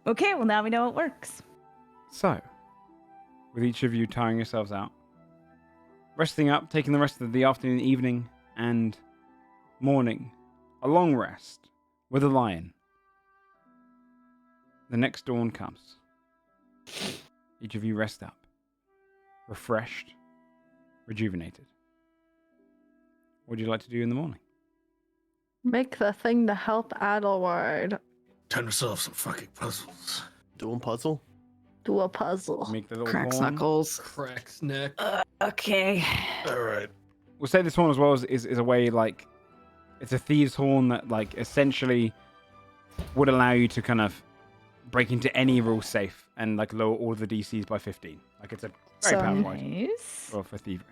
Okay, well now we know it works. So, with each of you tiring yourselves out, resting up, taking the rest of the afternoon, evening, and morning, a long rest with a lion. The next dawn comes. Each of you rest up, refreshed, rejuvenated. What would you like to do in the morning? Make the thing to help Adelward. Time to solve some fucking puzzles. Doing puzzle. Do a puzzle. Make the little Cracks horn. knuckles. Cracks neck. Okay. All right. We'll say this horn as well is a way like it's a thieves' horn that like essentially would allow you to kind of break into any rule safe and like lower all the DCs by 15. Like it's a very So powerful item Nice. for thievery.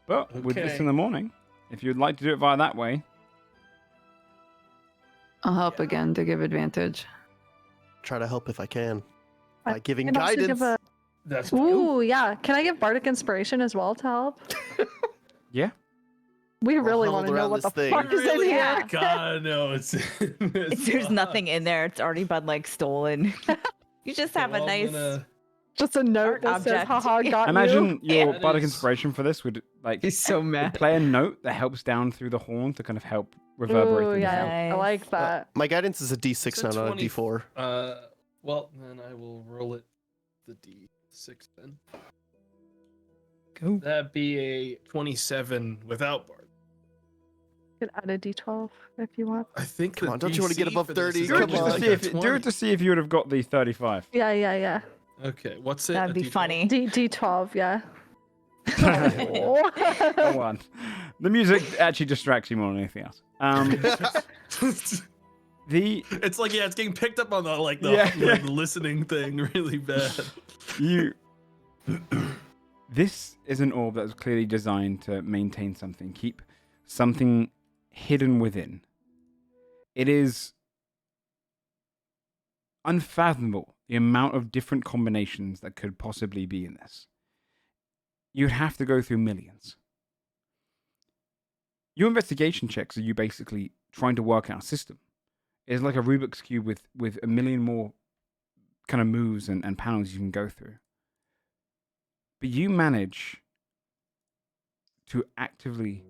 But with this Okay. in the morning, if you'd like to do it via that way, I'll help again to give advantage. Try to help if I can. I By giving can also guidance. give a- That's Ooh, yeah. Can I give Bardic Inspiration as well to help? yeah. We really huddled want to know around what the this thing. fuck is in Really? here. God, no, There's nothing in there. It's already been like stolen. You just have a nice. Just a note that says, object. haha, got Imagine you. your That bardic is- inspiration for this would like He's so mad. play a note that helps down through the horn to kind of help reverberate Ooh, things yeah. out. I like that. My guidance is a D6 It's a now, not a 20 D4. Well, then I will roll it the D6 then. Go. That'd be a 27 without Bard. You could add a D12 if you want. I think. Come the on, don't you wanna get DC above for this 30? is Do it, Come just on. to see if, do it to see if you would have got the 35. Yeah, yeah, yeah. Okay, what's it? That'd A be D12? funny. D12, yeah. Go on. The music actually distracts you more than anything else. The It's like it's getting picked up on the Yeah. the listening thing really bad. you. This is an orb that was clearly designed to maintain something, keep something hidden within. It is unfathomable the amount of different combinations that could possibly be in this. You'd have to go through millions. Your investigation checks are you basically trying to work out a system. It's like a Rubik's Cube with a million more kind of moves and panels you can go through. But you manage to actively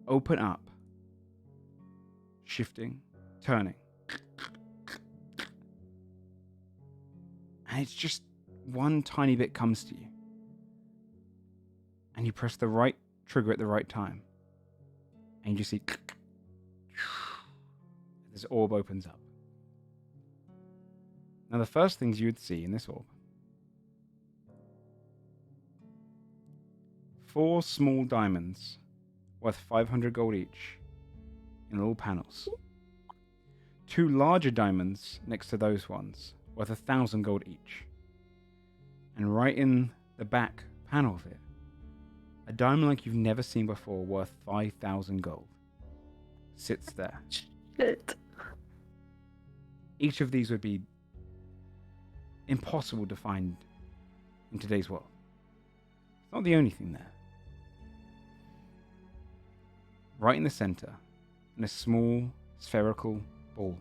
open up, shifting, turning. And it's just one tiny bit comes to you. And you press the right trigger at the right time. And you just see this orb opens up. Now the first things you would see in this orb: 4 small diamonds worth 500 gold each in little panels. 2 larger diamonds next to those ones worth 1,000 gold each. And right in the back panel of it, a diamond like you've never seen before worth 5,000 gold sits there. Shit. Each of these would be impossible to find in today's world. It's not the only thing there. Right in the center, in a small spherical ball,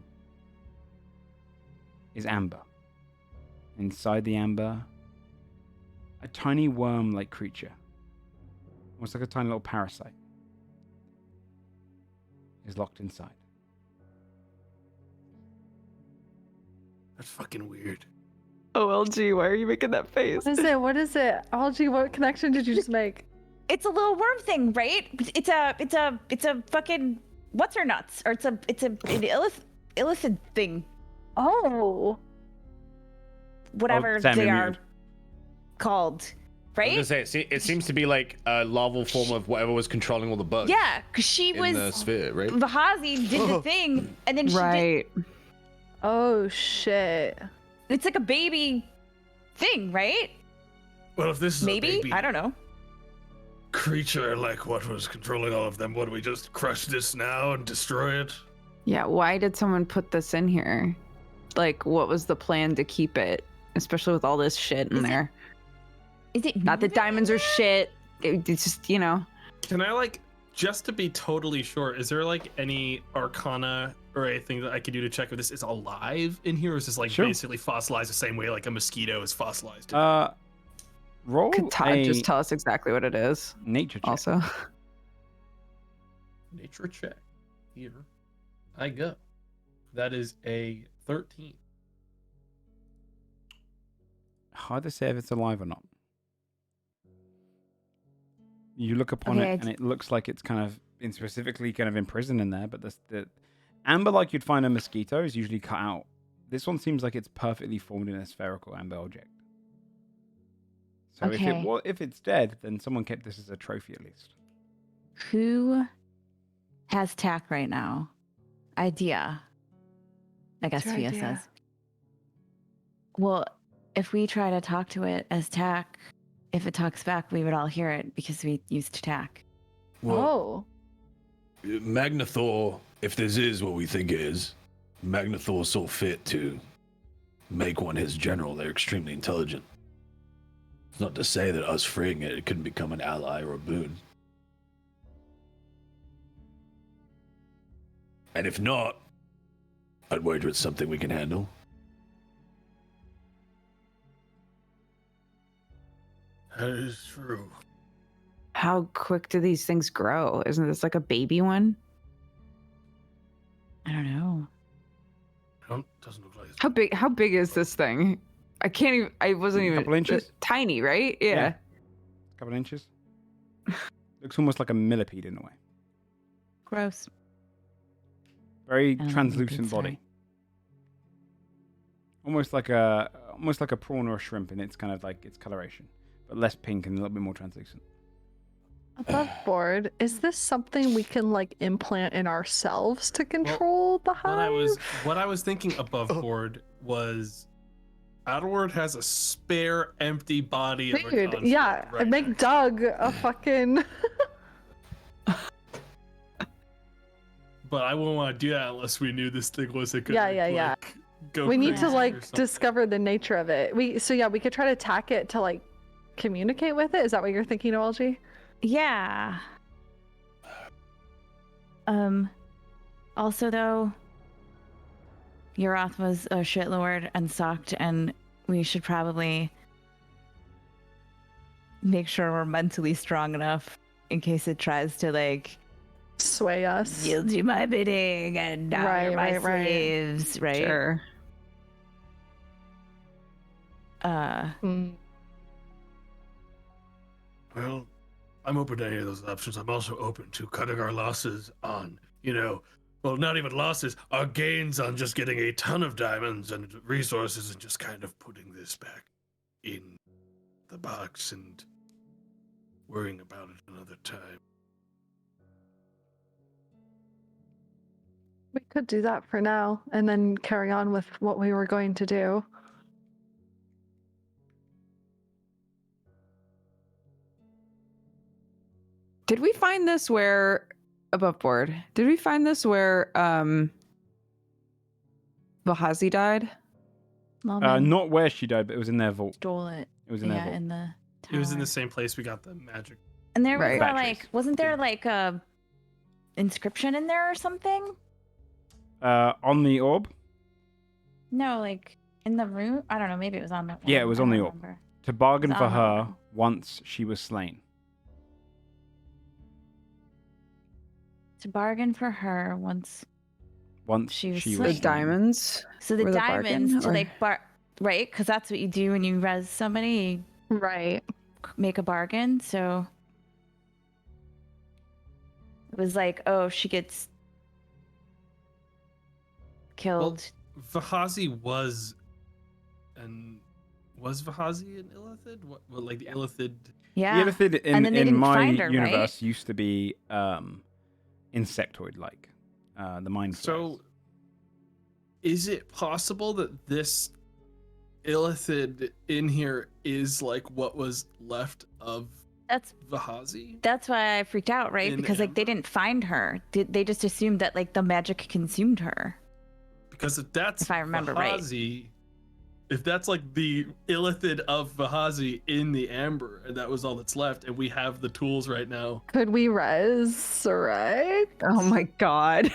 is amber. Inside the amber, a tiny worm-like creature, almost like a tiny little parasite, is locked inside. That's fucking weird. OLG, why are you making that face? What is it? OLG, what connection did you just make? It's a little worm thing, right? It's a fucking what's her nuts, or it's an illithid thing. Oh. Whatever Sam, they you're are muted. called, I right? was gonna say, it seems to be like a larval form of whatever was controlling all the bugs. Yeah, because she in was the sphere, right? Vahazi did the thing, and then she did. Right. Oh shit. It's like a baby thing, right? Well, if this is Maybe? a baby I don't know. creature like what was controlling all of them, would we just crush this now and destroy it? Yeah, why did someone put this in here? Like, what was the plan to keep it? Especially with all this shit in there. Is it Not that diamonds are shit. It's just, you know. Can I just to be totally sure, is there any arcana or anything that I could do to check if this is alive in here, or is this Sure. basically fossilized the same way like a mosquito is fossilized? Roll Could Todd a just tell us exactly what it is? nature check. Also. Nature check. Here I go. That is a 13. Hard to say if it's alive or not. You look upon Okay, it, and it looks like it's specifically imprisoned in there. But the amber, like you'd find a mosquito, is usually cut out. This one seems like it's perfectly formed in a spherical amber object. So Okay. if it's dead, then someone kept this as a trophy at least. Who has tack right now? Idea. I guess What's your Fia idea? says. Well, if we try to talk to it as tack, if it talks back, we would all hear it because we used tack. Oh. Magnathor, if this is what we think it is, Magnathor saw fit to make one his general. They're extremely intelligent. It's not to say that us freeing it couldn't become an ally or a boon. And if not, I'd wager it's something we can handle. That is true. How quick do these things grow? Isn't this like a baby one? I don't know. Doesn't look like it's How big is this thing? I can't even. I wasn't even. Couple inches? Tiny, right? Yeah. A couple inches. Looks almost like a millipede in a way. Gross. Very I don't think translucent it's body. Almost like a prawn or a shrimp in its its coloration, but less pink and a little bit more translucent. Above board, is this something we can implant in ourselves to control the hive? What I was thinking above board was Outward has a spare empty body of a Dude, construct yeah, right I'd make next- Doug a fucking. But I wouldn't want to do that unless we knew this thing was a good. Yeah. Go We need to crazy or something. discover the nature of it. We could try to attack it to communicate with it. Is that what you're thinking, OLG? Yeah. Also, though, Urath was a shitlord and sucked, and we should probably make sure we're mentally strong enough in case it tries to Sway us. yield you my bidding and now you're my Right. slaves, right? Sure. Mm. Well, I'm open to any of those options. I'm also open to cutting our losses on, well, not even losses, our gains on just getting a ton of diamonds and resources and just kind of putting this back in the box and worrying about it another time. We could do that for now and then carry on with what we were going to do. Did we find this where above board? Did we find this where Vahazi died? Not where she died, but it was in their vault. Stole it. It was in their Yeah, vault. in the tower. It was in the same place we got the magic. And there was Right. Batteries. wasn't there like a inscription in there or something? On the orb? No, like in the room. I don't know. Maybe it was on the. Yeah, it was I on don't the orb. remember. To bargain It's for on the her orb. once she was slain. To bargain for her once. Once She was she slain. was The slain. diamonds. So the Were the diamonds bargain, to or- like right? Because that's what you do when you res somebody. You Right. make a bargain. So it was like, oh, she gets killed. Vahazi was Vahazi an Illithid? What like the Illithid? Yeah. The Illithid And then they in didn't my find her, right? universe used to be insectoid-like. The mind So, flayers. is it possible that this Illithid in here is like what was left of That's Vahazi? That's why I freaked out, right? In Because like they Amber? didn't find her. They just assumed that like the magic consumed her. Because if that's If I remember right. Vahazi, if that's like the Illithid of Vahazi in the Amber, and that was all that's left, and we have the tools right now. Could we resurrect? Oh my god.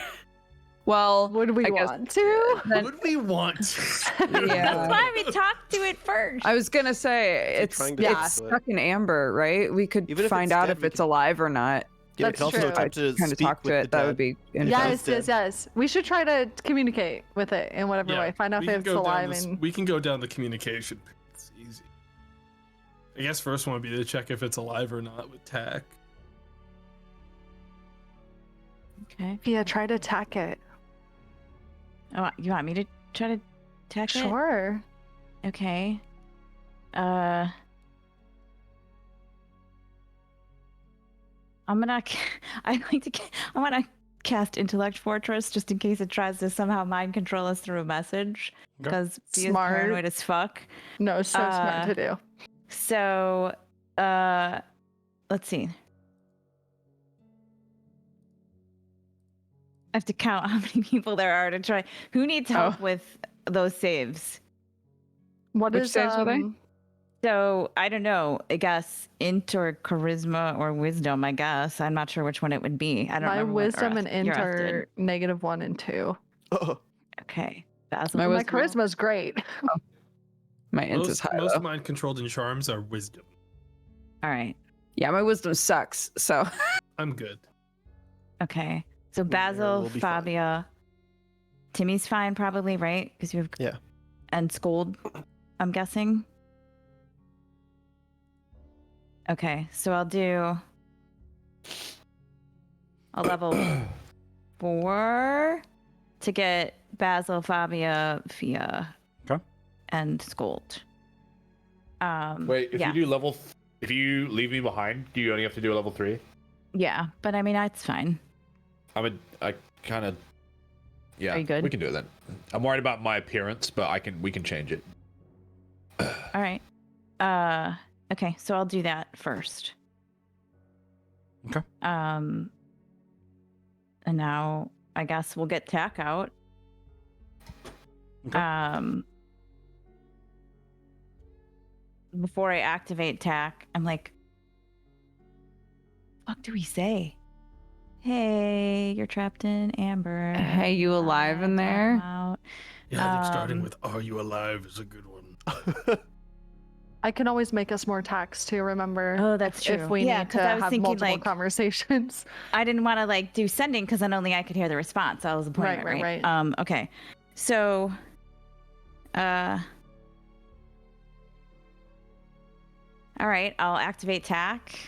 Well, Would we I guess- want to? Then- Would we want to? Yeah. That's why we talked to it first. I was gonna say it's trying to it's do it. stuck in amber, right? We could Even if find it's out dead, if we it's could- alive or not. Yeah, we That's can also true. attempt to Kind of speak talk to with it. the That dead. would be Yes, interesting. Yes. We should try to communicate with it in whatever Yeah, way. Find out we if can it's go down alive this- and we can go down the communication. It's easy. I guess first one would be to check if it's alive or not with tack. Okay. yeah, try to attack it. Oh, you want me to try to attack it? Sure. Okay. I'm gonna. I want to cast Intellect Fortress just in case it tries to somehow mind control us through a message. Okay. Because he is Smart. paranoid as fuck. No, so smart to do. So, let's see. I have to count how many people there are to try. Who needs help with those saves? What Which is saves were they? So I don't know. I guess int or charisma or wisdom. I guess I'm not sure which one it would be. I don't. My remember what wisdom and Yorath int did. are -1 and 2. Oh, Okay. Basil. My My wisdom- charisma's great. My int is Most, high most though. mind controlled and charms are wisdom. All right. Yeah, my wisdom sucks. So I'm good. Okay. So Yeah, Basil, we'll be fine. Fabia, Timmy's fine probably, right? Because you have Yeah. and Scold, I'm guessing. Okay, so I'll do a level 4 to get Basil, Fabia, Fia, Okay. and Scold. Wait, if yeah. if you leave me behind, do you only have to do a level 3? Yeah, but I mean that's fine. I kind of. Yeah, Are you good? we can do it then. I'm worried about my appearance, but we can change it. All right. Okay, so I'll do that first. Okay. And now I guess we'll get tack out. Okay. Before I activate tack, I'm like, what do we say? Hey, you're trapped in amber. Hey, you alive in I'm there? out. Yeah, I think starting Um, with "Are you alive?" is a good one. I can always make us more tax too, remember? Oh, that's true. If we Yeah, need to 'cause I was have thinking, multiple like, conversations. I didn't want to like do sending because then only I could hear the response. That was the point, Right, right. Okay. So, all right, I'll activate tack.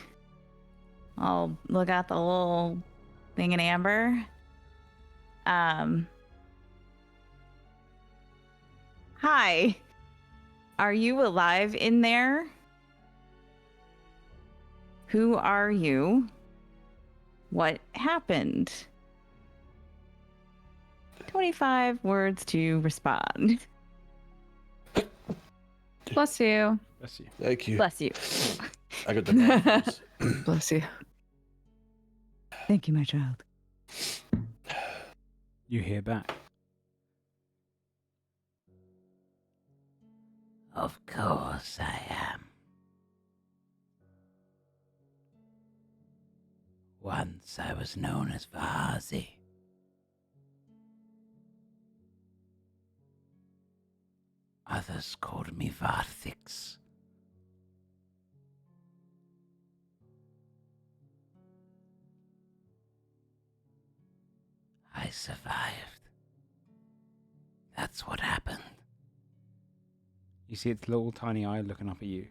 I'll look at the little thing in amber. Hi. Are you alive in there? Who are you? What happened? 25 words to respond. Bless you. Bless you. Thank you. Bless you. I got the knives. Bless you. Thank you, my child. You hear back. Of course I am. Once I was known as Vahazi. Others called me Varthix. I survived. That's what happened. You see its little tiny eye looking up at you.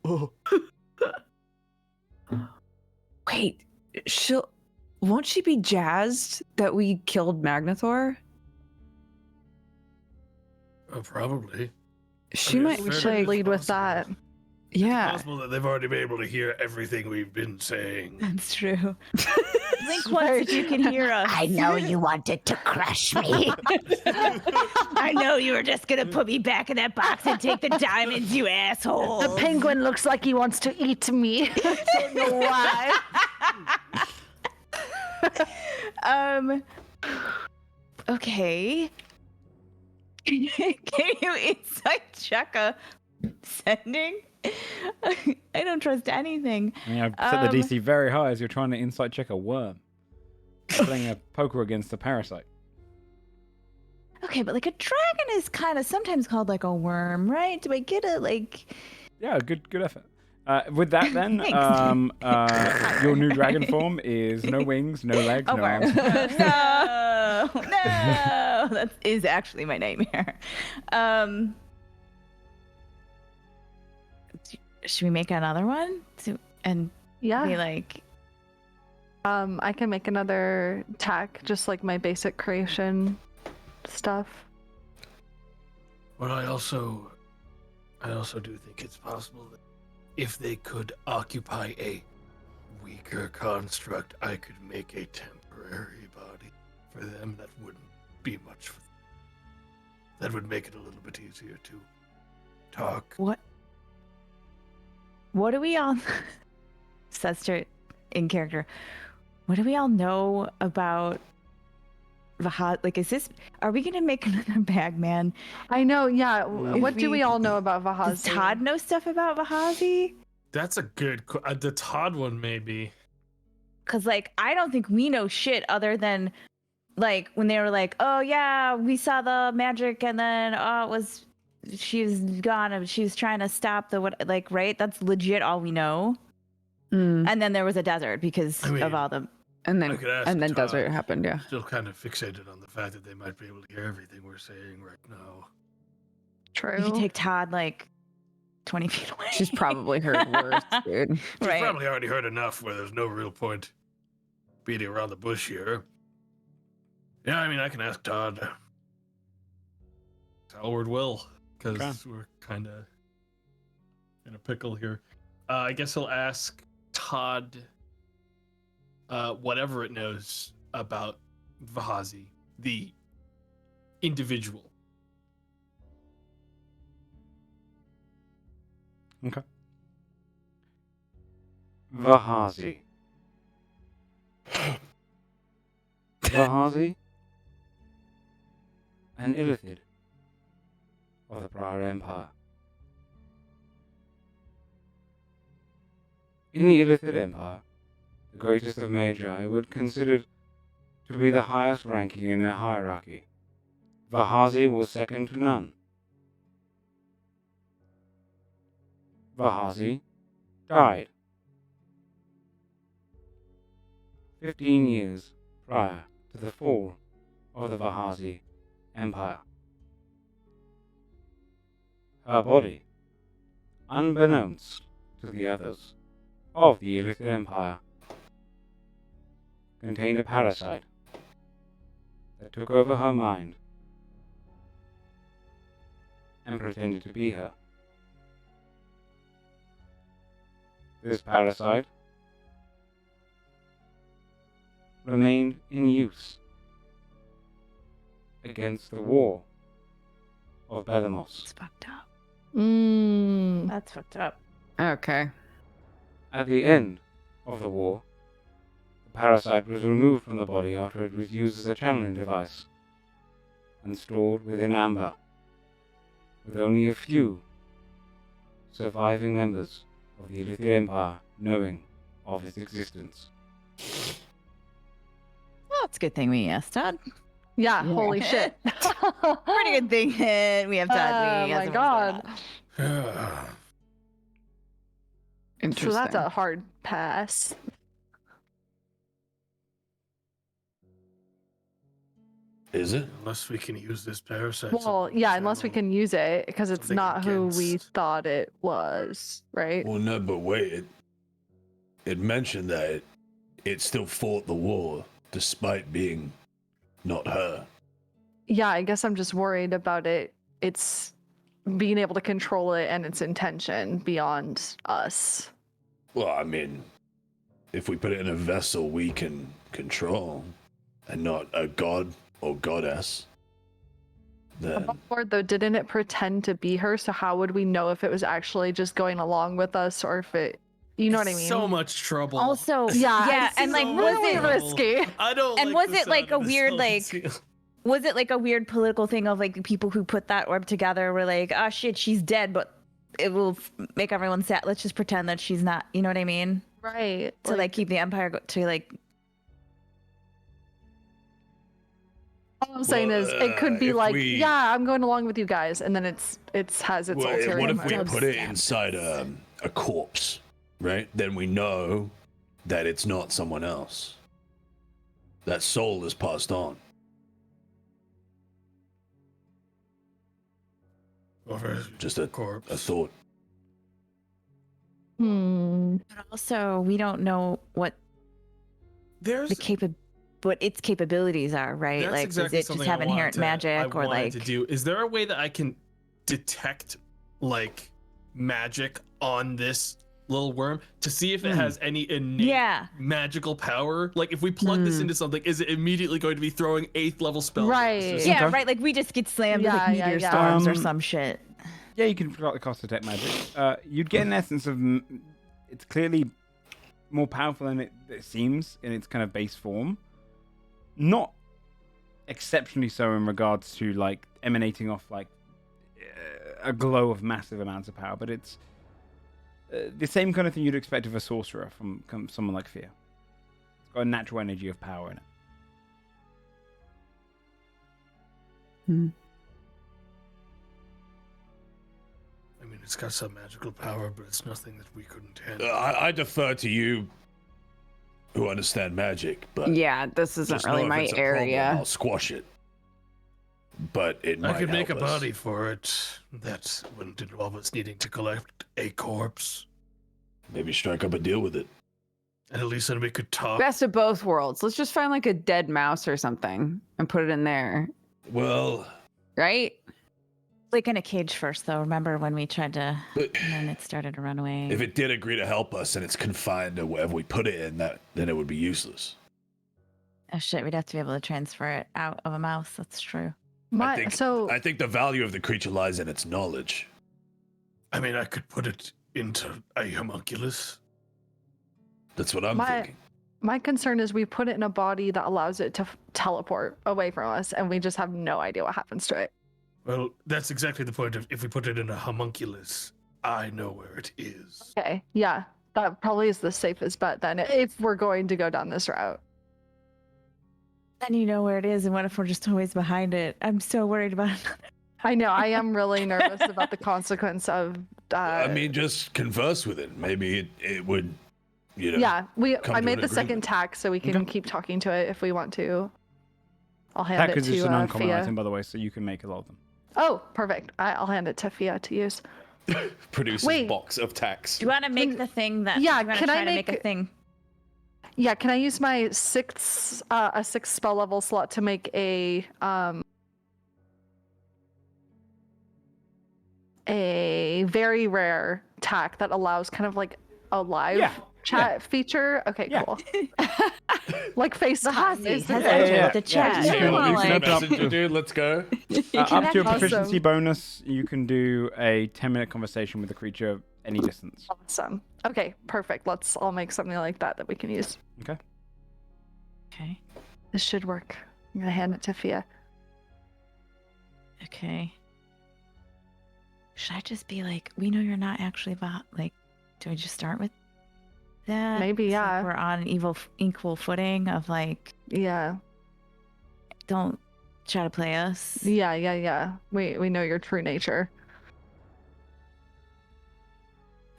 Oh. Wait, won't she be jazzed that we killed Magnathor? Probably. She mean, might. it's We fair should to- lead with that. It's Yeah. possible that they've already been able to hear everything we've been saying. That's true. Link wants if you can hear us. I know you wanted to crush me. I know you were just gonna put me back in that box and take the diamonds, you asshole. The penguin looks like he wants to eat me. Don't know why. Okay. Can you insight check a sending? I don't trust anything. I mean, I've set the DC very high as you're trying to insight check a worm. Playing a poker against a parasite. Okay, but like a dragon is kind of sometimes called like a worm, right? Do I get it? Like, Yeah, good effort. With that then, Thanks. your new dragon form is no wings, no legs, a no worm? arms. No, that is actually my nightmare. Should we make another one? And Yeah. be like, I can make another tack, just like my basic creation stuff. But I also do think it's possible that if they could occupy a weaker construct, I could make a temporary body for them that wouldn't be much for them. That would make it a little bit easier to talk. what do we all Sester in character? What do we all know about Vahazi? Like, are we gonna make another Bagman? I know, yeah. If What do we all know about Vahazi? Does Todd know stuff about Vahazi? That's a good. The Todd one maybe. Because like I don't think we know shit other than like when they were like, oh yeah, we saw the magic and then she was gone and she was trying to stop the what, like, right? That's legit all we know. And then there was a desert because of all the. And I could ask then Todd. desert happened. Yeah. Still kind of fixated on the fact that they might be able to hear everything we're saying right now. True. You could take Todd like 20 feet away. She's probably heard worse, dude. She's Right. probably already heard enough where there's no real point beating around the bush here. Yeah, I mean, I can ask Todd. Howard will, because Okay. we're kind of in a pickle here. I guess he'll ask Todd whatever it knows about Vahazi, the individual. Okay. Vahazi. Vahazi? An illithid of the prior empire. In the illithid empire, the greatest of Magi were considered to be the highest ranking in their hierarchy. Vahazi was second to none. Vahazi died 15 years prior to the fall of the Vahazi Empire. Her body, unbeknownst to the others, of the Illithid Empire contained a parasite that took over her mind and pretended to be her. This parasite remained in use against the war of Belamos. It's fucked up. Mm. That's fucked up. Okay. At the end of the war, the parasite was removed from the body after it was used as a channeling device and stored within amber, with only a few surviving members of the Illithid Empire knowing of its existence. Well, it's a good thing we asked Todd. Yeah, Yeah. holy shit. Pretty good thing we have Todd. Oh my god. Interesting. So that's a hard pass. Is it? Unless we can use this parasite. Well, yeah, unless we can use it, because it's something not who we against- thought it was, right? Well, no, but wait. It mentioned that it still fought the war despite being not her. Yeah, I guess I'm just worried about it's being able to control it and its intention beyond us. Well, I mean, if we put it in a vessel we can control and not a god or goddess, then Above board, though, didn't it pretend to be her? So how would we know if it was actually just going along with us or if it, you know what I mean? So much trouble. Also, Yeah, yeah, it's and like, so was really it risky? I don't. And like was the it like sound a of this weird, whole like- scene. was it like a weird political thing of like the people who put that orb together were like, oh shit, she's dead, but it will make everyone sad. Let's just pretend that she's not. You know what I mean? Right. To like keep the empire to like. All I'm saying Well, is it could be if like, we- yeah, I'm going along with you guys, and then it has its Well, ulterior what if we motives. put it inside a corpse, right? Then we know that it's not someone else. That soul is passed on. Just a thought. Hmm. But also, we don't know what There's what its capabilities are, right? That's Like, exactly does it just something have I wanted inherent to- magic, I or wanted like? to do? Is there a way that I can detect like magic on this little worm to see if it has any innate Yeah. magical power? Like, if we plug this into something, is it immediately going to be throwing 8th level spells? Right. Yeah, Okay. right. Like we just get slammed with Yeah, like yeah, meteor yeah. storms or some shit. Yeah, you can forget the cost of detect magic. You'd get an essence of it's clearly more powerful than it seems in its kind of base form. Not exceptionally so in regards to like emanating off like a glow of massive amounts of power, but it's the same kind of thing you'd expect of a sorcerer from someone like Fear. It's got a natural energy of power in it. I mean, it's got some magical power, but it's nothing that we couldn't handle. I defer to you, who understand magic, but Yeah, this isn't just know really if my it's a problem, area. I'll squash it. But it might I could make a help us. body for it. That wouldn't involve us needing to collect a corpse. Maybe strike up a deal with it. And at least then we could talk. Best of both worlds. Let's just find like a dead mouse or something and put it in there, Well, right? Like in a cage first, though. Remember when we tried to, but and then it started to run away. if it did agree to help us and it's confined to wherever we put it in, then it would be useless. Oh shit, we'd have to be able to transfer it out of a mouse. That's true. I think the value of the creature lies in its knowledge. I mean, I could put it into a homunculus. That's what I'm thinking. My concern is we put it in a body that allows it to teleport away from us, and we just have no idea what happens to it. Well, that's exactly the point of if we put it in a homunculus, I know where it is. Okay, yeah, that probably is the safest bet then, if we're going to go down this route. Then you know where it is, and what if we're just always behind it? I'm so worried about it. I know, I am really nervous about the consequence of. I mean, just converse with it. Maybe it would, you know. Yeah, come I to made an the second agreement. tack, so we can Okay. keep talking to it if we want to. I'll hand That it is just to an uncommon Fia. item, by the way, so you can make a lot of them. Oh, perfect. I'll hand it to Fia to use. Produces Wait. box of tax. Do you want to make the thing that? Yeah, Do you wanna can I try to make a thing? Yeah, can I use my sixth spell level slot to make a very rare tack that allows kind of like a live chat feature? Okay, cool. Like FaceTime. The chat. You can open up- Messenger, dude, let's go. Up to a Awesome. proficiency bonus, you can do a 10-minute conversation with a creature any distance. Awesome. Okay, perfect. I'll make something like that we can use. Okay. Okay. This should work. I'm gonna hand it to Fia. Okay. Should I just be like, we know you're not actually like, do I just start with that? Maybe, It's yeah. like we're on an equal footing of like, Yeah. don't try to play us. Yeah. We know your true nature.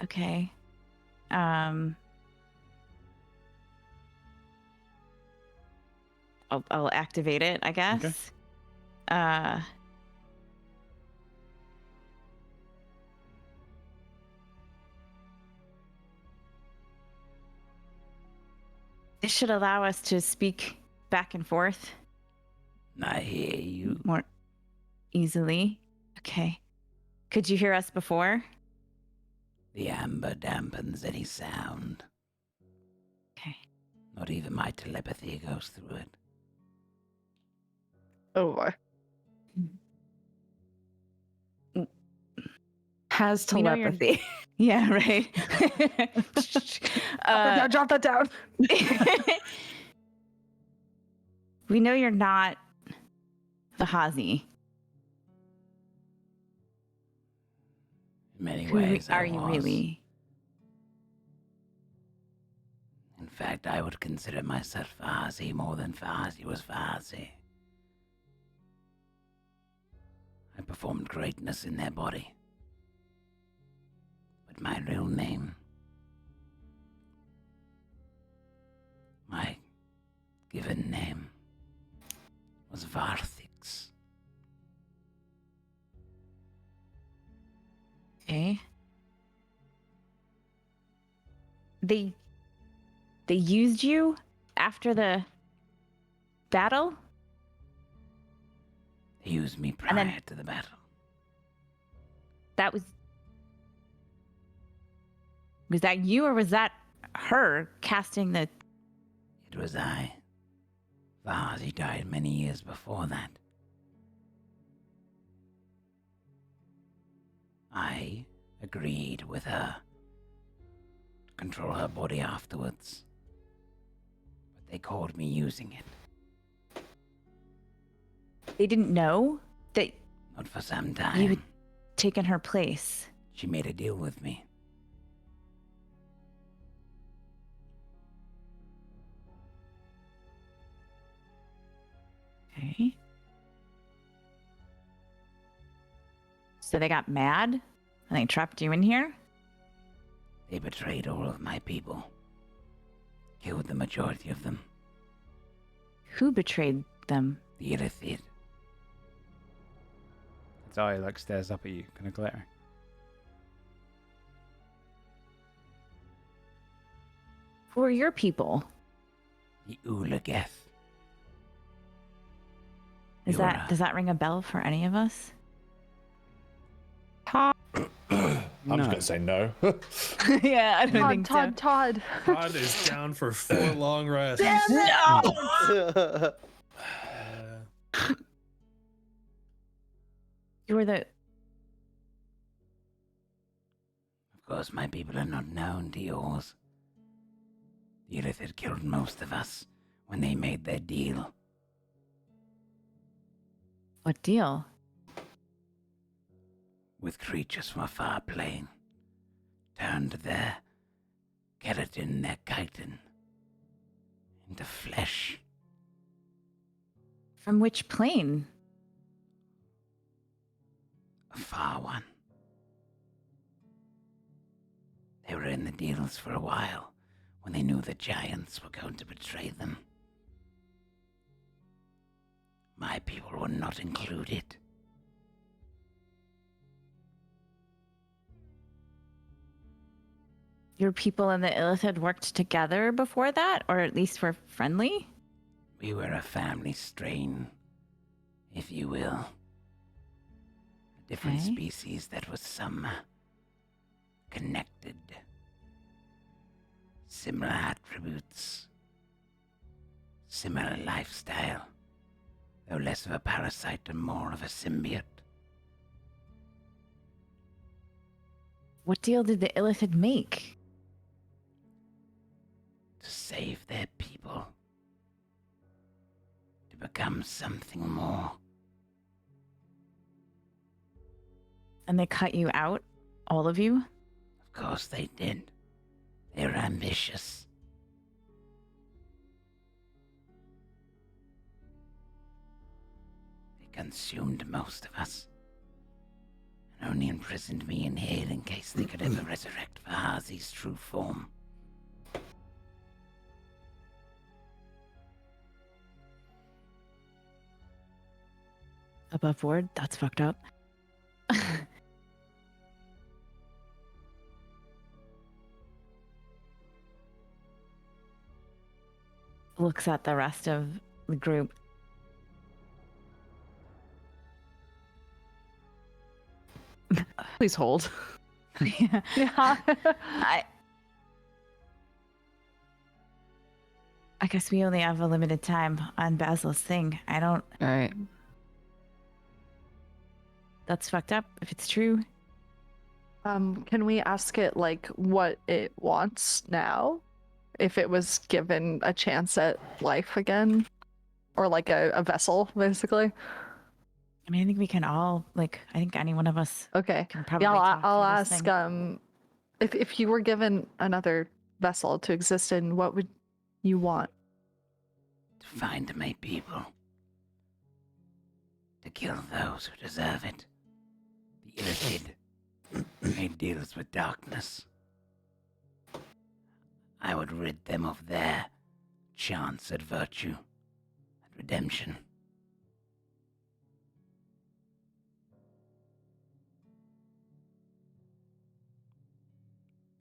Okay. I'll activate it, I guess. Okay. This should allow us to speak back and forth. I hear you. More easily. Okay. Could you hear us before? The amber dampens any sound. Okay. Not even my telepathy goes through it. Oh boy. Has We know you're- telepathy. Yeah, right. Drop that down. We know you're not the Hazi. In many Who ways, I are you was. really? In fact, I would consider myself Fazi more than Fazi was Fazi. I performed greatness in their body. But my real name, my given name, was Varthix. Okay. They used you after the battle? They used me And then- prior to the battle. That was that you or was that her casting the It was I. Vazi died many years before that. I agreed with her to control her body afterwards. But they caught me using it. they didn't know that Not for some time. you had taken her place. She made a deal with me. Okay. So they got mad and they trapped you in here? They betrayed all of my people. Killed the majority of them. Who betrayed them? The Illithid. Its eye like stares up at you, kind of glaring. Who are your people? The Ulageth. Does that ring a bell for any of us? I'm just gonna say no. Yeah, I don't think Todd. Todd is down for 4 long rests. You were the Of course, my people are not known to yours. The Illithid killed most of us when they made their deal. what deal? With creatures from a far plane. Turned their keratin, their chitin, into flesh. From which plane? A far one. They were in the deals for a while when they knew the giants were going to betray them. My people were not included. your people and the Illith had worked together before that, or at least were friendly? We were a family strain, if you will. A different Okay. species that was some connected. Similar attributes. Similar lifestyle. Though less of a parasite and more of a symbiote. What deal did the Illithid make? To save their people. To become something more. And they cut you out? All of you? Of course they did. They were ambitious. They consumed most of us. And only imprisoned me in here in case they could ever resurrect Vahazi's true form. Above board? That's fucked up. Looks at the rest of the group. Please hold. Yeah. I guess we only have a limited time on Basil's thing. All right. That's fucked up if it's true. Can we ask it like what it wants now? If it was given a chance at life again? Or like a vessel, basically? I mean, I think we can all, like, I think any one of us Okay. can probably Yeah, talk I'll through this ask, thing. if you were given another vessel to exist in, what would you want? To find my people. To kill those who deserve it. The Illithid made deals with darkness. I would rid them of their chance at virtue and redemption.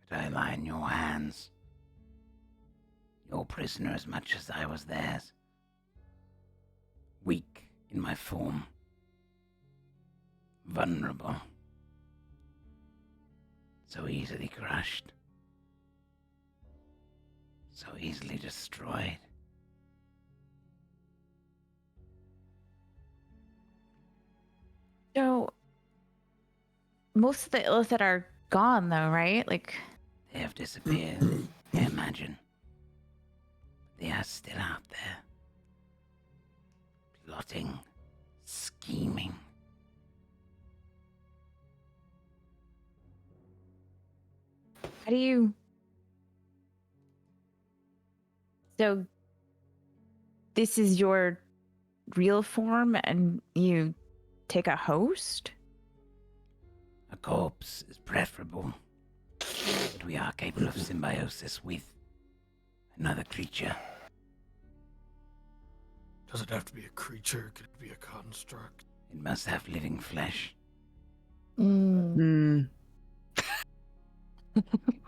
But I lie in your hands. Your prisoner as much as I was theirs. Weak in my form. Vulnerable. So easily crushed. So easily destroyed. So, most of the Illithid are gone, though, right? Like, They have disappeared, I imagine. But they are still out there. Plotting, scheming. how do you... So, this is your real form, and you take a host? A corpse is preferable. But we are capable of symbiosis with another creature. Does it have to be a creature? Could it be a construct? It must have living flesh. A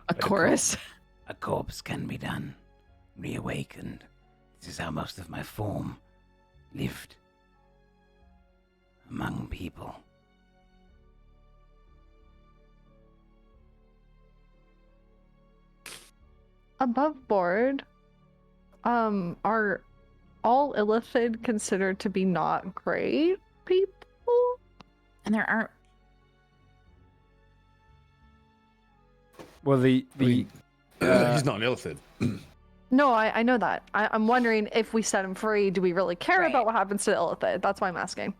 But chorus. A corpse can be done. Reawakened. This is how most of my form lived. Among people. Above board, are all Illithid considered to be not great people? And there aren't... Well, the he's not an Illithid. No, I know that. I'm wondering if we set him free, do we really care about what happens to the Illithid? That's why I'm asking.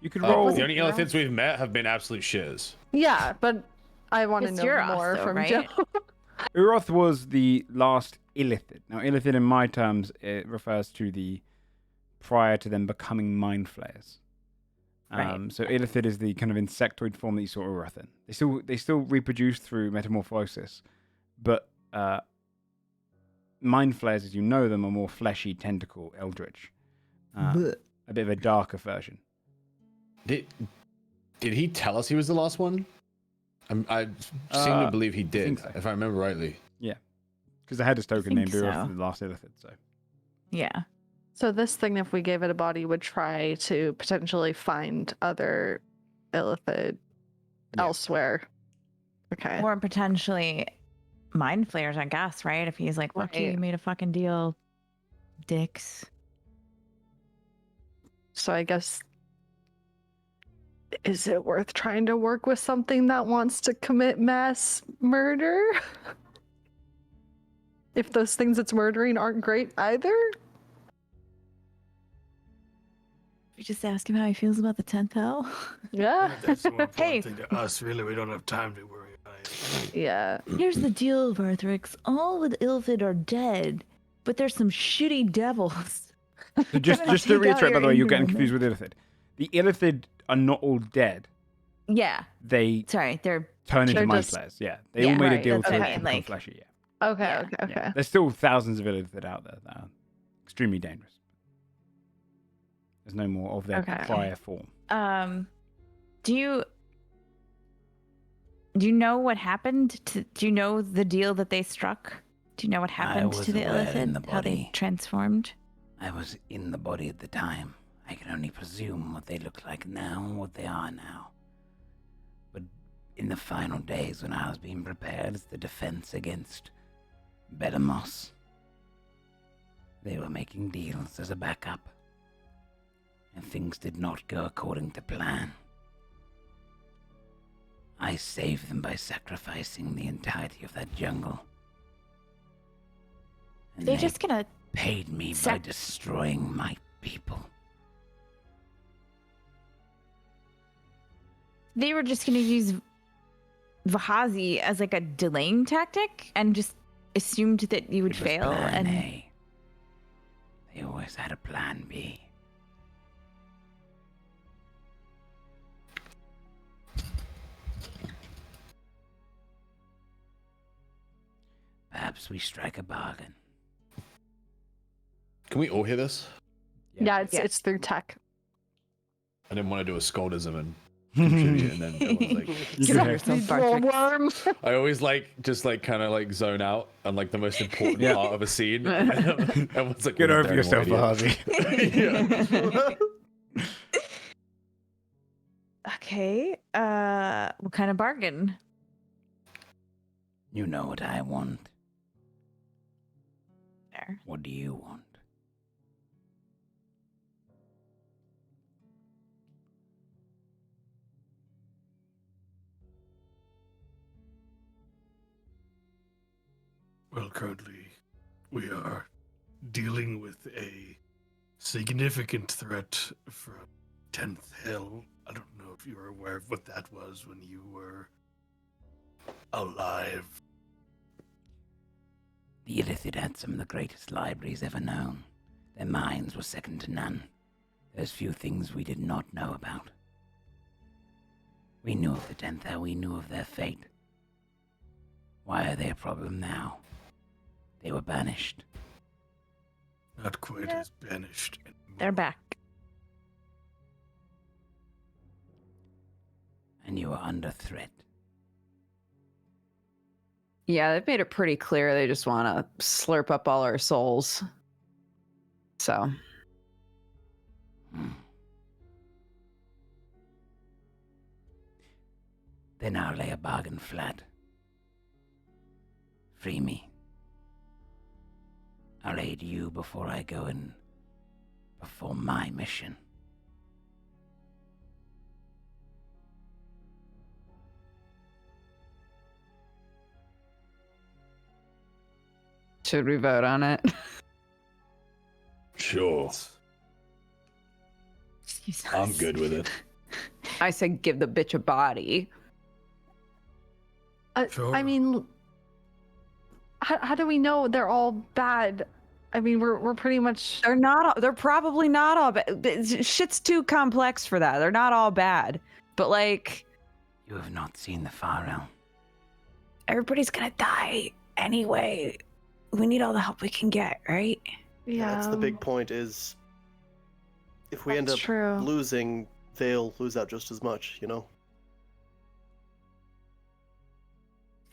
you could roll. The only Illithids we've met have been absolute shiz. Yeah, but I want to It's know Yuroth, more though, from right? Joe. Uroth was the last Illithid. Now, Illithid in my terms, it refers to the prior to them becoming mind flayers. Right. So Illithid is the kind of insectoid form that you saw Uroth in. They still reproduce through metamorphosis, but mind flayers, as you know them, are more fleshy, tentacle, eldritch. A bit of a darker version. Did he tell us he was the last one? I seem to believe he did, so. if I remember rightly. Yeah. Because I had this token named think Bureau so. for the last illithid, so. Yeah. So this thing, if we gave it a body, would try to potentially find other illithid elsewhere. Okay. Or potentially mind flayers, I guess, right? If he's like, fuck you, you made a fucking deal, dicks. So I guess, is it worth trying to work with something that wants to commit mass murder? If those things it's murdering aren't great either? We just ask him how he feels about the 10th hell. Yeah. That's the more important Hey. thing to us, really. We don't have time to worry about it. Yeah. Here's the deal, Varthrix. All the Illithid are dead, but there's some shitty devils. So just to Take out reiterate, by your the way, you're anger getting on confused with illithid. The illithid are not all dead. Yeah. They Sorry, they're turn into They're mind just- flayers. Yeah, they all made a right, deal that's to what I mean, become like- fleshy. Yeah. Okay, Yeah. okay, okay. Yeah. There's still thousands of illithid out there that are extremely dangerous. There's no more of their Okay. prior form. Do you know what happened? Do you know the deal that they struck? Do you know what happened was to the aware Illithid? in the How they body. transformed? I was in the body at the time. I can only presume what they look like now and what they are now. But in the final days when I was being prepared as the defense against Belamos, they were making deals as a backup. And things did not go according to plan. I saved them by sacrificing the entirety of that jungle. And They're they just gonna. paid me by destroying my people. They were just gonna use Vahazi as like a delaying tactic and just assumed that you would It was fail. plan And A. They always had a plan B. Perhaps we strike a bargain. Can we all hear this? Yeah, it's through tech. I didn't want to do a scoldism and contribute, and then it was like, Get off yourself, Varthrix. Worm. I always just kind of zone out on like the most important Yeah. part of a scene. Everyone's like, Get "What a over damn yourself, idiot." Vahazi. Yeah. okay. What kind of bargain? You know what I want. There. What do you want? Well, currently, we are dealing with a significant threat from 10th Hell. I don't know if you were aware of what that was when you were alive. The Illithid had some of the greatest libraries ever known. Their minds were second to none. There's few things we did not know about. We knew of the 10th Hell, we knew of their fate. Why are they a problem now? They were banished. Not quite as banished anymore. They're back. And you are under threat. Yeah, they've made it pretty clear they just want to slurp up all our souls. So, Then I'll lay a bargain flat. Free me. I'll aid you before I go and perform my mission. should we vote on it? Sure. Jesus. I'm good with it. I said give the bitch a body. Sure. I mean, how do we know they're all bad? I mean, we're pretty much. They're not. They're probably not all bad. Shit's too complex for that. They're not all bad. But like, You have not seen the Far Realm. everybody's gonna die anyway. We need all the help we can get, right? Yeah, That's the big point is if we end That's up true. losing, they'll lose out just as much, you know?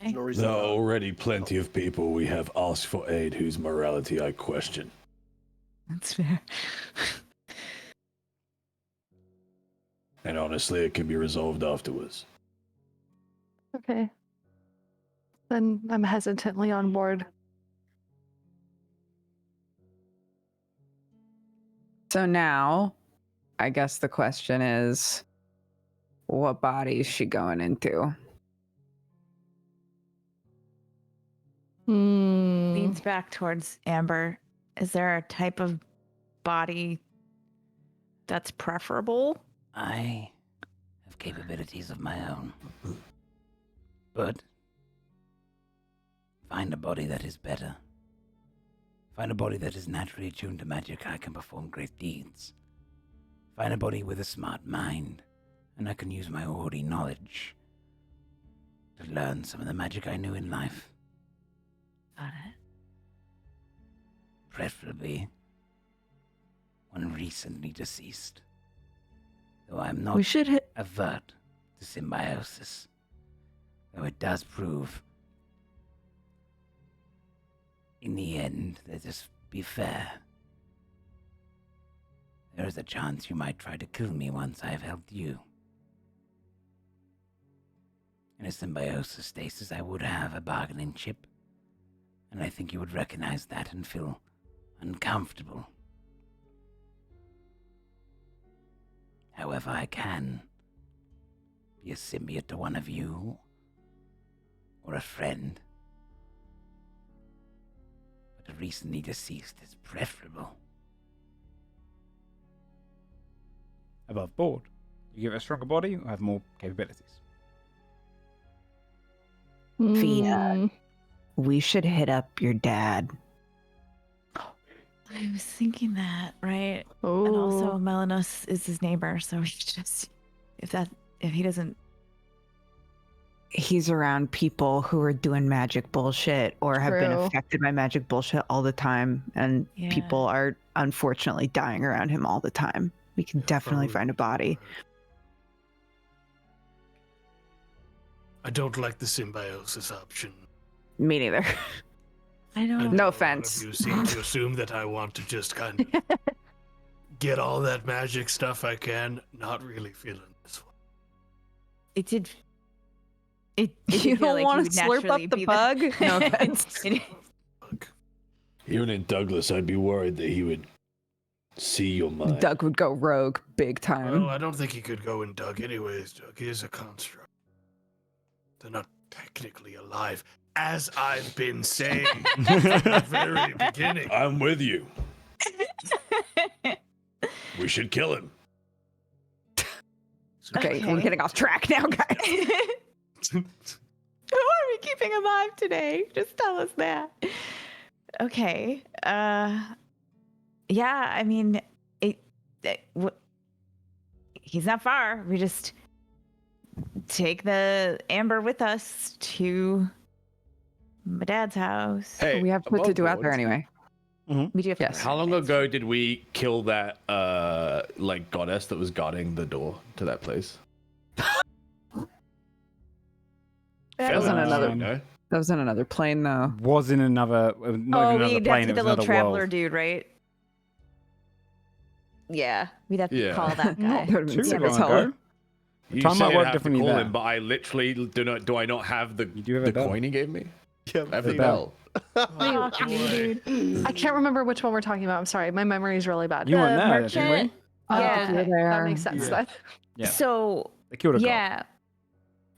There's no reason. There are already plenty of people we have asked for aid whose morality I question. That's fair. And honestly, it can be resolved afterwards. Okay. Then I'm hesitantly on board. So now, I guess the question is, what body is she going into? Leans back towards Amber. Is there a type of body that's preferable? I have capabilities of my own. But find a body that is better. Find a body that is naturally attuned to magic, I can perform great deeds. Find a body with a smart mind, and I can use my already knowledge to learn some of the magic I knew in life. Got it. Preferably one recently deceased. Though I'm not We should avert to symbiosis. Though it does prove, in the end, let us be fair. There is a chance you might try to kill me once I have helped you. In a symbiosis stasis, I would have a bargaining chip, and I think you would recognize that and feel uncomfortable. However, I can be a symbiote to one of you, or a friend. But a recently deceased is preferable. Above board. You give it a stronger body, you have more capabilities. Fia, we should hit up your dad. I was thinking that, right? And also Melanus is his neighbor, so we should just if he doesn't. He's around people who are doing magic bullshit or have been affected by magic bullshit all the time, and people are unfortunately dying around him all the time. We can definitely find a body. I don't like the symbiosis option. Me neither. I don't. No offense. You seem to assume that I want to just kind of get all that magic stuff I can. Not really feeling this one. It did. You don't want to slurp up the bug? No offense. Even in Douglas, I'd be worried that he would see your mind. Doug would go rogue big time. Well, I don't think he could go in Doug anyways. Doug is a construct. They're not technically alive, as I've been saying from the very beginning. I'm with you. We should kill him. Okay, we're getting off track now, guys. Who are we keeping alive today? Just tell us that. Okay. Yeah, I mean, he's not far. We just take the Amber with us to my dad's house. Hey, we have what to do out there anyway. We do have to. How long ago did we kill that goddess that was guarding the door to that place? That was in another plane, though. Was in another. We had to get the little traveler world. dude, right? Yeah, we'd have to call that guy. That would have been super solid. You Time said might I'd work have to differently call there. him, but I literally do I not have the have a bell. coin he gave me? Yeah, I have the bell. Oh, dude. I can't remember which one we're talking about. I'm sorry. My memory is really bad. You weren't there, merchant- didn't we? Yeah. Okay, that makes sense then. Yeah. So They killed a god. yeah,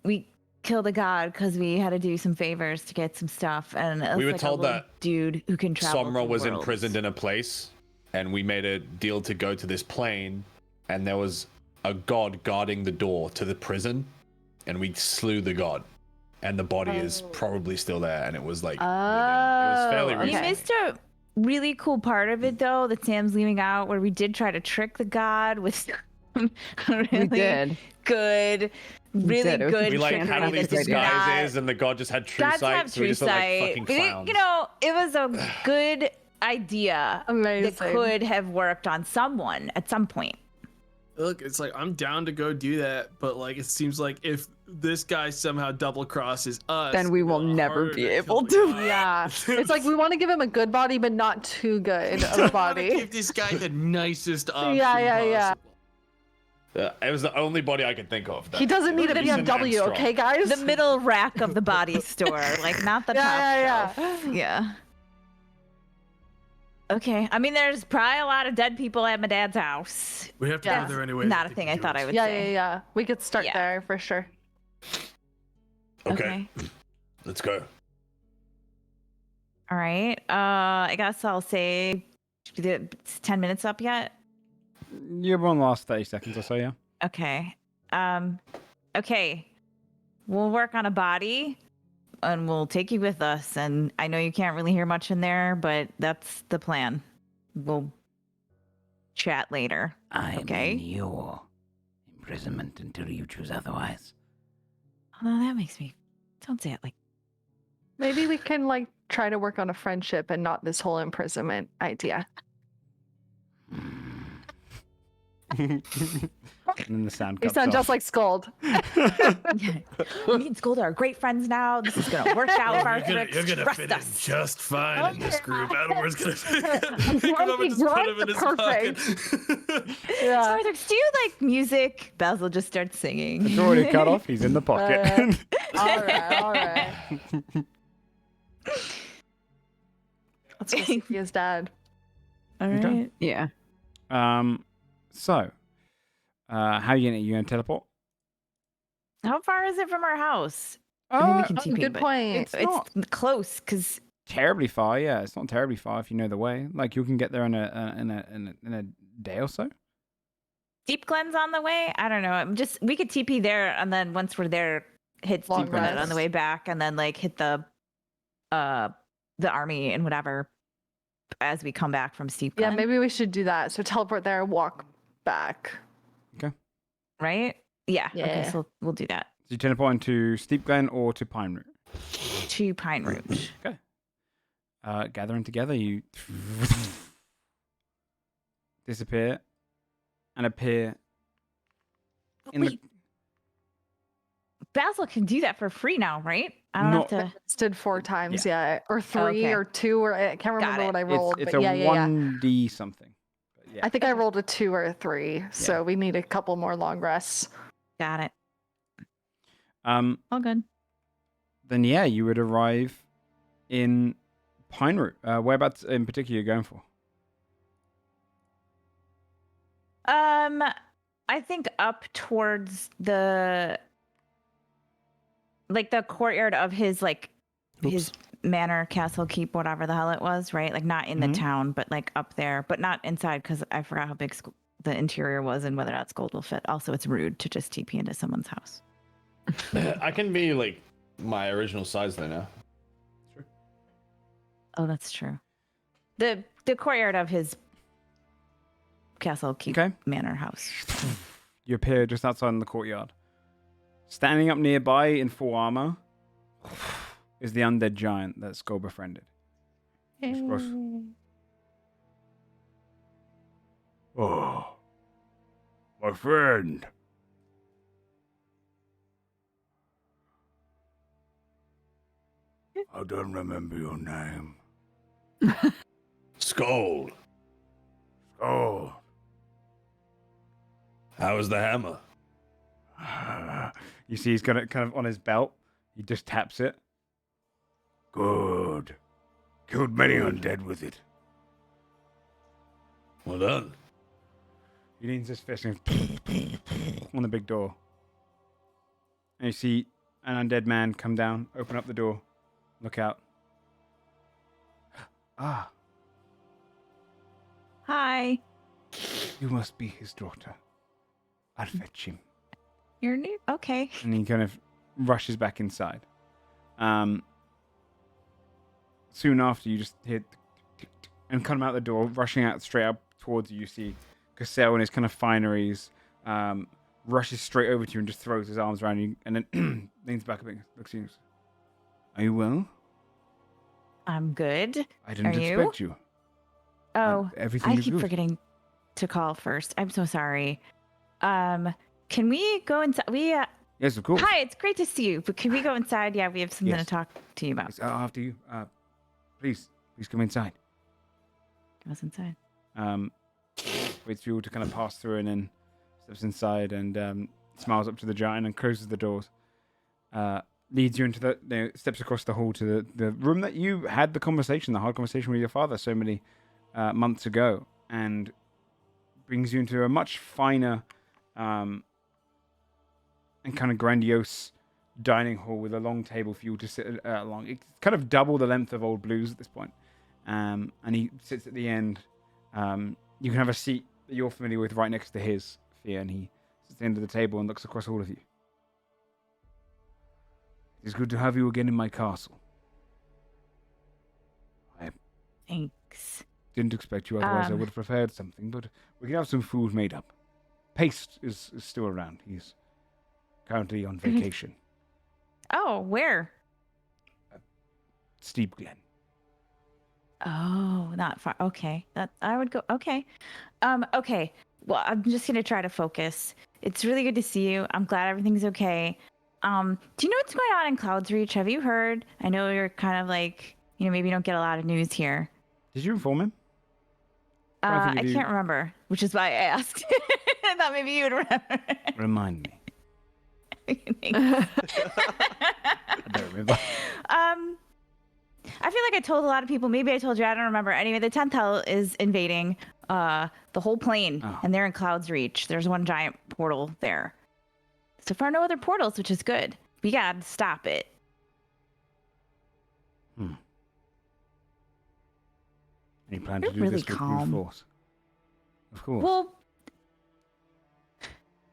we killed a god because we had to do some favors to get some stuff, and it was We were like told a little that dude who can travel. Somra to was worlds. imprisoned in a place, and we made a deal to go to this plane, and there was a god guarding the door to the prison, and we slew the god, and the body is probably still there, and it was like it was fairly Oh, You recent. missed a really cool part of it though that Sam's leaving out, where we did try to trick the god with really We did. good, really did. It was- good. We like trickery had all these that did disguises, not- and the god just had true Gods sight, have so we true just looked like sight. fucking But clowns. it was a good idea Amazing. that could have worked on someone at some point. Look, it's like I'm down to go do that, but like it seems like if this guy somehow double crosses us, Then we will never be able to. Yeah, it's like we want to give him a good body, but not too good of a I body. give this guy the nicest option Yeah. possible. It was the only body I could think of. He doesn't need a Decent and BMW, strong. okay, guys? The middle rack of the body store, like not the top shelf. Yeah. Okay. I mean, there's probably a lot of dead people at my dad's house. We have to go there anyway. Not a thing I thought I would say. Yeah. We could start there for sure. Okay. Let's go. All right. I guess I'll say, it's 10 minutes up yet? You're on the last 30 seconds or so, yeah. Okay. Okay. We'll work on a body and we'll take you with us. And I know you can't really hear much in there, but that's the plan. We'll chat later. I'm okay? in your imprisonment until you choose otherwise. Oh, that makes me... Don't say it like... Maybe we can like try to work on a friendship and not this whole imprisonment idea. And then the sound You cuts sound off. just like Scold. Me and Scold are great friends now. This is gonna work out for our You're trips. gonna Trust fit us. in just fine in this group. Adamor's gonna pick him up and Grumpy just put him in Grunt's his pocket. Yeah. Sarthix, do you like music? Basil just starts singing. It's already cut off. He's in the pocket. All right. Let's go see his dad. All right. Okay. Yeah. So, how are you gonna teleport? How far is it from our house? I mean, we can TP, Good but point. It's close because Terribly far, yeah. It's not terribly far if you know the way. Like you can get there in a day or so. Deep Glen's on the way. I don't know. We could TP there, and then once we're there, hit Long Deep Glen rest. on the way back, and then like hit the army and whatever as we come back from Steep Glen. Yeah, maybe we should do that. So teleport there, walk back. Right? Yeah. Okay, Yeah. so we'll do that. So you teleport into Steep Glen or to Pine Root. To Pine Root. Okay. Gathering together, you disappear and appear in Wait. Basil can do that for free now, right? I don't Not- have to. Did 4 times, yeah. Or 3 Okay. or 2, or I can't remember it. what I It's, rolled. it's but a yeah. 1D something. But yeah. I think I rolled a 2 or a 3, so we need a couple more long rests. Got it. All good. Then yeah, you would arrive in Pine Root. Whereabouts in particular are you going for? I think up towards the courtyard of his his manor, castle, keep, whatever the hell it was, right? Like not in the town, but like up there, but not inside because I forgot how big the interior was and whether that Scold will fit. Also, it's rude to just TP into someone's house. I can be like my original size there now. Oh, that's true. The courtyard of his castle, keep, manor house. You appear just outside in the courtyard. Standing up nearby in full armor is the undead giant that Skull befriended. Just goes, "Oh, my friend. I don't remember your name." Skull. Skull. How is the hammer? You see he's got it kind of on his belt. He just taps it. Good. Killed many undead with it. Well done. He leans his fist and on the big door. And you see an undead man come down, open up the door, look out. Ah, Hi. you must be his daughter. I'll fetch him. You're new. Okay. And he kind of rushes back inside. Soon after, you just hear and come out the door, rushing out straight up towards you. You see Cassell in his kind of fineries, rushes straight over to you and just throws his arms around you, and then leans back a bit, looks at you. Are you well? I'm good. I didn't Are you? expect you. Oh, everything I is keep good. forgetting to call first. I'm so sorry. Can we go inside? Yes, of course. Hi, it's great to see you. But can we go inside? Yeah, we have something Yes. to talk to you about. Yes, after you. Please come inside. Goes inside. Waits for you all to kind of pass through and then steps inside and smiles up to the giant and closes the doors. Leads you into steps across the hall to the room that you had the hard conversation with your father so many months ago, and brings you into a much finer and kind of grandiose dining hall with a long table for you to sit along. It's kind of double the length of Old Blues at this point. And he sits at the end. You can have a seat that you're familiar with right next to his, Fia, and he sits at the end of the table and looks across all of you. It's good to have you again in my castle. I Thanks. didn't expect you, otherwise I would have prepared something, but we can have some food made up. Paste is still around. He's currently on vacation. Oh, where? Steep Glen. Oh, not far. Okay. That I would go. Okay. Okay. Well, I'm just going to try to focus. It's really good to see you. I'm glad everything's okay. Do you know what's going on in Clouds Reach? Have you heard? I know you're kind of like, maybe you don't get a lot of news here. Did you inform him? I can't remember, which is why I asked. I thought maybe you would remember. Remind me. I don't remember. I feel like I told a lot of people. Maybe I told you. I don't remember. Anyway, the 10th Hell is invading the whole plane, and they're in Clouds Reach. There's one giant portal there. So far, no other portals, which is good. We gotta stop it. Any plan to do really this with brute calm. force? Of course. Well,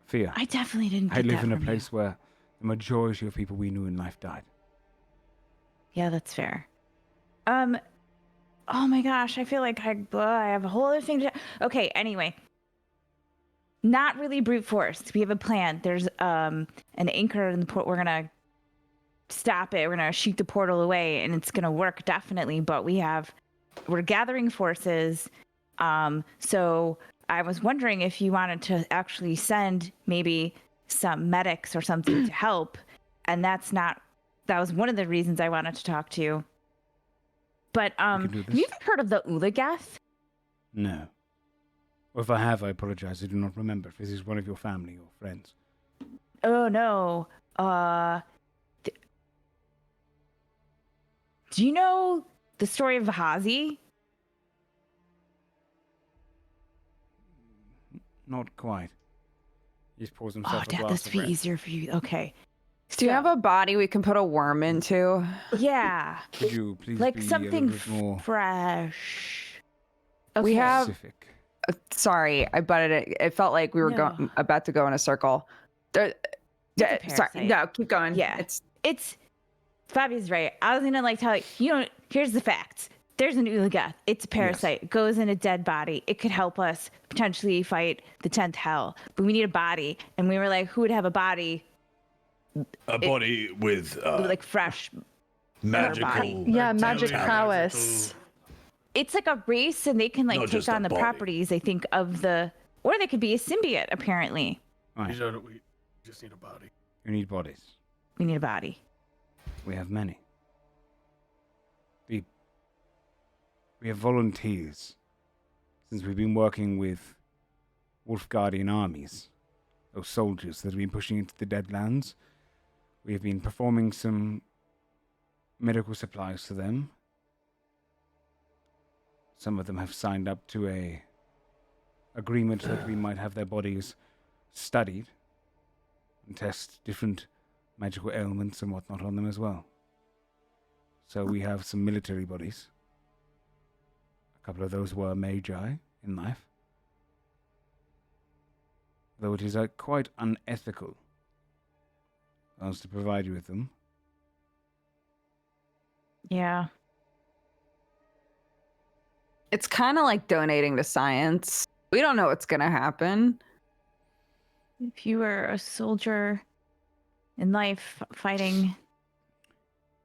Fear. I definitely didn't. I Get live that in a from place where the majority of people we knew in life died. Yeah, that's fair. Oh my gosh, I feel like I have a whole other thing to. Okay, anyway. Not really brute force. We have a plan. There's an anchor in the port. We're gonna stop it. We're gonna shoot the portal away, and it's gonna work definitely. But we're gathering forces. So I was wondering if you wanted to actually send maybe some medics or something to help. And that was one of the reasons I wanted to talk to you. But have you ever heard of the Ulagath? No. Or if I have, I apologize. I do not remember if this is one of your family or friends. Oh no. Do you know the story of Vahazi? Not quite. He just pours himself a Dad, glass this of would be red. easier for you. Okay. Do you have a body we can put a worm into? Yeah. Could you please Like be something a little bit more fresh. Okay. We have. specific? Sorry, I butted it. It felt like we were No. about to go in a circle. a Sorry, parasite. no, keep going. Yeah. It's Fabi's right. I was gonna tell you, here's the facts. There's an Ulagath. It's a parasite. It goes in a dead body. It could help us potentially fight the 10th Hell. But we need a body. And we were like, who would have a body? Body with Like fresh magical. body. Yeah, magic talent. prowess. It's like a race and they can No, take just on a the body. properties, I think, of or they could be a symbiote, apparently. Right. We just need a body. You need bodies. We need a body. We have many. We have volunteers. Since we've been working with Wolf Guardian armies, those soldiers that have been pushing into the Deadlands, we have been performing some medical supplies to them. Some of them have signed up to a agreement that we might have their bodies studied and test different magical ailments and whatnot on them as well. So we have some military bodies. A couple of those were magi in life. Though it is quite unethical for us to provide you with them. Yeah. It's kind of like donating to science. We don't know what's gonna happen. If you were a soldier in life fighting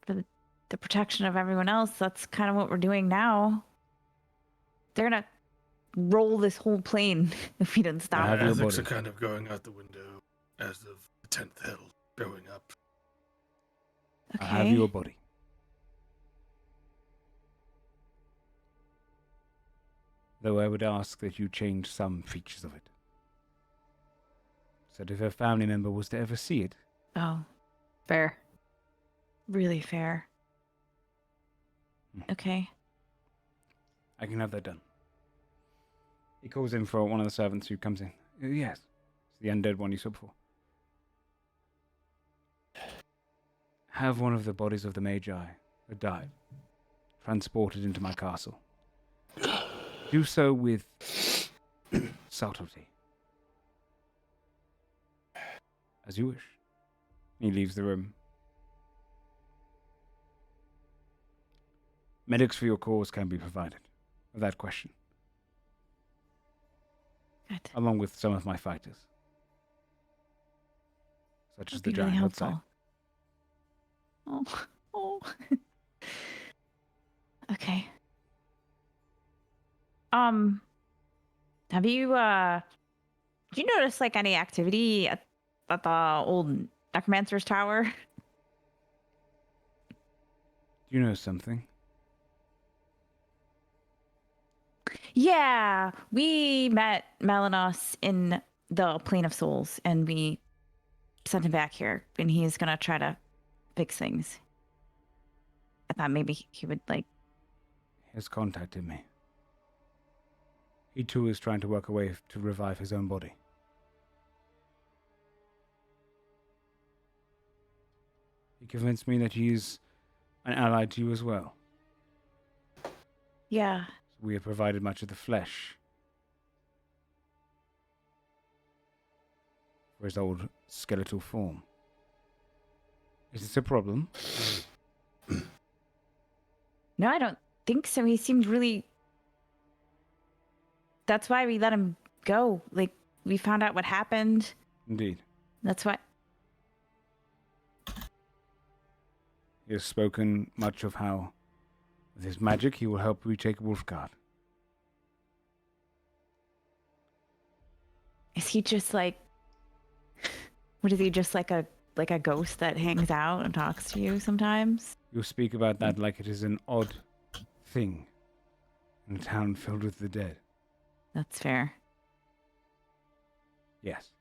for the protection of everyone else, that's kind of what we're doing now. They're gonna roll this whole plane if we don't stop. have your Ethics are body. kind of going out the window as of the 10th hill growing up. Okay. I have your body. Though I would ask that you change some features of it. So that if a family member was to ever see it, Oh, Fair. really fair. Okay. I can have that done. He calls in for one of the servants who comes in. Yes, it's the undead one you saw before. Have one of the bodies of the Magi that died transported into my castle. Do so with subtlety. As you wish. He leaves the room. Medics for your cause can be provided, without question. Good. Along with some of my fighters. Such as That'd the be really giant outside. helpful. Oh. Okay. Have you did you notice like any activity at the old necromancer's tower? Do you know something? Yeah, we met Melanos in the Plane of Souls, and we sent him back here, and he's gonna try to fix things. I thought maybe he would like. He has contacted me. He too is trying to work a way to revive his own body. He convinced me that he is an ally to you as well. Yeah. We have provided much of the flesh for his old skeletal form. Is this a problem? No, I don't think so. He seemed really. That's why we let him go. Like, we found out what happened. Indeed. That's why. He has spoken much of how, with his magic, he will help retake Wolfguard. Is he just like. What is he, just like a ghost that hangs out and talks to you sometimes? You speak about that like it is an odd thing in a town filled with the dead. That's fair. Yes.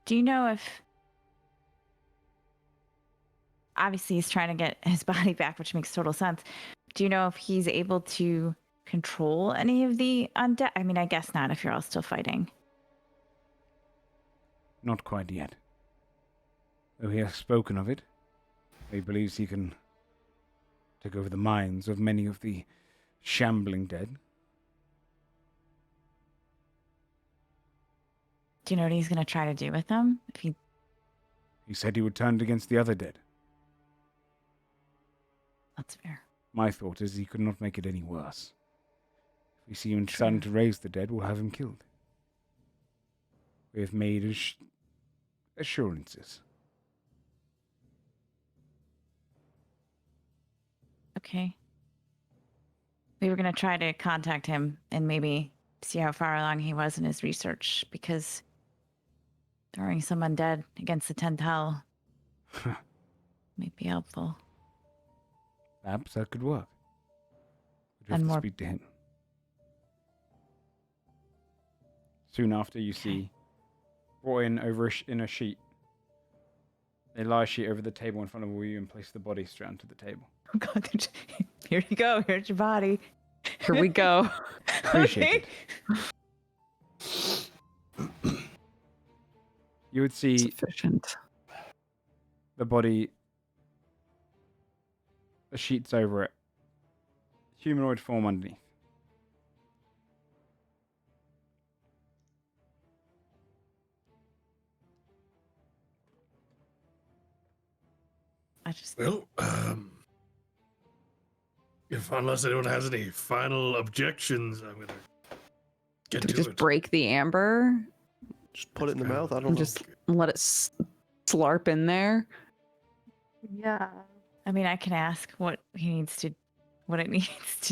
Do you know if. Obviously, he's trying to get his body back, which makes total sense. Do you know if he's able to control any of the undead? I mean, I guess not if you're all still fighting. Not quite yet. Though he has spoken of it, he believes he can take over the minds of many of the shambling dead. Do you know what he's going to try to do with them? If he said he would turn against the other dead. That's fair. My thought is he could not make it any worse. If we see him starting to raise the dead, we'll have him killed. We have made assurances. Okay. We were going to try to contact him and maybe see how far along he was in his research, because throwing some undead against the 10th hell might be helpful. Perhaps that could work. We'd have And to more- speak to him. Soon after, you see brought in over in a sheet. They lie a sheet over the table in front of you and place the body straight onto the table. Oh God, here you go. Here's your body. Here we go. Appreciate it. You would see Sufficient. the body, the sheets over it, humanoid form underneath. I just. Well, if unless anyone has any final objections, I'm gonna get Do we to just it. break the amber Just put it in the mouth. I don't and know. just let it slarp in there? Yeah. I mean, I can ask what it needs to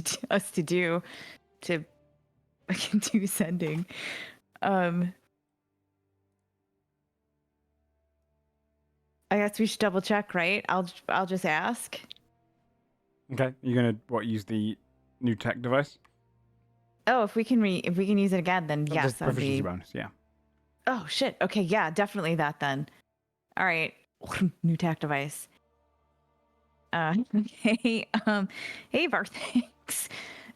do, us to do. to do sending. I guess we should double check, right? I'll just ask. Okay, you're gonna use the new tech device? Oh, if we can use it again, then yes, Just that'd proficiency be. bonus, yeah. Oh shit. Okay, yeah, definitely that then. All right, new tech device. Okay. Hey, Varthanks.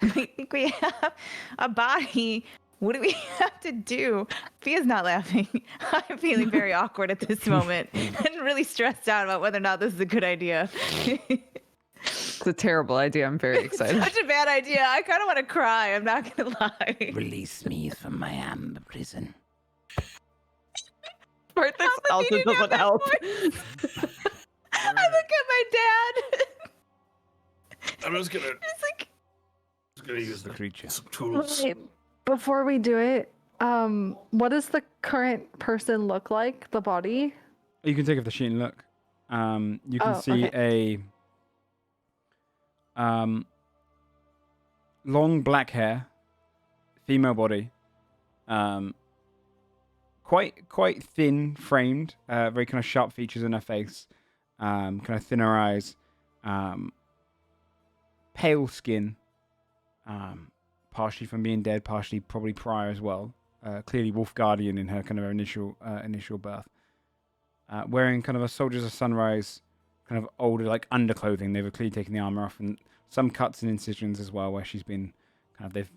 I think we have a body. What do we have to do? Fia's not laughing. I'm feeling very awkward at this moment and really stressed out about whether or not this is a good idea. It's a terrible idea. I'm very excited. Such a bad idea. I kind of want to cry. I'm not gonna lie. Release me from my amber prison. Varthanks also doesn't help. I look at my dad. I'm just gonna It's like, use The creature. some tools. Wait, before we do it, what does the current person look like? The body? You can take off the sheet and look. You can Oh, see a long black hair, female body, quite thin framed, very kind of sharp features in her face, kind of thinner eyes, pale skin, partially from being dead, partially probably prior as well. Clearly Wolf Guardian in her kind of initial birth. Wearing kind of a Soldiers of Sunrise, kind of older like underclothing. They've clearly taken the armor off, and some cuts and incisions as well, where she's been they've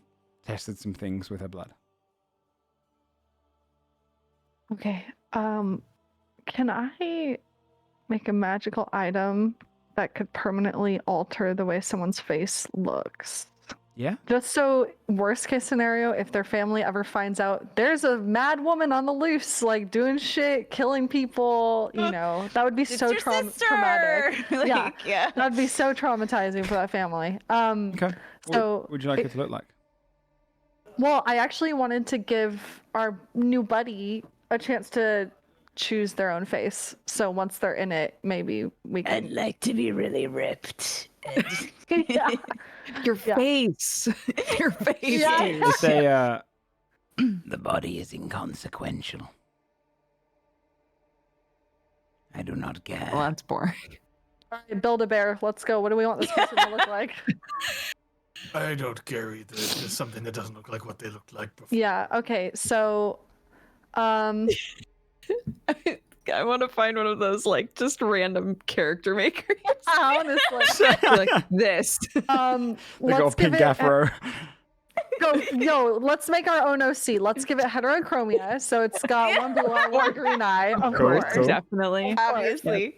tested some things with her blood. Okay. Can I make a magical item that could permanently alter the way someone's face looks? Yeah. Just so, worst case scenario, if their family ever finds out there's a mad woman on the loose, like doing shit, killing people, that would be it's so your traumatic. sister! Yeah. That'd be so traumatizing for that family. Okay. So What would you like it to look like? Well, I actually wanted to give our new buddy a chance to choose their own face. So once they're in it, maybe we can. I'd like to be really ripped. Yeah. Your face. Your face. Yeah. Dude. It's a The body is inconsequential. I do not care. Well, that's boring. All right, build a bear. Let's go. What do we want this person to look like? I don't care either. There's something that doesn't look like what they looked like before. Yeah. Okay. So, I want to find one of those like just random character makers. honestly, Like this. they got a let's give pink it. afro. Let's make our own OC. Let's give it heterochromia. So it's got one blue eye, one green eye. Of Cool, course. cool. Definitely. Obviously.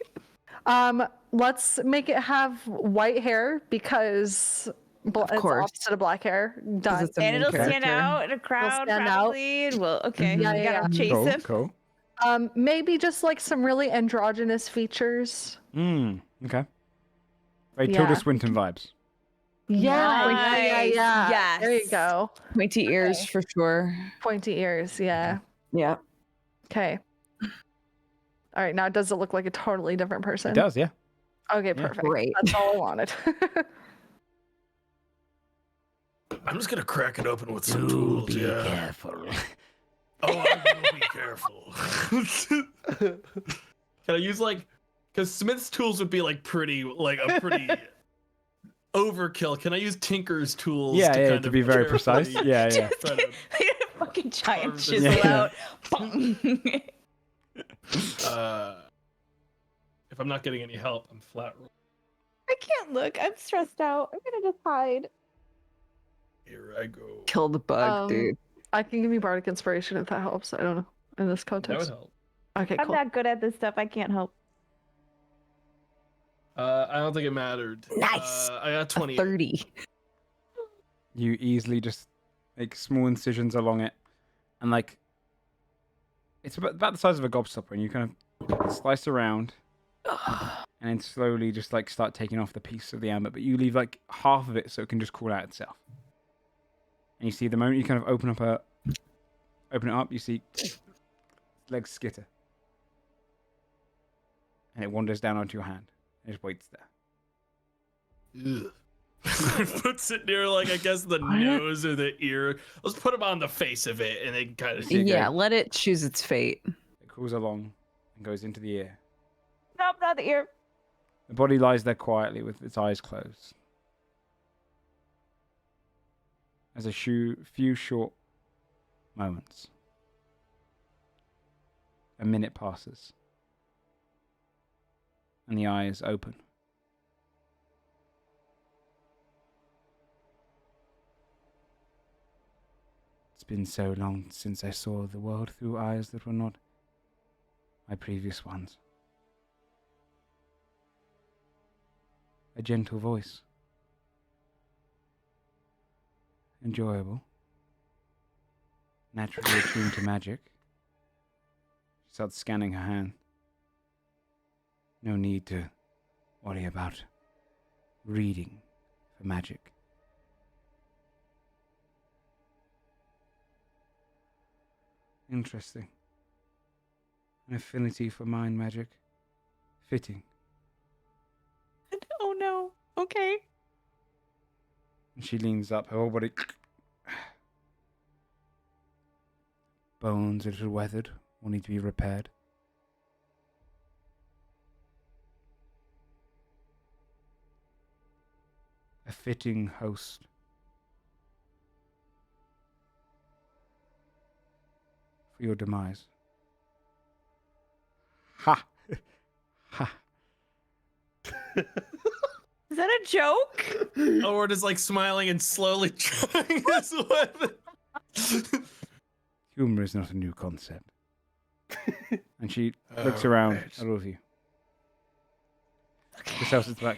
Let's make it have white hair because it's course. opposite of black hair. Done. it's a And main it'll stand character. out in a crowd, stand out. probably. Well, okay. Yeah, You yeah, gotta chase Cool, him. cool. Maybe just like some really androgynous features. Okay. Very Yeah. Tilda Swinton vibes. Yeah. Yes. There you go. Pointy ears for sure. Pointy ears. Yeah. Yeah. Okay. All right. Now, does it look like a totally different person? It does, yeah. Okay. Perfect. Great. That's all I wanted. I'm just gonna crack it open with some Do tools. be Yeah. careful. Oh, I will be careful. Can I use because Smith's tools would be like a pretty overkill. Can I use Tinker's tools? Yeah, to yeah, kind to of be very carefully precise. Yeah, yeah. try to- Fucking giant carve this chisel Yeah. out. Boom. If I'm not getting any help, I'm flat. I can't look. I'm stressed out. I'm gonna just hide. Here I go. Kill the bug, dude. I can give you bardic inspiration if that helps. I don't know in this That would context. help. Okay, I'm cool. not good at this stuff. I can't help. I don't think it mattered. Nice. I got 20. 30. You easily just make small incisions along it, and it's about the size of a gobstopper, and you kind of slice around, and then slowly just start taking off the piece of the amber, but you leave half of it so it can just crawl out itself. And you see the moment you kind of open it up, you see legs skitter, and it wanders down onto your hand. It just waits there. Ugh. Puts it near, like, I guess the nose or the ear. Let's put him on the face of it, and then kind of. Yeah, let it choose its fate. It crawls along and goes into the ear. Nope, not the ear. The body lies there quietly with its eyes closed. As a few short moments, a minute passes, and the eyes open. It's been so long since I saw the world through eyes that were not my previous ones. A gentle voice. Enjoyable. Naturally attuned to magic. She starts scanning her hand. No need to worry about reading for magic. Interesting. An affinity for mind magic. Fitting. Oh no. Okay. And she leans up, her whole body. Bones a little weathered, will need to be repaired. A fitting host. For your demise. Ha! Ha! Is that a joke? Elward is like smiling and slowly trying his weapon. Humor is not a new concept. And she looks around at all of you. Okay. Yourself sits back,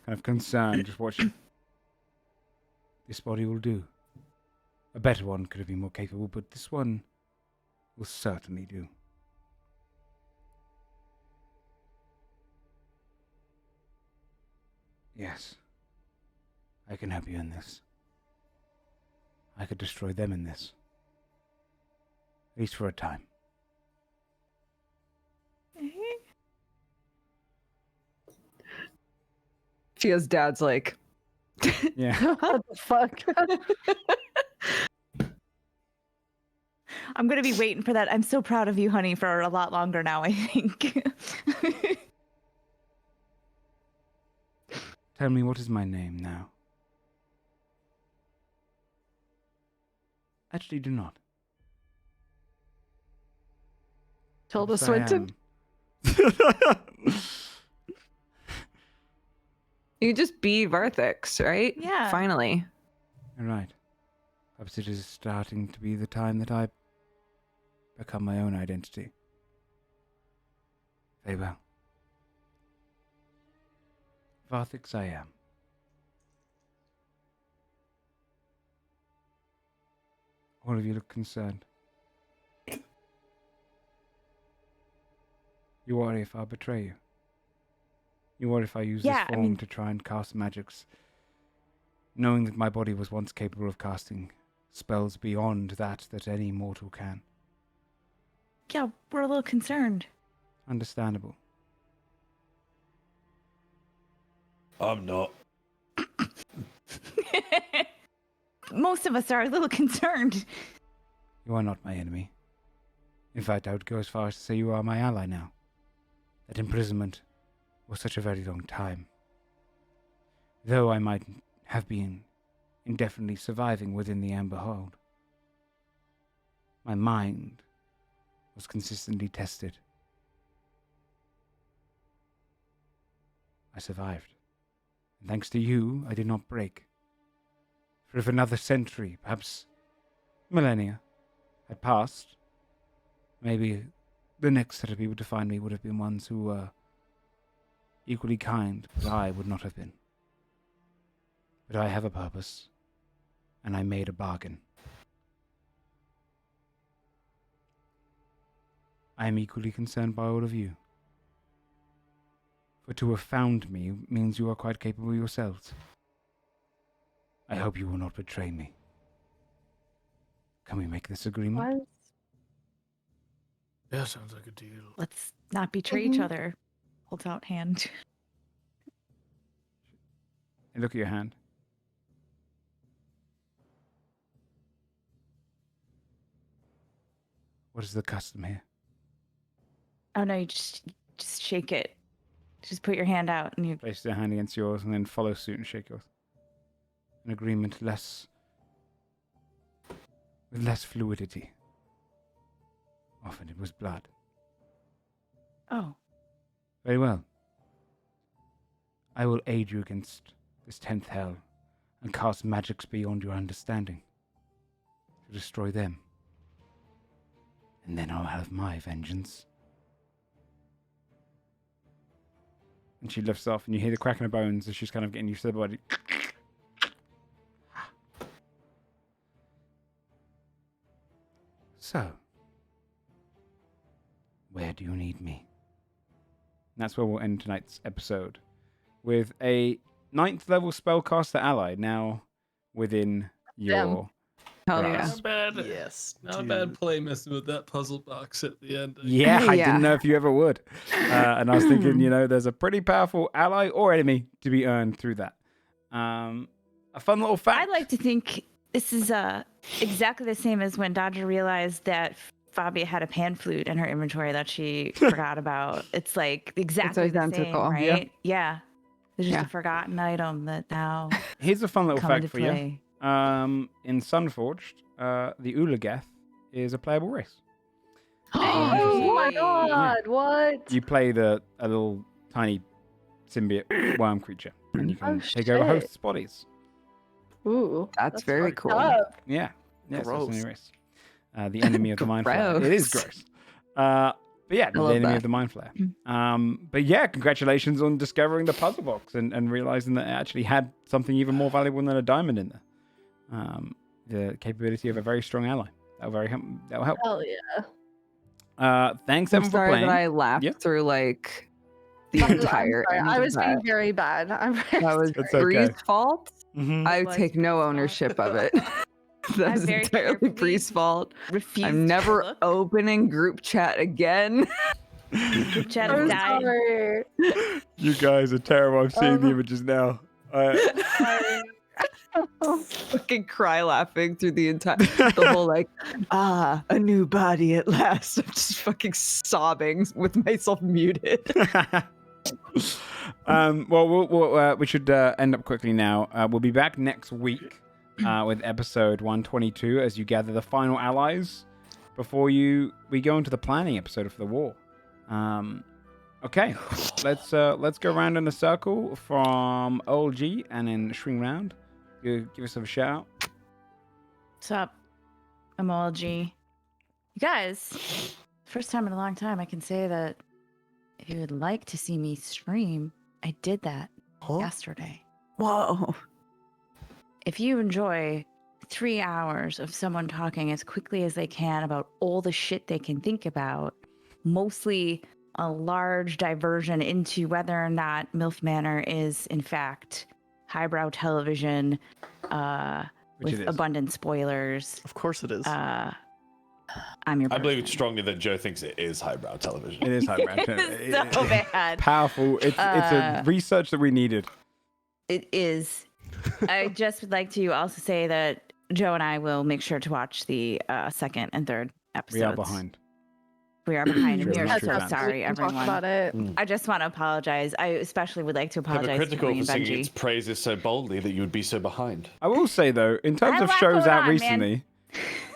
kind of concerned, just watching. This body will do. A better one could have been more capable, but this one will certainly do. Yes. I can help you in this. I could destroy them in this. At least for a time. Fia's dad's like, Yeah. What the fuck? I'm gonna be waiting for that. I'm so proud of you, honey, for a lot longer now, I think. Tell me, what is my name now? Actually, do not. Tilda Perhaps I Swinton? am. you just be Varthix, right? Yeah. Finally. You're right. Perhaps it is starting to be the time that I become my own identity. Faber. Varthix I am. All of you look concerned. You worry if I betray you. You worry if I use this form to try and cast magics, knowing that my body was once capable of casting spells beyond that any mortal can. Yeah, we're a little concerned. Understandable. I'm not. Most of us are a little concerned. You are not my enemy. In fact, I would go as far as to say you are my ally now. That imprisonment was such a very long time. Though I might have been indefinitely surviving within the Amber Hold, my mind was consistently tested. I survived. And thanks to you, I did not break. For if another century, perhaps millennia, had passed, maybe the next set of people to find me would have been ones who were equally kind, but I would not have been. But I have a purpose, and I made a bargain. I am equally concerned by all of you. For to have found me means you are quite capable yourselves. I hope you will not betray me. Can we make this agreement? What? Yeah, sounds like a deal. Let's not betray each other. Holds out hand. And look at your hand. What is the custom here? Oh no, you just shake it. Just put your hand out and you. Place their hand against yours and then follow suit and shake yours. An agreement with less fluidity. Often it was blood. Oh. Very well. I will aid you against this 10th hell and cast magics beyond your understanding to destroy them. And then I'll have my vengeance. And she lifts off, and you hear the cracking of bones as she's kind of getting used to the body. So, where do you need me? And that's where we'll end tonight's episode, with a 9th level spellcaster ally now within your Hell grasp. Not bad. Yes. Not a bad play messing with that puzzle box at the end. Yeah, I Yeah. didn't know if you ever would. And I was thinking, there's a pretty powerful ally or enemy to be earned through that. A fun little fact. I'd like to think this is exactly the same as when Dodger realized that Fabia had a pan flute in her inventory that she forgot about. It's like exactly the same, identical. right? Yeah. It's just Yeah. a forgotten item that now Here's a fun little come fact into for you. play. In Sunforged, the Ulagath is a playable race. Oh my god, what? You play a little tiny symbiote worm creature, and you can Oh, take over shit. hosts' bodies. Ooh. That's very cool. Up. Yeah. Yeah, so it's a Gross. new race. The enemy of the mind flayer. It is Gross. gross. But yeah, the love enemy that. of the mind flayer. But yeah, congratulations on discovering the puzzle box and realizing that it actually had something even more valuable than a diamond in there. The capability of a very strong ally. That'll help. Hell yeah. Thanks I'm everyone for sorry playing. that I laughed Yeah. through like the I'm entire. sorry. end I of was being that. very bad. I'm very That was It's okay. Bree's fault. Mhm. I Was take no Bree's fault. ownership of it. That I was very entirely carefully Bree's fault. Refused I'm to never look. opening group chat again. Group chat I'm has died. sorry. You guys are terrible. I'm seeing the Um, images now. Fucking cry laughing through the whole like, a new body at last. I'm just fucking sobbing with myself muted. Well, we should end up quickly now. We'll be back next week with episode 122 as you gather the final allies before we go into the planning episode for the war. Okay, let's go around in a circle from OLG and then swing round. Give us a shout out. What's up? I'm OLG. You guys, first time in a long time I can say that if you would like to see me stream, I did that yesterday. Whoa. If you enjoy 3 hours of someone talking as quickly as they can about all the shit they can think about, mostly a large diversion into whether or not MILF Manor is in fact highbrow television Which with it is. abundant spoilers. Of course it is. I'm your I believe person. strongly that Joe thinks it is highbrow television. It is highbrow. It's so bad. Powerful. It's a research that we needed. It is. I just would like to also say that Joe and I will make sure to watch the second and third episodes. We are behind. We are behind. and we True, are true so fans. sorry, We can talk everyone. about it. I just want to apologize. I especially would like to apologize to Hypocritical Marie for and singing its Benji. praises so boldly that you would be so behind. I will say though, in terms I of have a lot shows going out on, recently,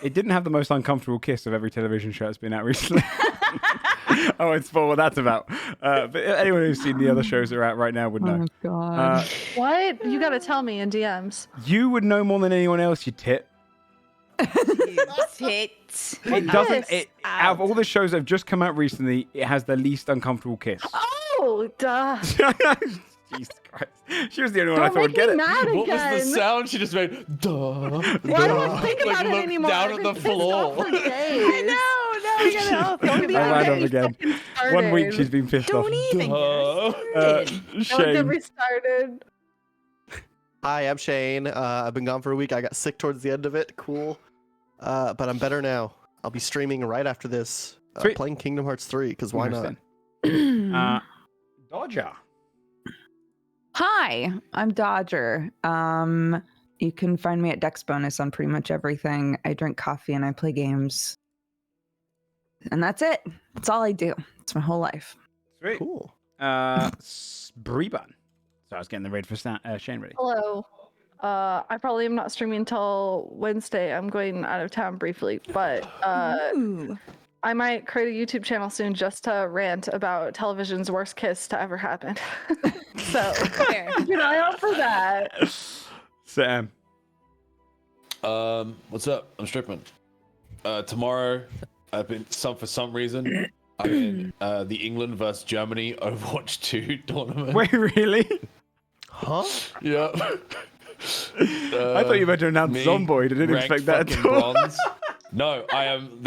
it didn't have the most uncomfortable kiss of every television show that's been out recently. I won't spoil what that's about. But anyone who's seen the other shows that are out right now would know. Oh god. What? You gotta tell me in DMs. You would know more than anyone else, you tit. Tit. It doesn't. Yes. Out of all the shows that have just come out recently, it has the least uncomfortable kiss. Oh, duh. Jesus Christ. She was the only one I Don't thought would make get me it. mad What was again. the sound she just made? Duh. Why do I think Like, about it look anymore? down I've at been the pissed off floor. for days. No, you gotta Don't be I mad ran at off me. again. 1 week she's been pissed off. Don't even Duh. get started. Don't get Shame. me started. Hi, I'm Shane. I've been gone for a week. I got sick towards the end of it. Cool. But I'm better now. I'll be streaming right after this. Sweet. Playing Kingdom Hearts 3, because why not? Interesting. Dodger. Hi, I'm Dodger. You can find me at Dex Bonus on pretty much everything. I drink coffee and I play games. And that's it. That's all I do. It's my whole life. Sweet. Cool. Breeban. So I was getting the raid for Shane ready. Hello. I probably am not streaming until Wednesday. I'm going out of town briefly, but I might create a YouTube channel soon just to rant about television's worst kiss to ever happen. So keep an eye out for that. Sam. What's up? I'm stripping. Tomorrow, for some reason, I'm in the England versus Germany Overwatch 2 tournament. Wait, really? Huh? Yeah. I thought you were to announce Zomboid. I didn't expect that at all. No, I am.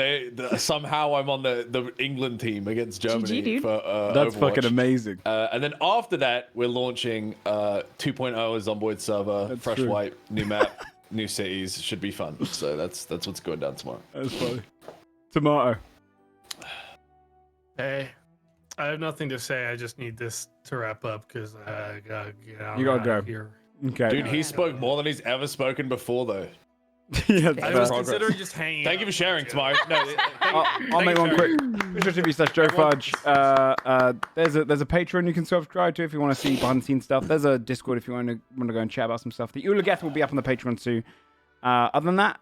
Somehow I'm on the England team against Germany GG, dude. for That's Overwatch. fucking amazing. And then after that, we're launching 2.0 Zomboid server, That's fresh true. wipe, new map, new cities. Should be fun. So that's what's going down tomorrow. That's funny. Tomato. Hey, I have nothing to say. I just need this to wrap up because I gotta get out. You gotta of go. Here. Okay. Dude, he spoke more than he's ever spoken before, though. Yeah, I was considering just hanging. Thank you for sharing, Tomato. No, I'll make one quick. Twitch.tv/Joe Fudge. There's a Patreon you can subscribe to if you want to see behind the scenes stuff. There's a Discord if you want to go and chat about some stuff. The Ulageth will be up on the Patreon too. Other than that,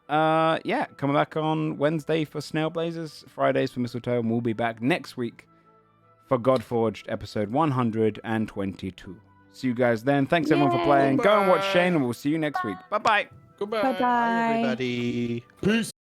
yeah, coming back on Wednesday for Snail Blazers, Fridays for Mistletoe, and we'll be back next week for Godforged episode 122. See you guys then. Thanks everyone for playing. Go and watch Shane, and we'll see you next week. Bye bye. Goodbye. Bye-bye. Bye, everybody. Peace.